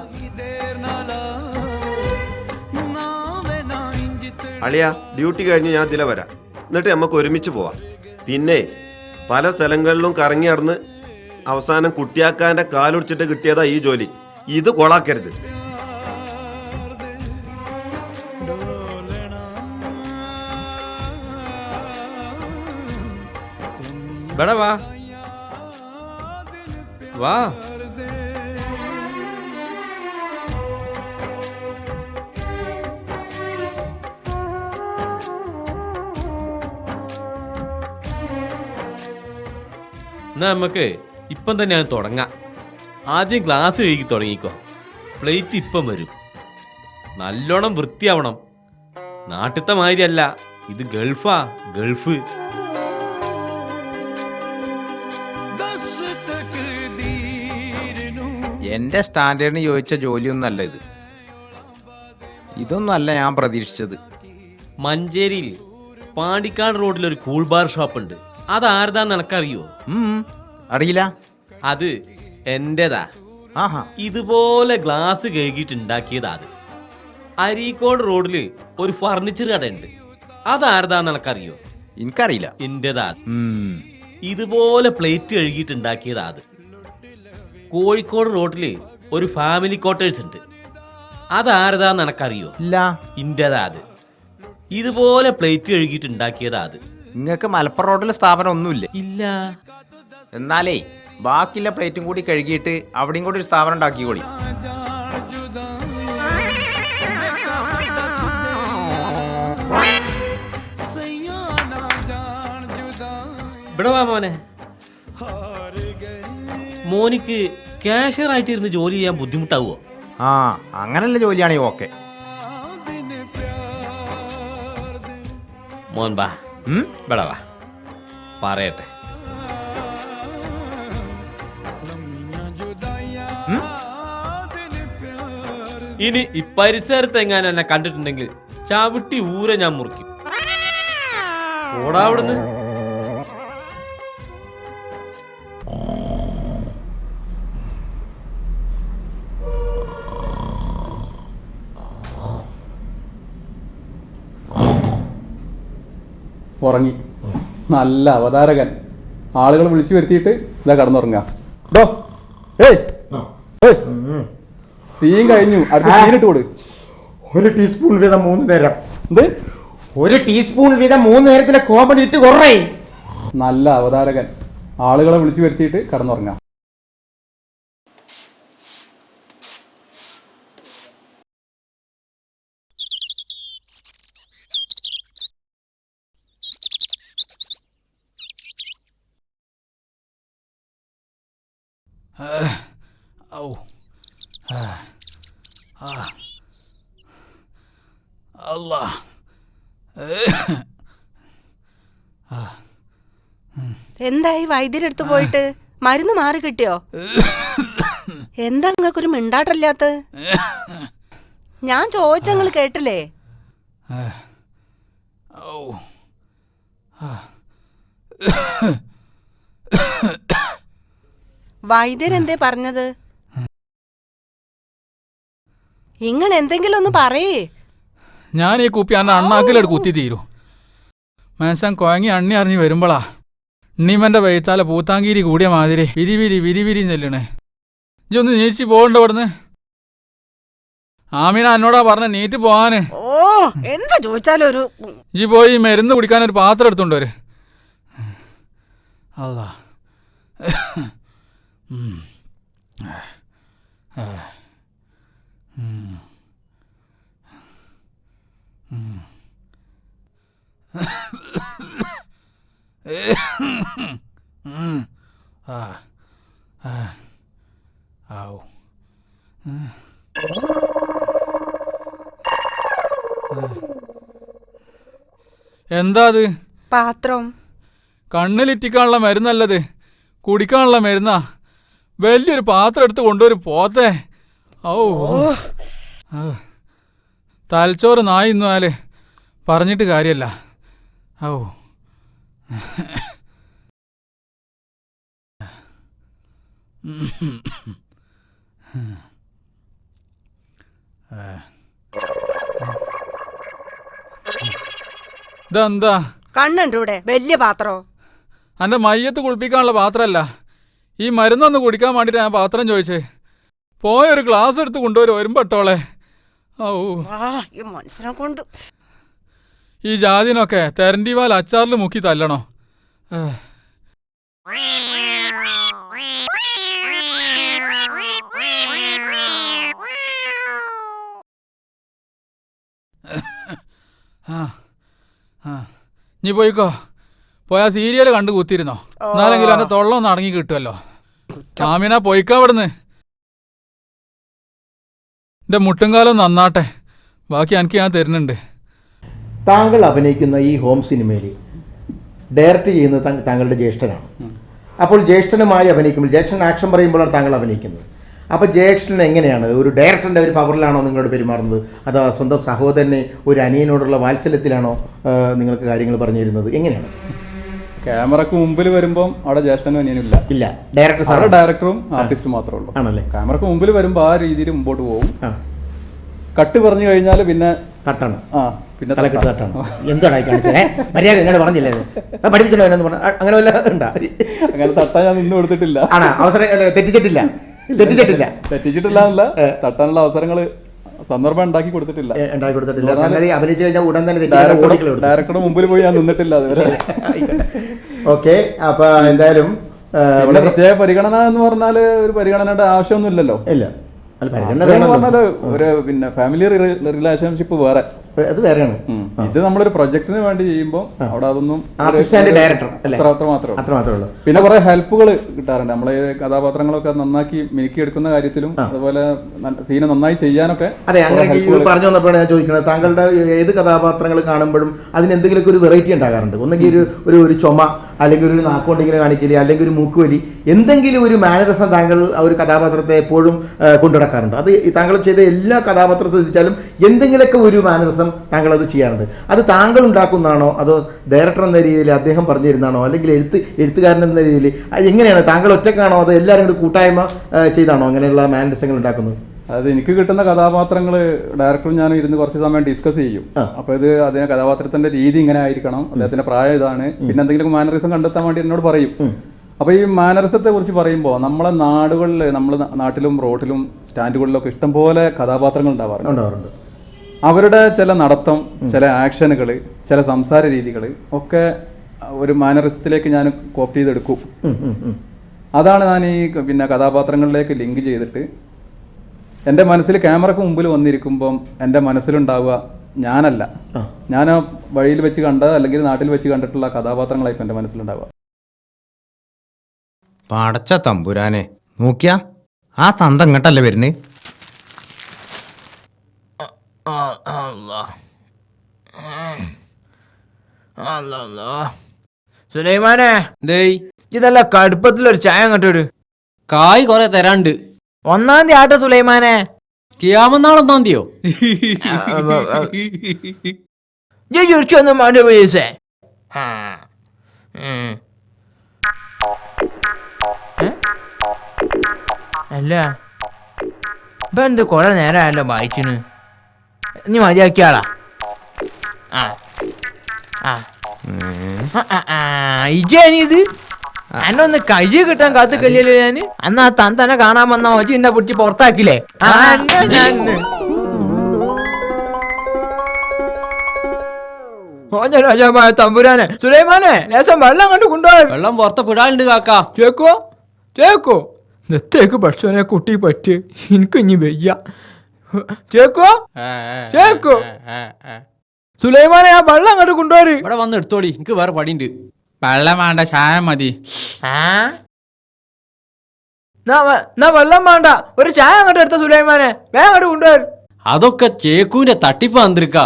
ഡ്യൂട്ടി കഴിഞ്ഞ് ഞാൻ ഇതിലെ വരാം. എന്നിട്ട് നമുക്ക് ഒരുമിച്ച് പോവാം. പിന്നെ പല സ്ഥലങ്ങളിലും കറങ്ങി നടന്ന് അവസാനം കുട്ടിയാക്കാൻ്റെ കാലൊടിച്ചിട്ട് കിട്ടിയതാ ഈ ജോലി. ഇത് കൊളാക്കരുത്. വാ വാ. എന്നാ നമുക്ക് ഇപ്പം തന്നെയാണ് തുടങ്ങാം. ആദ്യം ഗ്ലാസ് കഴുകി തുടങ്ങിക്കോ. പ്ലേറ്റ് ഇപ്പം വരും. നല്ലോണം വൃത്തിയാവണം. നാട്ടിലത്തെ മാതിരിയല്ല, ഇത് ഗൾഫാ, ഗൾഫ്. എൻ്റെ സ്റ്റാൻഡേർഡിന് ചോദിച്ച ജോലിയൊന്നല്ല ഇത്. ഇതൊന്നുമല്ല ഞാൻ പ്രതീക്ഷിച്ചത്. മഞ്ചേരിയിൽ പാണ്ടിക്കാട് റോഡിലൊരു കൂൾ ബാർ ഷോപ്പ് ഉണ്ട്. അതാരതാന്ന് എനക്കറിയോ? അറിയില്ല. അത് എന്റേതാ. ഇതുപോലെ ഗ്ലാസ് കഴുകിയിട്ടുണ്ടാക്കിയതാ അത്. അരീക്കോട് റോഡില് ഒരു ഫർണിച്ചർ കട ഉണ്ട്. അതാരതാന്ന് എനക്കറിയോ? എനിക്കറിയില്ല. എന്റേതാ. ഇതുപോലെ പ്ലേറ്റ് കഴുകിയിട്ടുണ്ടാക്കിയതാ അത്. കോഴിക്കോട് റോഡില് ഒരു ഫാമിലി ക്വാർട്ടേഴ്സ് ഉണ്ട്. അതാരതാന്ന് എനക്കറിയോ? ഇല്ല. ഇന്റേതാ അത്. ഇതുപോലെ പ്ലേറ്റ് കഴുകിയിട്ടുണ്ടാക്കിയതാ അത്. നിങ്ങൾക്ക് മലപ്പുറം റോഡിൽ സ്ഥാപനം ഒന്നുമില്ല? ഇല്ല. എന്നാലേ ബാക്കിയുള്ള പ്ലേറ്റും കൂടി കഴുകിയിട്ട് അവിടെയും കൂടി ഒരു സ്ഥാപനം ഉണ്ടാക്കിക്കോളി. ഇവിടെ വാ മോനെ. മോനിക്ക് ക്യാഷ്യർ ആയിട്ടിരുന്ന് ജോലി ചെയ്യാൻ ബുദ്ധിമുട്ടാവോ? ആ, അങ്ങനെയുള്ള ജോലിയാണെങ്കിൽ ഓക്കെ. മോൻ ബാ, ഇവിടെ വാ, പറയട്ടെ. ഇനി ഈ പരിസരത്ത് എങ്ങാനും എന്നെ കണ്ടിട്ടുണ്ടെങ്കിൽ ചവിട്ടി ഊരെ ഞാൻ മുറിക്കും. ഓടാ അവിടുന്ന്. ഉറങ്ങി. നല്ല അവതാരകൻ. ആളുകൾ വിളിച്ചു വരുത്തിയിട്ട് ഇതാ കടന്നുറങ്ങാം. സീൻ കഴിഞ്ഞു, അടുത്ത സീനിട്ട് കൊടു. 1 ടീസ്പൂൺ വീതം 3 നേരം. എന്ത്? 1 ടീസ്പൂൺ വീതം 3 നേരത്തിലെ കോമഡി ഇട്ട് കുറേ. നല്ല അവതാരകൻ. ആളുകളെ വിളിച്ചു വരുത്തിയിട്ട് കടന്നുറങ്ങാം. എന്തായി വൈദ്യരെടുത്ത് പോയിട്ട് മരുന്ന് മാറി കിട്ടിയോ? എന്താ നിങ്ങൾക്കൊരു മിണ്ടാട്ടല്ലാത്ത? ഞാൻ ചോദിച്ചങ്ങൾ കേട്ടില്ലേ? വൈദ്യരെന്തേ പറഞ്ഞത്? നിങ്ങൾ എന്തെങ്കിലും ഒന്ന് പറയേ. ഞാൻ ഈ കുപ്പി അന്ന് അണ്ണാക്കിലെടുത്ത് കുത്തി തീരൂ. മനസ്സാൻ കുഴങ്ങി അണ്ണി അറിഞ്ഞ് വരുമ്പോളാ ഉണ്ണിമന്റെ വൈത്താല പൂത്താങ്കീരി കൂടിയ മാതിരി വിരിവിരി വിരിവിരി ചെല്ലണേ. ഇജ്ജ് ഒന്ന് നീച്ച് പോകണ്ട ഇവിടുന്ന്. ആമീന എന്നോടാ പറഞ്ഞ നീറ്റ് പോവാന്. ഓ, എന്താ ചോദിച്ചാലും ഒരു ഇജ്ജ് പോയി മരുന്ന് കുടിക്കാൻ ഒരു പാത്രം എടുത്തോണ്ട് വര്. അല്ലാ. എന്താ അത്? പാത്രം. കണ്ണിലിറ്റിക്കാനുള്ള മരുന്നല്ലത്, കുടിക്കാനുള്ള മരുന്നാ. വലിയൊരു പാത്രം എടുത്ത് കൊണ്ടുവരും പോത്തെ. ഓ, തലച്ചോറ് നായി ഇന്നാല് പറഞ്ഞിട്ട് കാര്യല്ല. ഓ, ഇതെന്താ? കണ്ണുണ്ട് ഇവിടെ വലിയ പാത്രോ? എൻ്റെ മയ്യത്ത് കുളിപ്പിക്കാനുള്ള പാത്രമല്ല, ഈ മരുന്നൊന്ന് കുടിക്കാൻ വേണ്ടിയിട്ട് ഞാൻ പാത്രം ചോദിച്ചേ. പോയൊരു ഗ്ലാസ് എടുത്ത് കൊണ്ടുവരും വരുമ്പട്ടോളെ. ഓ, ഈ മനുഷ്യനെ കൊണ്ട് ഈ ജാതിനൊക്കെ തെരണ്ടിവാൽ അച്ചാറിൽ മുക്കി തല്ലണോ? നീ പോയിക്കോ. പോയാ സീരിയൽ കണ്ടു കൂത്തിരുന്നോ? എന്നാലെങ്കിലും എൻ്റെ തൊള്ളൊന്ന് അടങ്ങി കിട്ടുമല്ലോ. ആമിന പോയിക്കാ ഇവിടുന്ന്. എൻ്റെ മുട്ടുംകാലം നന്നാട്ടെ, ബാക്കി എനിക്ക് ഞാൻ തരുന്നുണ്ട്. താങ്കൾ അഭിനയിക്കുന്ന ഈ ഹോം സിനിമയിൽ ഡയറക്റ്റ് ചെയ്യുന്നത് താങ്കളുടെ ജ്യേഷ്ഠനാണ്. അപ്പോൾ ജ്യേഷ്ഠനുമായി അഭിനയിക്കുമ്പോൾ ജ്യേഷ്ഠൻ ആക്ഷൻ പറയുമ്പോഴാണ് താങ്കൾ അഭിനയിക്കുന്നത്. അപ്പോൾ ജ്യേഷ്ഠൻ എങ്ങനെയാണ്? ഒരു ഡയറക്ടറിൻ്റെ ഒരു പവറിലാണോ നിങ്ങളോട് പെരുമാറുന്നത്? അതോ സ്വന്തം സഹോദരനെ ഒരു അനിയനോടുള്ള വാത്സല്യത്തിലാണോ നിങ്ങൾക്ക് കാര്യങ്ങൾ പറഞ്ഞു തരുന്നത്? എങ്ങനെയാണ്? ക്യാമറക്ക് മുമ്പിൽ വരുമ്പോൾ അവിടെ ജ്യേഷ്ഠനും അനിയനും ഇല്ല. ഡയറക്ടർ ഡയറക്ടറും ആർട്ടിസ്റ്റും മാത്രമേ ഉള്ളൂ. ആണല്ലേ? ക്യാമറക്ക് മുമ്പിൽ വരുമ്പോൾ ആ രീതിയിൽ മുമ്പോട്ട് പോകും. കട്ട് പറഞ്ഞു കഴിഞ്ഞാൽ പിന്നെ തട്ടാണ്. പിന്നെ തലക്കെട്ട് തട്ടാണ്. എന്താണ് കാണിച്ചേ? മര്യാദ എന്നോട് പറഞ്ഞില്ലേ? പഠിപ്പിച്ചോ അങ്ങനെ വല്ല ഉണ്ടാ? അങ്ങനെ തട്ടാൻ ഞാൻ നിന്ന് കൊടുത്തിട്ടില്ല. അവസരം തെറ്റിച്ചിട്ടില്ല എന്നല്ല, തട്ടാനുള്ള അവസരങ്ങൾ സന്ദർഭം ഉണ്ടാക്കി കൊടുത്തിട്ടില്ല. അഭിനയിച്ചു കഴിഞ്ഞാൽ ഉടൻ തന്നെ ഡയറക്ടറുടെ മുമ്പിൽ പോയി ഞാൻ നിന്നിട്ടില്ല അതുവരെ. ഓക്കെ, അപ്പൊ എന്തായാലും പ്രത്യേക പരിഗണന എന്ന് പറഞ്ഞാല് ഒരു പരിഗണനയുടെ ആവശ്യമൊന്നുമില്ലല്ലോ. ഇല്ല, പറഞ്ഞാല് ഒരു പിന്നെ ഫാമിലി റിലേഷൻഷിപ്പ് വേറെ, അത് വേറെയാണ്. ഇത് നമ്മളൊരു പ്രൊജക്ടിന് വേണ്ടി ചെയ്യുമ്പോൾ അവിടെ അതൊന്നും ഡയറക്ടർ മാത്രമേ ഉള്ളൂ. പിന്നെ കുറെ ഹെൽപ്പുകൾ കിട്ടാറുണ്ട്. നമ്മളെ കഥാപാത്രങ്ങളൊക്കെ നന്നാക്കി മിനുക്കിയെടുക്കുന്ന കാര്യത്തിലും അതുപോലെ സീന് നന്നായി ചെയ്യാനൊക്കെ. അതെ, അങ്ങനെ പറഞ്ഞു വന്നപ്പോഴാണ് ഞാൻ ചോദിക്കുന്നത്, താങ്കളുടെ ഏത് കഥാപാത്രങ്ങൾ കാണുമ്പോഴും അതിന് എന്തെങ്കിലുമൊക്കെ ഒരു വെറൈറ്റി ഉണ്ടാകാറുണ്ട്. ഒന്നെങ്കിൽ ഒരു ചുമ, അല്ലെങ്കിൽ ഒരു നാക്കുകൊണ്ടിങ്ങനെ കാണിക്കല്, അല്ലെങ്കിൽ ഒരു മൂക്കുവലി, എന്തെങ്കിലും ഒരു മാനറിസം താങ്കൾ ആ ഒരു കഥാപാത്രത്തെ എപ്പോഴും കൊണ്ടുനടക്കാറുണ്ട്. അത് താങ്കൾ ചെയ്ത എല്ലാ കഥാപാത്രം ശ്രദ്ധിച്ചാലും എന്തെങ്കിലുമൊക്കെ ഒരു മാനറിസം താങ്കൾ അത് ചെയ്യാറുണ്ട്. അത് താങ്കൾ ഉണ്ടാക്കുന്നതാണോ അതോ ഡയറക്ടർ എന്ന രീതിയിൽ അദ്ദേഹം പറഞ്ഞു തരുന്നതാണോ അല്ലെങ്കിൽ എഴുത്തുകാരൻ എന്ന രീതിയിൽ എങ്ങനെയാണ്? താങ്കൾ ഒറ്റക്കാണോ അതോ എല്ലാവരും കൂടി കൂട്ടായ്മ ചെയ്താണോ അങ്ങനെയുള്ള മാനറിസങ്ങൾ ഉണ്ടാക്കുന്നത്? അതായത് എനിക്ക് കിട്ടുന്ന കഥാപാത്രങ്ങൾ ഡയറക്ടറും ഞാനും ഇരുന്ന് കുറച്ച് സമയം ഡിസ്കസ് ചെയ്യും. അപ്പൊ ഇത് അതിനെ കഥാപാത്രത്തിന്റെ രീതി ഇങ്ങനെ ആയിരിക്കണം, അദ്ദേഹത്തിന്റെ പ്രായം ഇതാണ്, പിന്നെ എന്തെങ്കിലും മാനറിസം കണ്ടെത്താൻ വേണ്ടി എന്നോട് പറയും. അപ്പൊ ഈ മാനറിസത്തെ കുറിച്ച് പറയുമ്പോൾ നമ്മളെ നാടുകളിൽ, നമ്മളെ നാട്ടിലും റോഡിലും സ്റ്റാൻഡുകളിലൊക്കെ ഇഷ്ടംപോലെ കഥാപാത്രങ്ങൾ ഉണ്ടാവാറുണ്ട്. അവരുടെ ചില നടത്തം, ചില ആക്ഷനുകൾ, ചില സംസാര രീതികൾ ഒക്കെ ഒരു മാനറിസത്തിലേക്ക് ഞാൻ കോപ്പി ചെയ്തെടുക്കും. അതാണ് ഞാൻ ഈ പിന്നെ കഥാപാത്രങ്ങളിലേക്ക് ലിങ്ക് ചെയ്തിട്ട് എൻ്റെ മനസ്സിൽ ക്യാമറക്ക് മുമ്പിൽ വന്നിരിക്കുമ്പം എൻ്റെ മനസ്സിലുണ്ടാവുക ഞാനല്ല, ഞാൻ ആ വഴിയിൽ വെച്ച് കണ്ട അല്ലെങ്കിൽ നാട്ടിൽ വെച്ച് കണ്ടിട്ടുള്ള കഥാപാത്രങ്ങളായിരിക്കും എൻ്റെ മനസ്സിലുണ്ടാവുക. പടച്ച തമ്പുരാനെ, നോക്കിയാ ആ തന്ത ഇങ്ങോട്ടല്ലേ വരുന്നേ? സുലൈമാനെ, ഇതല്ല കടുപ്പത്തിലൊരു ചായ അങ്ങോട്ടൊരു കായ് കൊറേ തരാണ്ട്. 1-ാം തീയതി ആട്ടെ സുലൈമാനെ. കിയാമന്നാൾ 1-ാം തീയോ? ഒന്നും വേണ്ട പൈസേ. അല്ല ഇപ്പൊ എന്ത് കൊറേ നേരമല്ലോ വായിച്ചിന്, നീ മതിയാക്കിയാളാ? ഇജാനിത് എന്നെ ഒന്ന് കഴി കിട്ടാൻ കാത്തു കല്യല്ലോ ഞാന്. അന്ന് ആ തന്നെ കാണാൻ വന്ന മജി എന്നെ പിടിച്ച് പുറത്താക്കില്ലേ? രാജാമായ തമ്പുരാനെ, സുലൈമാനെ ലേശം വെള്ളം കണ്ടു കൊണ്ടുപോകാൻ. വെള്ളം പുറത്ത് പിടാനുണ്ട് കാക്ക. ചേക്കോ നെത്തേക്ക് ഭക്ഷണെ കുട്ടി പറ്റി എനിക്ക് ഇനി വയ്യ. ചേക്കോ സുലൈമാനെ ആ വെള്ളം അങ്ങോട്ട് കൊണ്ടുപോര്. ഇവിടെ വന്ന് എടുത്തോടി, എനിക്ക് വേറെ പടിയുണ്ട്. വെള്ളം വേണ്ട, ചായ മതി. വെള്ളം വേണ്ട, ഒരു ചായ അങ്ങോട്ട് എടുത്ത സുലൈമാനെ, വേഗം അങ്ങോട്ട് കൊണ്ടുപോര്. അതൊക്കെ ചേക്കൂന്റെ തട്ടിപ്പ് വന്നിരിക്ക.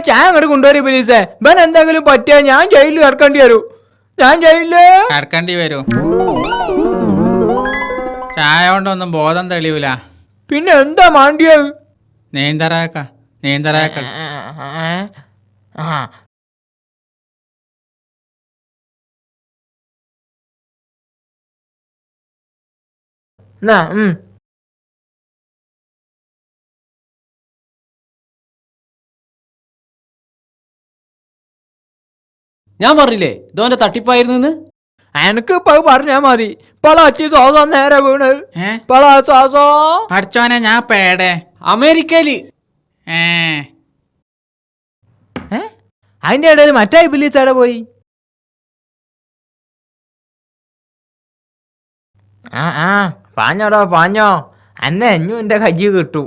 ചായ അങ്ങോട്ട് കൊണ്ടുപോര് പോലീസേ. ബൻ എന്തെങ്കിലും പറ്റിയാ ഞാൻ ജയിലിൽ കിടക്കേണ്ടി വരൂ. ഞാൻ ജയിലില് കിടക്കേണ്ടി വരൂ. ചായ കൊണ്ടൊന്നും ബോധം തെളിയൂല. പിന്നെ എന്താ മാണ്ടിയത്? നീന്തരാക്ക. ഞാൻ പറഞ്ഞില്ലേ ഇതോന്റെ തട്ടിപ്പായിരുന്നു. എനക്ക് ഇപ്പൊ പറഞ്ഞാ മതി. പളാച്ചി ശ്വാസം നേരെ വീണ്. പഠിച്ചോനെ ഞാൻ പേടെ അമേരിക്കയില്. അതിന്റെ ഇടയിൽ മറ്റേ ഇബിലീസ് എവിടെ പോയി? പാഞ്ഞോടോ പാഞ്ഞോ, എന്നെ എഞ്ഞു എന്റെ കയ്യ് കിട്ടു.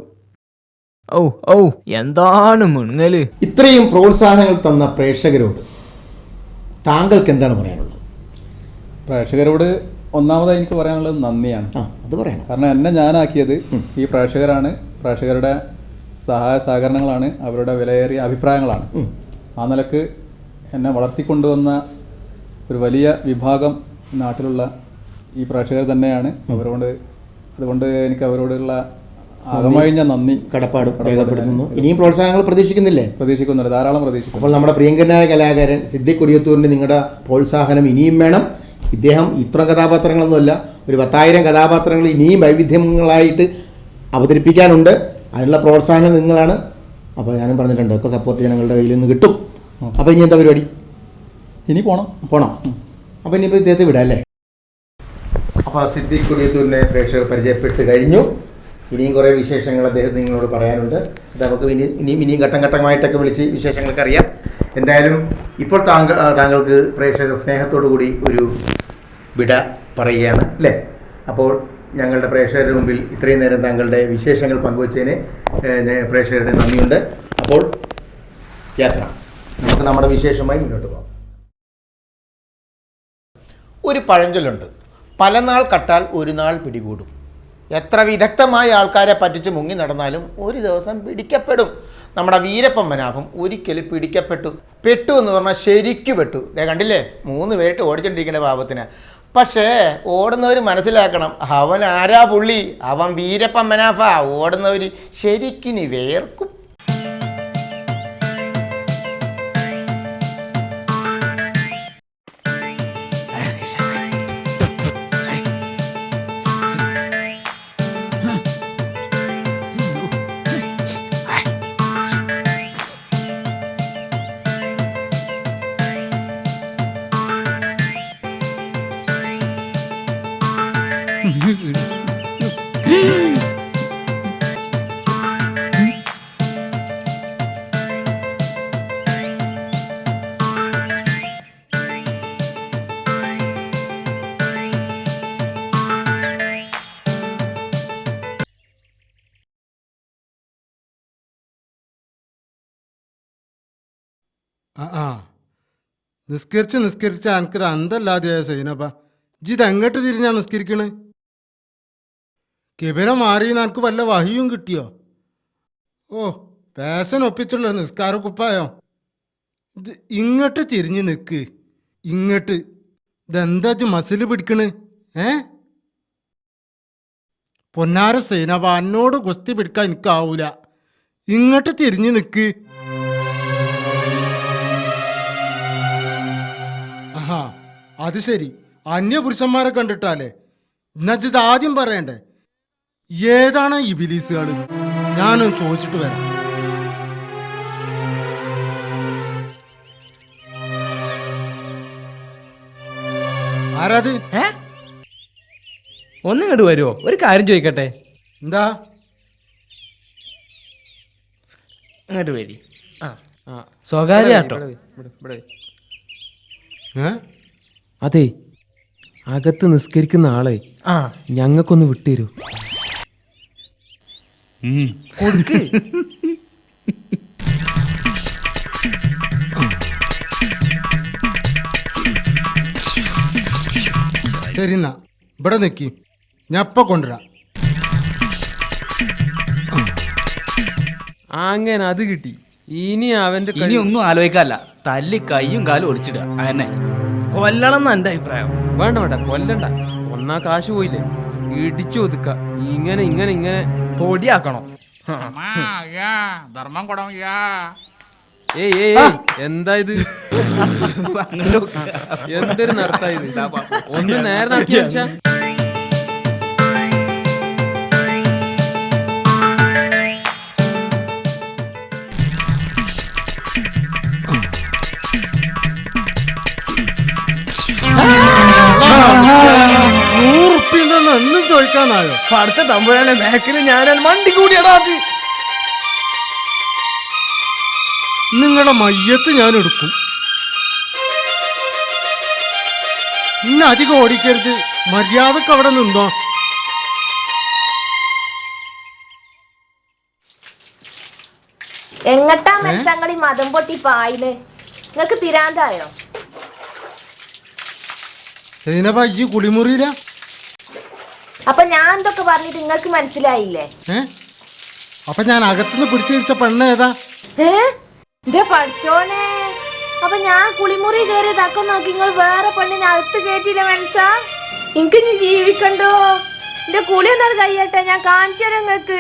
എന്താണ് മുണുങ്ങല്? ഇത്രയും പ്രോത്സാഹനങ്ങൾ തന്ന പ്രേക്ഷകരോട് താങ്കൾക്ക് എന്താണ് പറയാനുള്ളത്? പ്രേക്ഷകരോട് ഒന്നാമതായി എനിക്ക് പറയാനുള്ളത് നന്ദിയാണ്. അത് പറയണം. കാരണം എന്നെ ഞാനാക്കിയത് ഈ പ്രേക്ഷകരാണ്. പ്രേക്ഷകരുടെ സഹായ സഹകരണങ്ങളാണ്, അവരുടെ വിലയേറിയ അഭിപ്രായങ്ങളാണ്. ആ നിലക്ക് എന്നെ വളർത്തിക്കൊണ്ടുവന്ന ഒരു വലിയ വിഭാഗം നാട്ടിലുള്ള ഈ പ്രേക്ഷകർ തന്നെയാണ്. അതുകൊണ്ട് എനിക്ക് അവരോടുള്ള ആകമായി ഞാൻ നന്ദി കടപ്പാടും രേഖപ്പെടുത്തുന്നു. ഇനിയും പ്രോത്സാഹനങ്ങൾ പ്രതീക്ഷിക്കുന്നുണ്ട്, ധാരാളം പ്രതീക്ഷിക്കുന്നു. അപ്പോൾ നമ്മുടെ പ്രിയങ്കരനായ കലാകാരൻ സിദ്ദിഖ് കൊടിയത്തൂരിന് നിങ്ങളുടെ പ്രോത്സാഹനം ഇനിയും വേണം. ഇദ്ദേഹം ഇത്ര കഥാപാത്രങ്ങളൊന്നുമല്ല, ഒരു 10,000 കഥാപാത്രങ്ങൾ ഇനിയും വൈവിധ്യങ്ങളായിട്ട് അവതരിപ്പിക്കാനുണ്ട്. അതിനുള്ള പ്രോത്സാഹനം നിങ്ങളാണ്. അപ്പോൾ ഞാനും പറഞ്ഞിട്ടുണ്ട്, ഒക്കെ സപ്പോർട്ട് ജനങ്ങളുടെ കയ്യിൽ നിന്ന് കിട്ടും. അപ്പോൾ ഇനി എന്താ പരിപാടി? ഇനി പോണം. അപ്പോൾ ഇനിയിപ്പോൾ ഇദ്ദേഹത്തെ വിടാം അല്ലേ? അപ്പോൾ സിദ്ദിഖ് കൊടിയത്തൂരിനെ പ്രേക്ഷകർ പരിചയപ്പെട്ട് കഴിഞ്ഞു. ഇനിയും കുറേ വിശേഷങ്ങൾ അദ്ദേഹം നിങ്ങളോട് പറയാനുണ്ട്. അത് നമുക്ക് ഇനിയും ഘട്ടം ഘട്ടമായിട്ടൊക്കെ വിളിച്ച് വിശേഷങ്ങളൊക്കെ അറിയാം. എന്തായാലും ഇപ്പോൾ താങ്കൾക്ക് പ്രേക്ഷക സ്നേഹത്തോടു കൂടി ഒരു വിട പറയുകയാണ് അല്ലേ? അപ്പോൾ ഞങ്ങളുടെ പ്രേക്ഷകരുടെ മുമ്പിൽ ഇത്രയും നേരം താങ്കളുടെ വിശേഷങ്ങൾ പങ്കുവച്ചതിന് പ്രേക്ഷകരുടെ നന്ദിയുണ്ട്. അപ്പോൾ യാത്ര, നമുക്ക് നമ്മുടെ വിശേഷമായി മുന്നോട്ട് പോകാം. ഒരു പഴഞ്ചൊല്ലുണ്ട്, പല നാൾ കട്ടാൽ ഒരു നാൾ പിടികൂടും. എത്ര വിദഗ്ധമായ ആൾക്കാരെ പറ്റിച്ച് മുങ്ങി നടന്നാലും ഒരു ദിവസം പിടിക്കപ്പെടും. നമ്മുടെ വീരപ്പൻ മനാഭം ഒരിക്കലും പെട്ടു എന്ന് പറഞ്ഞാൽ ശരിക്കു പെട്ടു. കണ്ടില്ലേ, 3 പേരിട്ട് ഓടിച്ചോണ്ടിരിക്കേണ്ട പാപത്തിന്. പക്ഷേ ഓടുന്നവർ മനസ്സിലാക്കണം, അവൻ ആരാ പുള്ളി, അവൻ വീരപ്പൻ മനാഫ. ഓടുന്നവർ ശരിക്കിനി വേർക്കും. നിസ്കരിച്ച് എനിക്കത് അന്തല്ലാതെയായ സൈനപ്പ. ഇതെങ്ങോട്ട് തിരിഞ്ഞാ നിസ്കരിക്കണ്? കിബില മാറിയെന്ന് എനിക്ക് വല്ല വഹിയും കിട്ടിയോ? ഓ, പേശൻ ഒപ്പിച്ചുള്ള നിസ്കാര കുപ്പായോ? ഇത് ഇങ്ങോട്ട് തിരിഞ്ഞ് നിൽക്ക്, ഇങ്ങോട്ട്. ഇതെന്താ മസിൽ പിടിക്കണ്? പൊന്നാര സൈനപ്പ, എന്നോട് കുസ്തി പിടിക്കാൻ എനിക്കാവൂല. ഇങ്ങോട്ട് തിരിഞ്ഞ് നിൽക്ക്. ആഹാ, അത് ശരി, അന്യപുരുഷന്മാരെ കണ്ടിട്ടാലേ. എന്നുവെച്ചത് ആദ്യം പറയണ്ടേ, ഏതാണ് ഈ ബിലീസുകൾ? ഞാനൊന്ന് ചോദിച്ചിട്ട് വരാം. ആരാത്? ഒന്നിങ്ങോട്ട് വരുമോ? ഒരു കാര്യം ചോദിക്കട്ടെ. എന്താ? ഇങ്ങോട്ട് വരി. സ്വകാര്യാട്ടോ. അതെ, അകത്ത് നിസ്കരിക്കുന്ന ആളെ ഞങ്ങൾക്കൊന്ന് വിട്ടുതരൂ. കൊടുക്ക്. ശരി, എന്നാ ഇവിടെ നിൽക്കി, ഞാൻ ഇപ്പൊ കൊണ്ടുവരാം. അങ്ങനെ അത് കിട്ടി. ഇനി അവന്റെ ഇനി ഒന്നും ആലോചിക്കാല്ല, തല്ലി കൈയും കാലും ഒടിച്ചിടുക. അതന്നെ കൊല്ലണം എന്നാ എന്റെ അഭിപ്രായം. വേണ്ട വേണ്ട, കൊല്ലണ്ട. ഒന്നാ കാശ് പോയില്ലേ, ഇടിച്ചു ഒതുക്ക. ഇങ്ങനെ ഇങ്ങനെ ഇങ്ങനെ പൊടിയാക്കണം. ധർമ്മം കൊടം. ഏയ് എന്താ ഇത്? എന്തൊരു നടത്തായത്? ഒന്ന് നേരെ നടത്തി വെച്ചാ. എന്നും ചോദിക്കാനായോ? പഠിച്ച തമ്പുരാനെ ബാക്കിൽ ഞാൻ വണ്ടി കൂടിയടാ. നിങ്ങളുടെ മയ്യത്ത് ഞാൻ എടുക്കും. ഇന്ന് അധികം ഓടിക്കരുത്, മര്യാദക്ക് അവിടെ നിന്നോ. എങ്ങട്ടാ മനസ്സങ്ങളി മതം പൊട്ടി പായില്? നിങ്ങക്ക് പിരാന്തായോ? സൈനബ, ഈ കുളിമുറിയില. അപ്പൊ ഞാൻ എന്തൊക്കെ പറഞ്ഞിട്ട് നിങ്ങൾക്ക് മനസ്സിലായില്ലേ? അപ്പൊ ഞാൻ അകത്തുനിന്ന് പിടിച്ചു തിരിച്ച പെണ്ണ ഏതാ? എന്റെ പഠിച്ചോനെ, അപ്പൊ ഞാൻ കുളിമുറി കയറി തക്കം നോക്കി നിങ്ങൾ വേറെ പെണ്ണിനെ അകത്ത് കയറ്റിയില്ല മനസ്സാ? എനിക്ക് ഇനി ജീവിക്കണ്ടോ? എന്റെ കുളി എന്താണ് കഴിയട്ടെ, ഞാൻ കാണിച്ചു തരാം നിങ്ങക്ക്.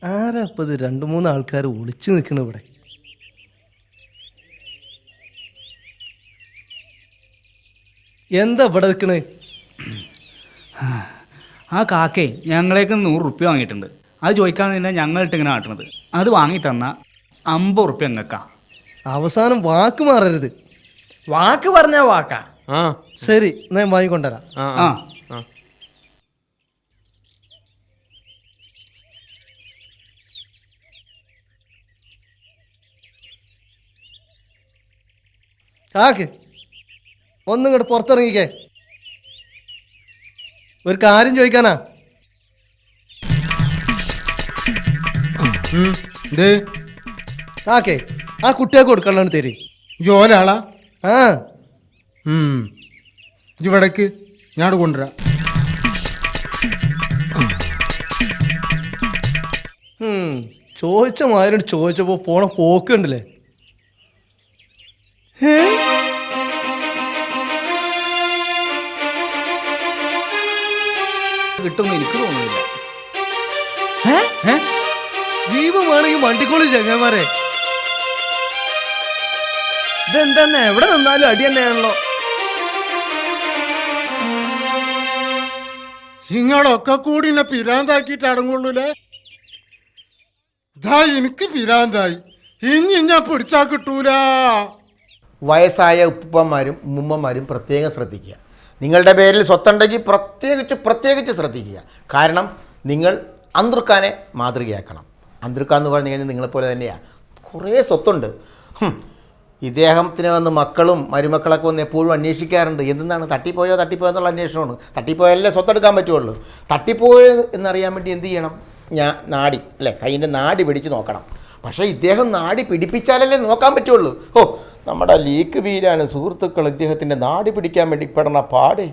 ആരാപ്പത് 2-3 ആൾക്കാർ ഒളിച്ചു നിൽക്കണ ഇവിടെ? എന്താ ഇവിടെ നിൽക്കണേ? ആ കാക്കേ ഞങ്ങളേക്ക് 100 റുപ്യ വാങ്ങിയിട്ടുണ്ട്. അത് ചോദിക്കാൻ തന്നെ ഞങ്ങളിട്ട് ഇങ്ങനെ ആട്ടണത്. അത് വാങ്ങി തന്ന 50 റുപ്യ ഞങ്ങൾക്കാ. അവസാനം വാക്ക് മാറരുത്. വാക്ക് പറഞ്ഞ വാക്കാ. ശരി, ഞാൻ വാങ്ങിക്കൊണ്ടുവരാം. ആക്ക് ഒന്നും ഇങ്ങോട്ട് പുറത്തിറങ്ങിക്കേ. ഒരു കാര്യം ചോദിക്കാനാ. ആക്കേ ആ കുട്ടിയെ കൊടുക്കലാണ് തരി. ജോലാളാ? ആ ഇവിടേക്ക് ഞാൻ കൊണ്ടുവരാം. ചോദിച്ച മാതിരി ചോദിച്ചപ്പോ പോണ പോക്കുണ്ടല്ലേ. കിട്ടുമെന്ന് എനിക്ക് തോന്നുന്നില്ല. ജീവൻ വേണമെങ്കിൽ വണ്ടിക്കോളി ചങ്ങന്മാരെ. ഇതെന്താ എവിടെ നിന്നാലും അടി തന്നെയാണല്ലോ. നിങ്ങളൊക്കെ കൂടി എന്നെ പിരാന്താക്കിയിട്ട് അടങ്ങുള്ളൂലേ. എനിക്ക് പിരാന്തായി. ഇനി ഞാൻ പിടിച്ചാ കിട്ടൂല. വയസ്സായ ഉപ്പന്മാരും ഉമ്മമാരും പ്രത്യേകം ശ്രദ്ധിക്കുക. നിങ്ങളുടെ പേരിൽ സ്വത്തുണ്ടെങ്കിൽ പ്രത്യേകിച്ച് ശ്രദ്ധിക്കുക. കാരണം നിങ്ങൾ അന്തർക്കാനെ മാതൃകയാക്കണം. അന്തർക്ക എന്ന് പറഞ്ഞു കഴിഞ്ഞാൽ നിങ്ങളെപ്പോലെ തന്നെയാണ്. കുറേ സ്വത്തുണ്ട്. ഇദ്ദേഹത്തിന് വന്ന് മക്കളും മരുമക്കളൊക്കെ വന്ന് എപ്പോഴും അന്വേഷിക്കാറുണ്ട്. എന്താണ് തട്ടിപ്പോയോ എന്നുള്ള അന്വേഷണമാണ്. തട്ടിപ്പോയാലേ സ്വത്തെടുക്കാൻ പറ്റുള്ളൂ. തട്ടിപ്പോയോ എന്നറിയാൻ വേണ്ടി എന്ത് ചെയ്യണം? നാടി അല്ലേ, കൈയിൻ്റെ നാടി പിടിച്ച് നോക്കണം. പക്ഷേ ഇദ്ദേഹം നാടി പിടിപ്പിച്ചാലല്ലേ നോക്കാൻ പറ്റുള്ളൂ. നമ്മുടെ ലീക്ക് വീരാണ് സുഹൃത്തുക്കൾ ഇദ്ദേഹത്തിൻ്റെ നാടി പിടിക്കാൻ വേണ്ടി പെടണ പാടേ.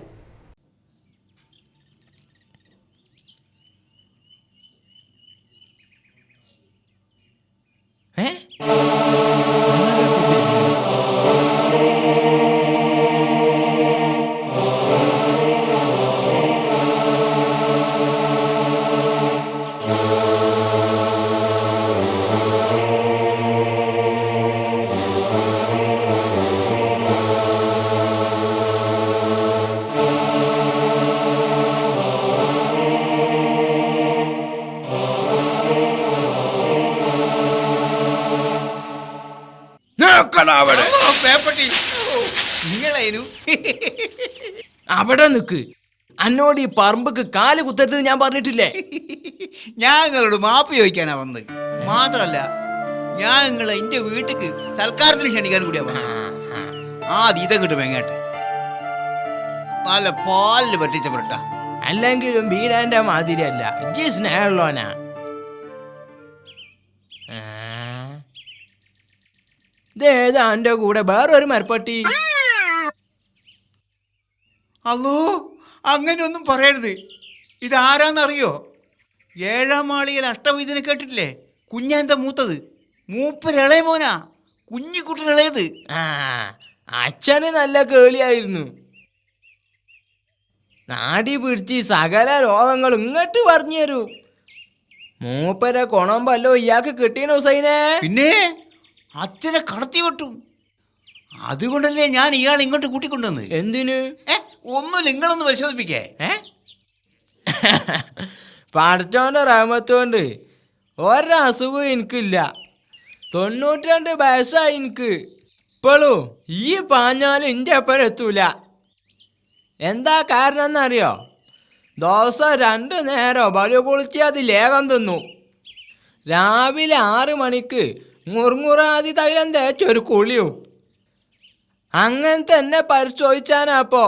അവിടെ നിക്ക്. അന്നോട് ഈ പറമ്പക്ക് കാല് കുത്തരുത് ഞാൻ പറഞ്ഞിട്ടില്ലേ? ഞാൻ നിങ്ങളോട് മാപ്പ് ചോദിക്കാനാ വന്നത്. മാത്രല്ല ഞാൻ നിങ്ങളെ എന്റെ വീട്ടിക്ക് സൽക്കാരത്തിന് ക്ഷണിക്കാൻ കൂടിയാ വന്നത്. ഇതം കിട്ടും എങ്ങോട്ട് നല്ല പാലില് പറ്റിച്ച ബ്രെഡ. അല്ലെങ്കിലും വീടാന്റെ മാതിരിയല്ല. സ്നേഹമുള്ളവനാ. ഇതേതാ എന്റെ കൂടെ വേറൊരു മരപ്പട്ടി? അല്ലോ, അങ്ങനെയൊന്നും പറയരുത്. ഇതാരാന്നറിയോ? 7ാം മാളികയിൽ അഷ്ടവൈദ്യനെ കേട്ടിട്ടില്ലേ? കുഞ്ഞാന്ത മൂത്തത്. മൂപ്പരിളയ മോനാ, കുഞ്ഞിക്കുട്ടനിളയത്. അച്ഛന് നല്ല കേളിയായിരുന്നു. നാടി പിടിച്ച് സകല രോഗങ്ങൾ ഇങ്ങോട്ട് പറഞ്ഞു തരൂ. മൂപ്പരെ കൊണമ്പല്ലോ ഇയാൾക്ക് കിട്ടിയ ഹുസൈനെ. പിന്നെ അച്ഛനെ കടത്തി വിട്ടു. അതുകൊണ്ടല്ലേ ഞാൻ ഇയാൾ ഇങ്ങോട്ട് കൂട്ടിക്കൊണ്ടുവന്നത്. എന്തിന്? ഒന്നും നിങ്ങളൊന്ന് പരിശോധിപ്പിക്കേ. പഠിച്ചോന്റെ റഹ്മത്ത് കൊണ്ട് ഒരസുഖവും എനിക്കില്ല. 92 വയസ്സായി എനിക്ക്. ഇപ്പോഴും ഈ പാഞ്ഞാലും എൻ്റെ ഒപ്പം എത്തൂല. എന്താ കാരണം എന്നറിയോ? ദിവസം 2 നേരം ബലു പൊളിച്ച് അത് ലേഖം തിന്നു. രാവിലെ 6 മണിക്ക് മുറുമുറാതി തൈലം തേച്ചൊരു കുളിയും. അങ്ങനെ തന്നെ പരിശോധിച്ചാനപ്പോ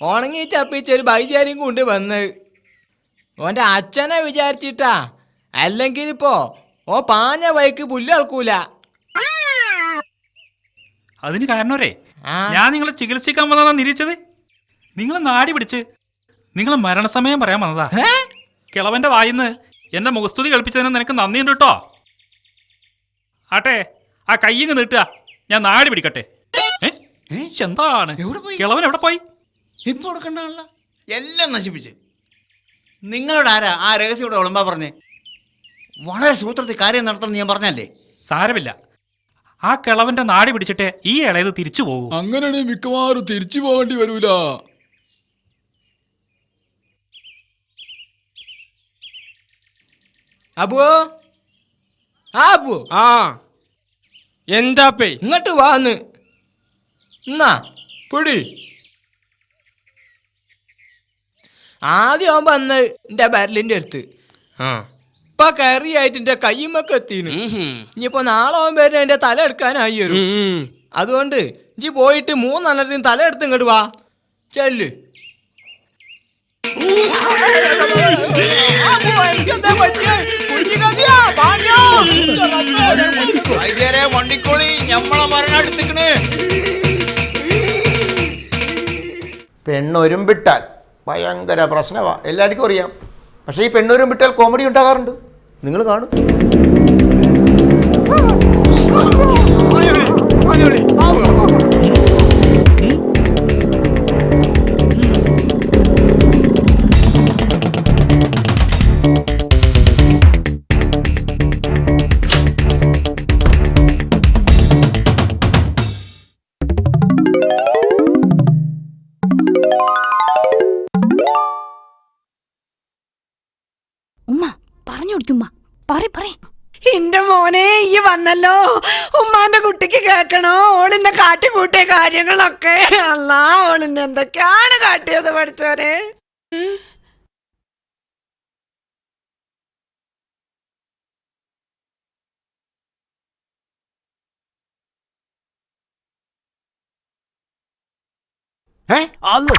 ഉണങ്ങി ചപ്പിച്ചൊരു വൈദ്യരും കൊണ്ട് വന്ന്. ഓൻ്റെ അച്ഛനെ വിചാരിച്ചിട്ടാ. അല്ലെങ്കിൽ ഇപ്പോ പാഞ്ഞ വൈക്ക് പുല്ലൾക്കൂല. അതിന് കാരണവരെ ഞാൻ നിങ്ങളെ ചികിത്സിക്കാൻ വന്നതാ നിരീച്ചത്. നിങ്ങൾ നാടി പിടിച്ച് നിങ്ങളെ മരണസമയം പറയാൻ വന്നതാ. കിളവന്റെ വായിന്ന് എന്റെ മുഖസ്തുതി കളിപ്പിച്ചതിന് നിനക്ക് നന്ദിയുണ്ട് കേട്ടോ. ആട്ടെ, ആ കയ്യങ്ങ് നീട്ടുക, ഞാൻ നാടി പിടിക്കട്ടെ. എന്താണ് കിളവൻ എവിടെ പോയി? ഇപ്പൊ കൊടുക്കണ്ടല്ല, എല്ലാം നശിപ്പിച്ച്. നിങ്ങളോട് ആരാ ആ രഹസ്യം ഇവിടെ വിളമ്പാ പറഞ്ഞേ? വളരെ സൂത്രത്തിൽ കാര്യം നടത്തണമെന്ന് ഞാൻ പറഞ്ഞല്ലേ. സാരമില്ല, ആ കിളവന്റെ നാടി പിടിച്ചിട്ട് ഈ ഇളയത് തിരിച്ചു പോകും. അങ്ങനെയാണെങ്കിൽ മിക്കവാറും തിരിച്ചു പോകേണ്ടി വരൂല. അബുവോ, അബു, എന്താപ്പേ ഇങ്ങോട്ട് വാന്ന് എന്നാ പിടി. ആദ്യം അവൻ വന്ന് എന്റെ ബരലിന്റെ അടുത്ത് ഇപ്പൊ കയറിയായിട്ട് എന്റെ കയ്യുമ്മൊക്കെ എത്തീന്. ഇനിയിപ്പോ നാളെ അവൻ വരുന്ന എന്റെ തല എടുക്കാനായി വരും. അതുകൊണ്ട് ഇജ്ജ് പോയിട്ട് 3 എണ്ണത്തിന് തല എടുത്ത് ഇങ്ങോട്ട് വാ. ചെല്ല്. വണ്ടിക്കോളി ഞമ്മളെ മരണം എടുത്തിക്കണ്. പെണ്ണൊരുമ്പിട്ടാൽ ഭയങ്കര പ്രശ്നമാണ്, എല്ലാവർക്കും അറിയാം. പക്ഷേ ഈ പെണ്ണൊരുമ്പിട്ടാൽ കോമഡി ഉണ്ടാകാറുണ്ട്, നിങ്ങൾ കാണും. ഉമ്മ പറഞ്ഞു കൊടുക്കുമ്മ, പറ. എന്റെ മോനെ ഈ വന്നല്ലോ. ഉമ്മാന്റെ കുട്ടിക്ക് കേക്കണോ ഓളിന്റെ കാട്ടി കൂട്ടിയ കാര്യങ്ങളൊക്കെ? അല്ലാ, ഓളിന്റെ എന്തൊക്കെയാണ് കാട്ടിയത് പഠിച്ചോനെ. അല്ലോ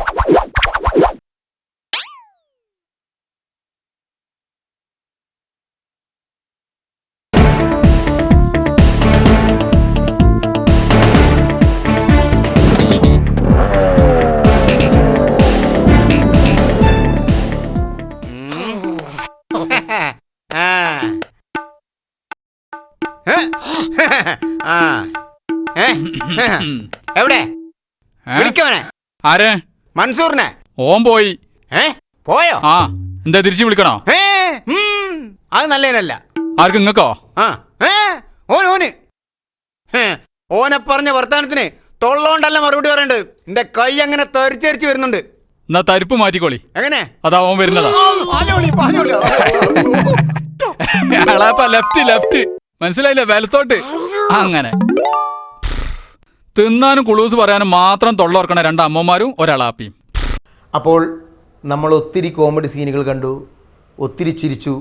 എവിടെ വിളിക്കവനെ? ആരെ? മൻസൂറിനെ. ഓൻ പോയി. പോയോ? ആ, എന്താ തിരിച്ചു വിളിക്കണോ? അത് നല്ലതിനല്ല. ആർക്ക്? ഇങ്ങക്കോ? ഓന് ഓനെ പറഞ്ഞ വർത്താനത്തിന് തൊള്ളോണ്ടല്ല മറുപടി പറയണ്ടത്. എന്റെ കൈ അങ്ങനെ തെറിച്ചരിച്ച് വരുന്നുണ്ട്. എന്നാ തരിപ്പ് മാറ്റിക്കോളി. എങ്ങനെ? അതാ ഓൻ വരുന്നതാ. ലെഫ്റ്റ് മനസ്സിലായില്ലേ? വലത്തോട്ട്. അങ്ങനെ തിന്നാനും കുളൂസ് പറയാനും മാത്രം തൊള്ളോർക്കണ 2 അമ്മമാരും ഒരളാപ്പിയും. അപ്പോൾ നമ്മൾ ഒത്തിരി കോമഡി സീനുകൾ കണ്ടു, ഒത്തിരി ചിരിച്ചു,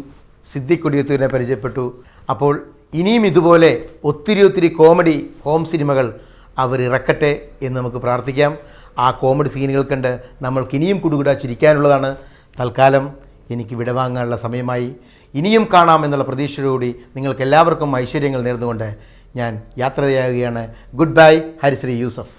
സിദ്ദിഖ് കൊടിയത്തൂരിനെ പരിചയപ്പെട്ടു. അപ്പോൾ ഇനിയും ഇതുപോലെ ഒത്തിരി കോമഡി ഹോം സിനിമകൾ അവർ ഇറക്കട്ടെ എന്ന് നമുക്ക് പ്രാർത്ഥിക്കാം. ആ കോമഡി സീനുകൾ കണ്ട് നമ്മൾക്ക് ഇനിയും കുടുകുടാ ചിരിക്കാനുള്ളതാണ്. തൽക്കാലം എനിക്ക് വിടവാങ്ങാനുള്ള സമയമായി. ഇനിയും കാണാം എന്നുള്ള പ്രതീക്ഷയോടുകൂടി നിങ്ങൾക്ക് എല്ലാവർക്കും ഐശ്വര്യങ്ങൾ നേർന്നുകൊണ്ട് ഞാൻ യാത്രയാകുകയാണ്. Good bye. ഹരിശ്രീ യൂസഫ്.